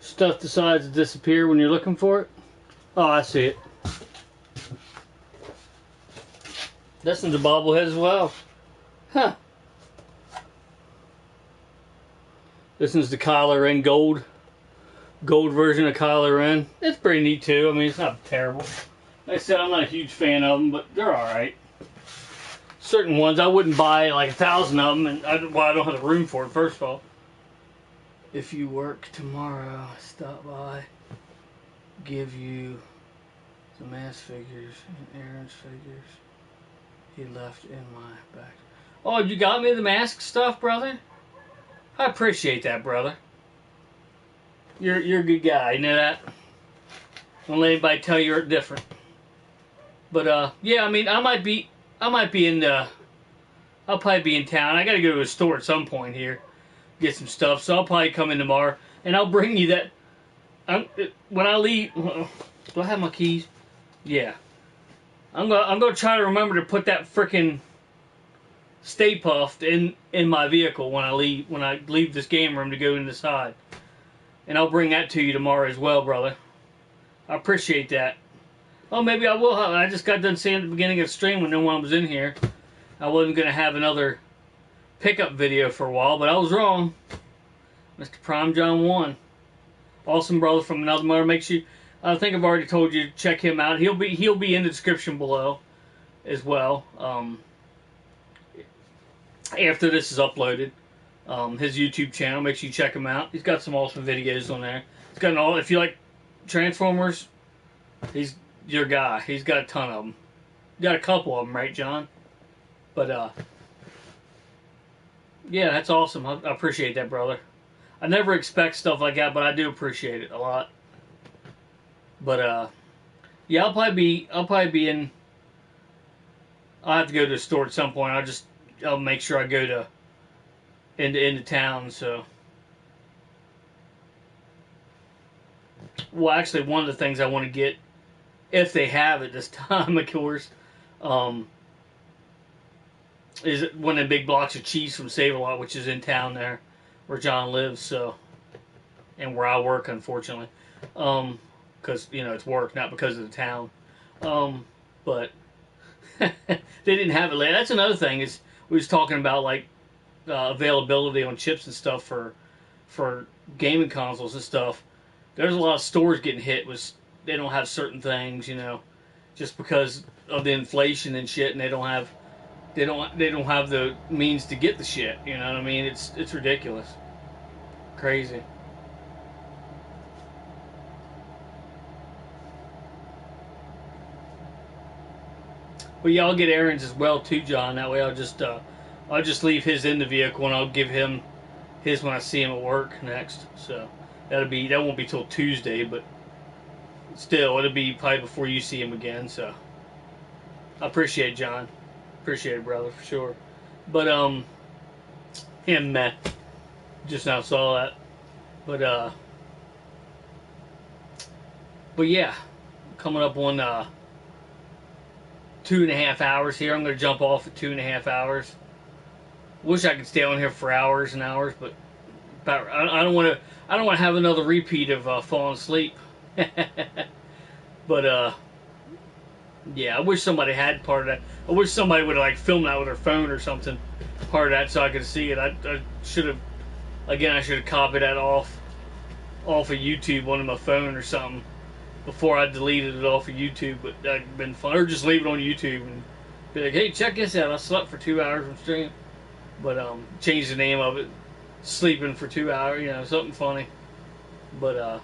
stuff decides to disappear when you're looking for it? Oh, I see it. This one's a bobblehead as well. Huh. This one's the Kylo Ren gold version of Kylo Ren. It's pretty neat too. I mean, it's not terrible. Like I said, I'm not a huge fan of them, but they're alright. Certain ones, I wouldn't buy like 1,000 of them, and I don't have the room for it, first of all. If you work tomorrow, stop by, give you some mask figures and Aaron's figures he left in my bag. Oh, you got me the mask stuff, brother? I appreciate that, brother. You're a good guy, you know that? Don't let anybody tell you you're different. But yeah, I mean, I might be in I'll probably be in town. I gotta go to a store at some point here, get some stuff. So I'll probably come in tomorrow, and I'll bring you that. When I leave, do I have my keys? Yeah. I'm gonna try to remember to put that frickin' Stay Puft in my vehicle when I leave this game room to go inside. And I'll bring that to you tomorrow as well, brother. I appreciate that. Oh, maybe I will have. I just got done saying at the beginning of the stream when no one was in here, I wasn't going to have another pickup video for a while, but I was wrong. Mr. Prime John 1. Awesome brother from another mother. Make sure, I think I've already told you to check him out. He'll be in the description below as well. After this is uploaded, his YouTube channel. Make sure you check him out. He's got some awesome videos on there. He's got if you like Transformers, he's your guy. He's got a ton of them. Got a couple of them, right, John? But yeah, that's awesome. I appreciate that, brother. I never expect stuff like that, but I do appreciate it a lot. But yeah, I'll probably be in. I'll have to go to the store at some point. I'll make sure I go into town. So, well, actually, one of the things I want to get, if they have it this time, of course, is one of the big blocks of cheese from Save-A-Lot, which is in town there, where John lives. So, and where I work, unfortunately, because it's work, not because of the town. But they didn't have it later. That's another thing is we was talking about like availability on chips and stuff for gaming consoles and stuff. There's a lot of stores getting hit with they don't have certain things, just because of the inflation and shit, and they don't have the means to get the shit. You know what I mean? It's ridiculous, crazy. But yeah, I'll get Aaron's as well too, John. That way I'll just leave his in the vehicle and I'll give him his when I see him at work next. So that won't be till Tuesday, but still it'll be probably before you see him again. So I appreciate it, John. Appreciate it, brother, for sure. But meh. Just now saw that. But yeah, coming up on 2.5 hours here. I'm going to jump off at 2.5 hours. Wish I could stay on here for hours and hours, but I don't want to have another repeat of falling asleep. But yeah, I wish somebody had part of that. I wish somebody would have filmed that with their phone or something, part of that, so I could see it. I should have. Again, I should have copied that off of YouTube onto my phone or something before I deleted it off of YouTube, but that'd been fun. Or just leave it on YouTube and be like, hey, check this out. I slept for 2 hours from stream. But change the name of it. Sleeping for 2 hours, something funny. But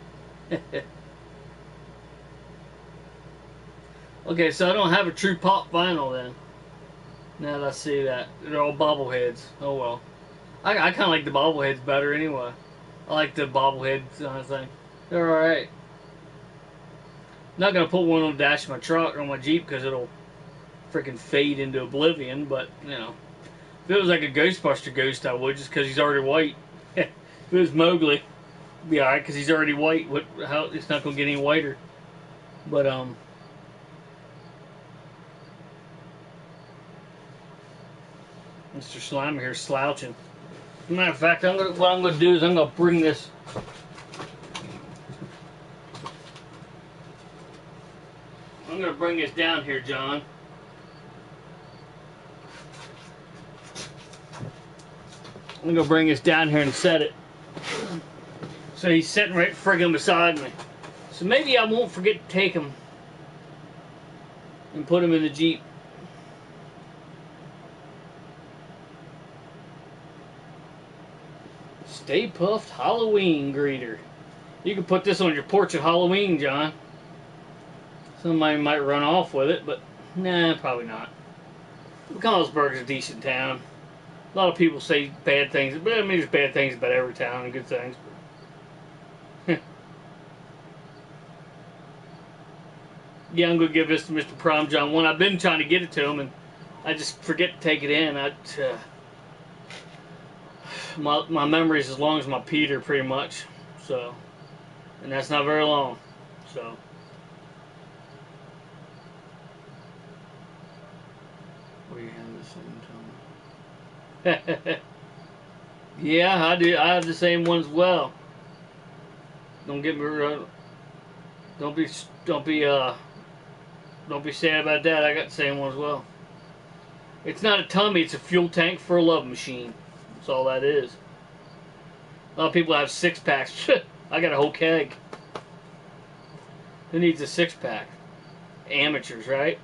okay, so I don't have a true pop vinyl then. Now that I see that. They're all bobbleheads. Oh well. I kind of like the bobbleheads better anyway. I like the bobbleheads kind of thing. They're alright. Not gonna put one on the dash of my truck or on my Jeep because it'll freaking fade into oblivion. But if it was like a Ghostbuster ghost, I would, just because he's already white. If it was Mowgli, it'd be alright because he's already white. It's not gonna get any whiter. But Mr. Slimer here slouching. Matter of fact, what I'm gonna do is I'm gonna bring this. I'm going to bring this down here, John. I'm going to bring this down here and set it. So he's sitting right friggin' beside me. So maybe I won't forget to take him and put him in the Jeep. Stay Puffed Halloween greeter. You can put this on your porch at Halloween, John. Somebody might run off with it, but nah, probably not. McConnellsburg's a decent town. A lot of people say bad things, but I mean, there's bad things about every town and good things. Yeah, I'm going to give this to Mr. Prom John 1. I've been trying to get it to him, and I just forget to take it in. My memory's as long as my Peter, pretty much. So, and that's not very long. So. We have the same tone. Yeah, I do. I have the same one as well. Don't get me wrong. Don't be sad about that. I got the same one as well. It's not a tummy. It's a fuel tank for a love machine. That's all that is. A lot of people have 6-packs. I got a whole keg. Who needs a six-pack? Amateurs, right?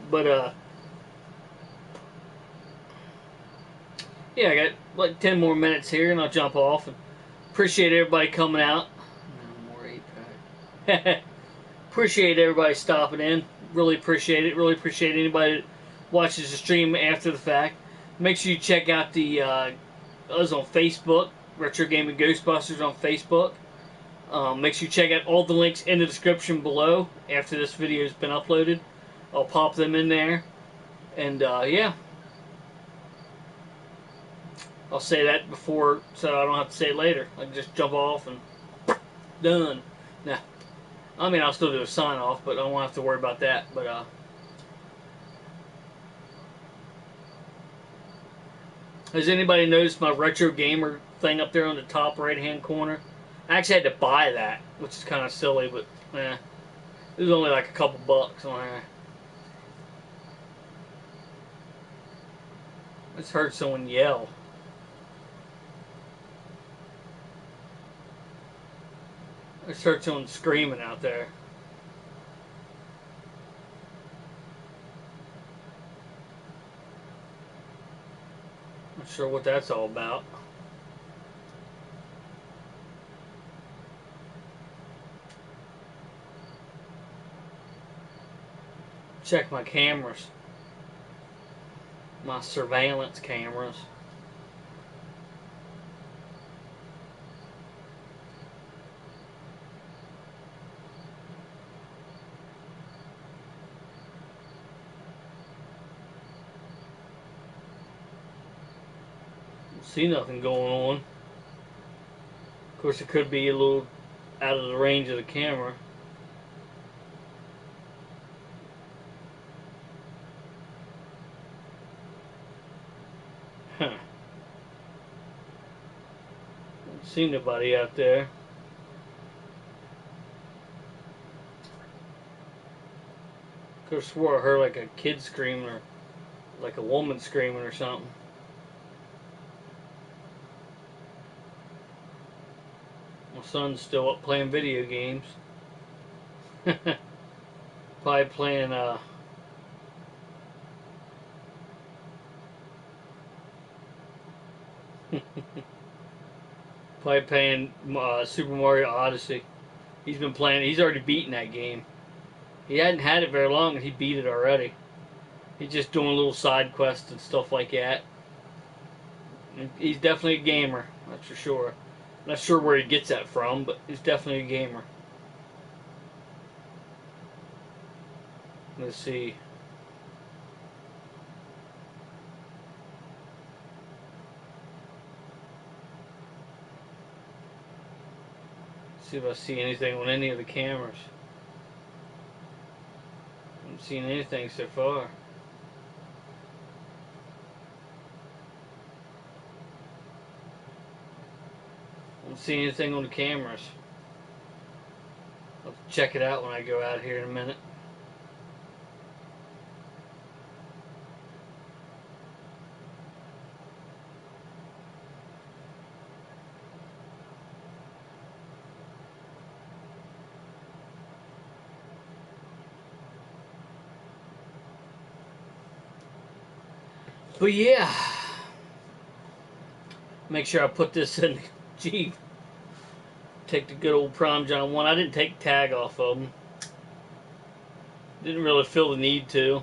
But, yeah, I got like 10 more minutes here and I'll jump off. And appreciate everybody coming out. No more 8-pack. Appreciate everybody stopping in. Really appreciate it. Really appreciate anybody that watches the stream after the fact. Make sure you check out the us on Facebook, Retro Gaming Ghostbusters on Facebook. Make sure you check out all the links in the description below after this video has been uploaded. I'll pop them in there. And yeah. I'll say that before so I don't have to say it later. I can just jump off and done. Nah. I mean, I'll still do a sign off, but I won't have to worry about that. But has anybody noticed my retro gamer thing up there on the top right hand corner? I actually had to buy that, which is kind of silly, but it was only like a couple bucks on there. I just heard someone yell. I just heard someone screaming out there. Not sure what that's all about. Check my cameras. My surveillance cameras. See nothing going on. Of course, it could be a little out of the range of the camera. Huh. Don't see nobody out there. Could have swore I heard like a kid screaming or like a woman screaming or something. My son's still up playing video games. Probably playing probably playing Super Mario Odyssey. He's been playing. He's already beaten that game. He hadn't had it very long, and he beat it already. He's just doing little side quests and stuff like that. He's definitely a gamer, that's for sure. Not sure where he gets that from, but he's definitely a gamer. Let's see. See if I see anything on any of the cameras. I haven't seen anything so far. I don't see anything on the cameras. I'll check it out when I go out here in a minute. But yeah, make sure I put this in the Jeep. Take the good old Prom John 1. I didn't take the tag off of them. Didn't really feel the need to.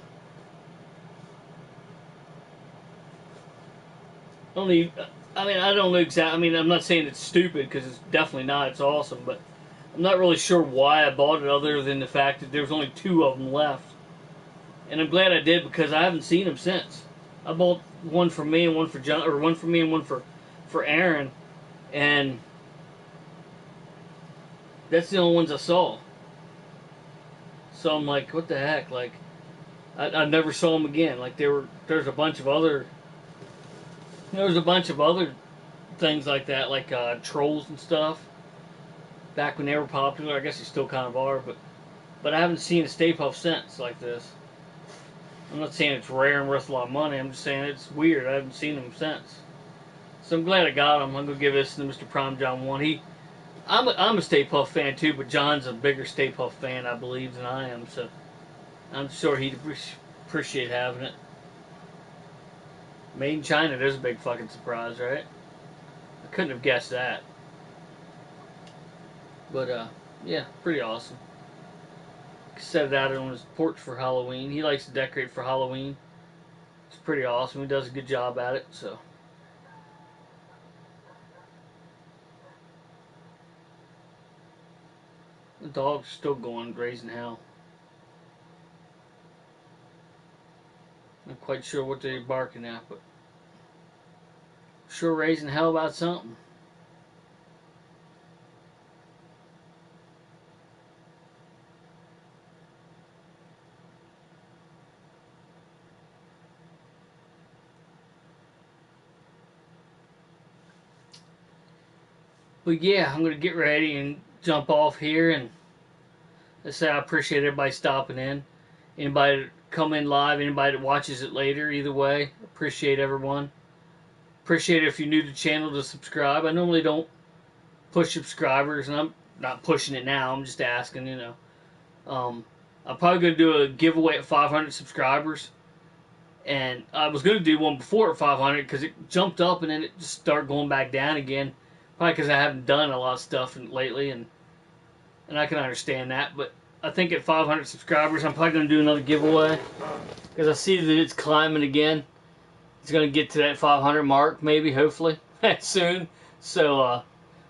I mean, I don't know exactly. I mean, I'm not saying it's stupid because it's definitely not. It's awesome, but I'm not really sure why I bought it other than the fact that there's only 2 of them left. And I'm glad I did because I haven't seen them since. I bought one for me and one for John, or one for me and one for Aaron, and that's the only ones I saw. So I'm like, what the heck? Like, I never saw them again. Like there's a bunch of other, there's a bunch of other things like that, like trolls and stuff. Back when they were popular, I guess they still kind of are, but I haven't seen a Stay Puft since like this. I'm not saying it's rare and worth a lot of money. I'm just saying it's weird. I haven't seen them since. So I'm glad I got them. I'm going to give this to Mr. Prom John 1. I'm a Stay Puft fan too, but John's a bigger Stay Puft fan, I believe, than I am. So I'm sure he'd appreciate having it. Made in China. There's a big fucking surprise, right? I couldn't have guessed that. But yeah, pretty awesome. Set it out on his porch for Halloween. He likes to decorate for Halloween. It's pretty awesome. He does a good job at it. So. The dog's still going, raising hell. Not quite sure what they're barking at, but sure raising hell about something. But yeah, I'm going to get ready and jump off here, and let's say I appreciate everybody stopping in. Anybody that come in live, anybody that watches it later, either way, appreciate everyone. Appreciate it if you're new to the channel to subscribe. I normally don't push subscribers, and I'm not pushing it now. I'm just asking, you know. I'm probably going to do a giveaway at 500 subscribers. And I was going to do one before at 500 because it jumped up and then it just started going back down again. Probably because I haven't done a lot of stuff lately, and I can understand that. But I think at 500 subscribers, I'm probably going to do another giveaway because I see that it's climbing again. It's going to get to that 500 mark, maybe, hopefully, soon. So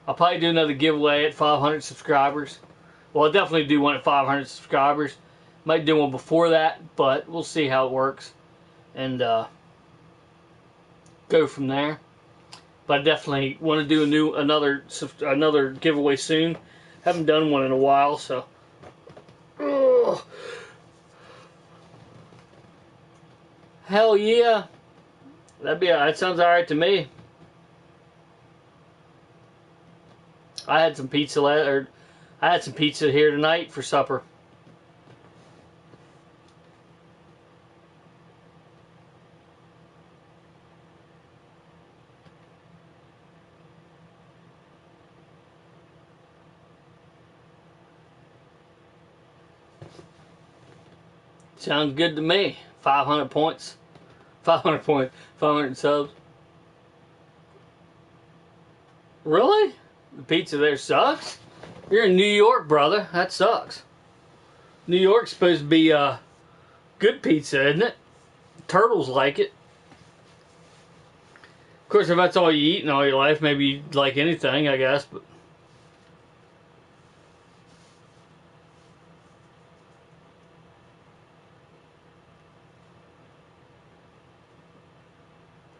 I'll probably do another giveaway at 500 subscribers. Well, I'll definitely do one at 500 subscribers. Might do one before that, but we'll see how it works and go from there. But I definitely want to do another giveaway soon. Haven't done one in a while, so. Ugh. Hell yeah! That sounds all right to me. I had some pizza here tonight for supper. Sounds good to me. 500 points. 500 subs. Really? The pizza there sucks? You're in New York, brother. That sucks. New York's supposed to be good pizza, isn't it? Turtles like it. Of course, if that's all you eat in all your life, maybe you'd like anything, I guess. But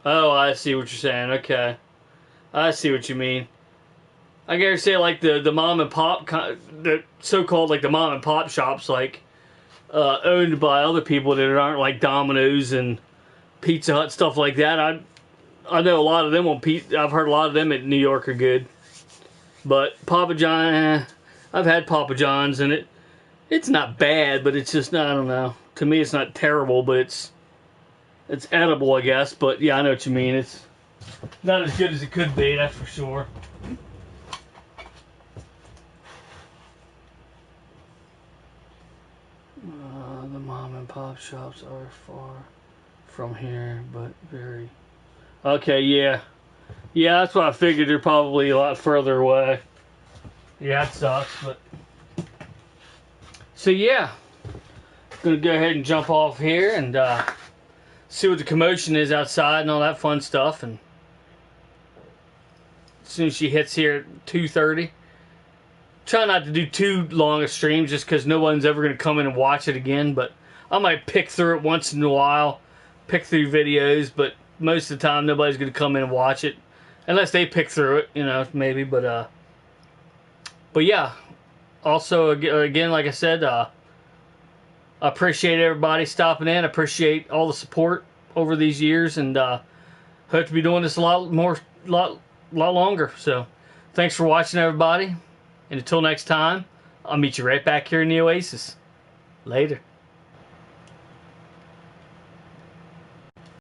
oh, I see what you're saying. Okay. I see what you mean. I gotta say, like, the mom and pop, the so-called, like, the mom and pop shops, like, owned by other people that aren't, like, Domino's and Pizza Hut, stuff like that. I know a lot of them I've heard a lot of them at New York are good. But Papa John, I've had Papa John's, and it's not bad, but it's just, I don't know. To me, it's not terrible, but it's edible, I guess. But yeah, I know what you mean. It's not as good as it could be, that's for sure. The mom and pop shops are far from here, but very... Okay, yeah. Yeah, that's what I figured. They're probably a lot further away. Yeah, it sucks, but... So yeah. Gonna go ahead and jump off here and see what the commotion is outside and all that fun stuff. And as soon as she hits here at 2:30, try not to do too long of streams just because no one's ever going to come in and watch it again. But I might pick through it once in a while, pick through videos. But most of the time, nobody's going to come in and watch it unless they pick through it, you know, maybe. But yeah. Also, again, like I said, I appreciate everybody stopping in. I appreciate all the support over these years, and hope to be doing this a lot longer. So, thanks for watching, everybody. And until next time, I'll meet you right back here in the Oasis. Later.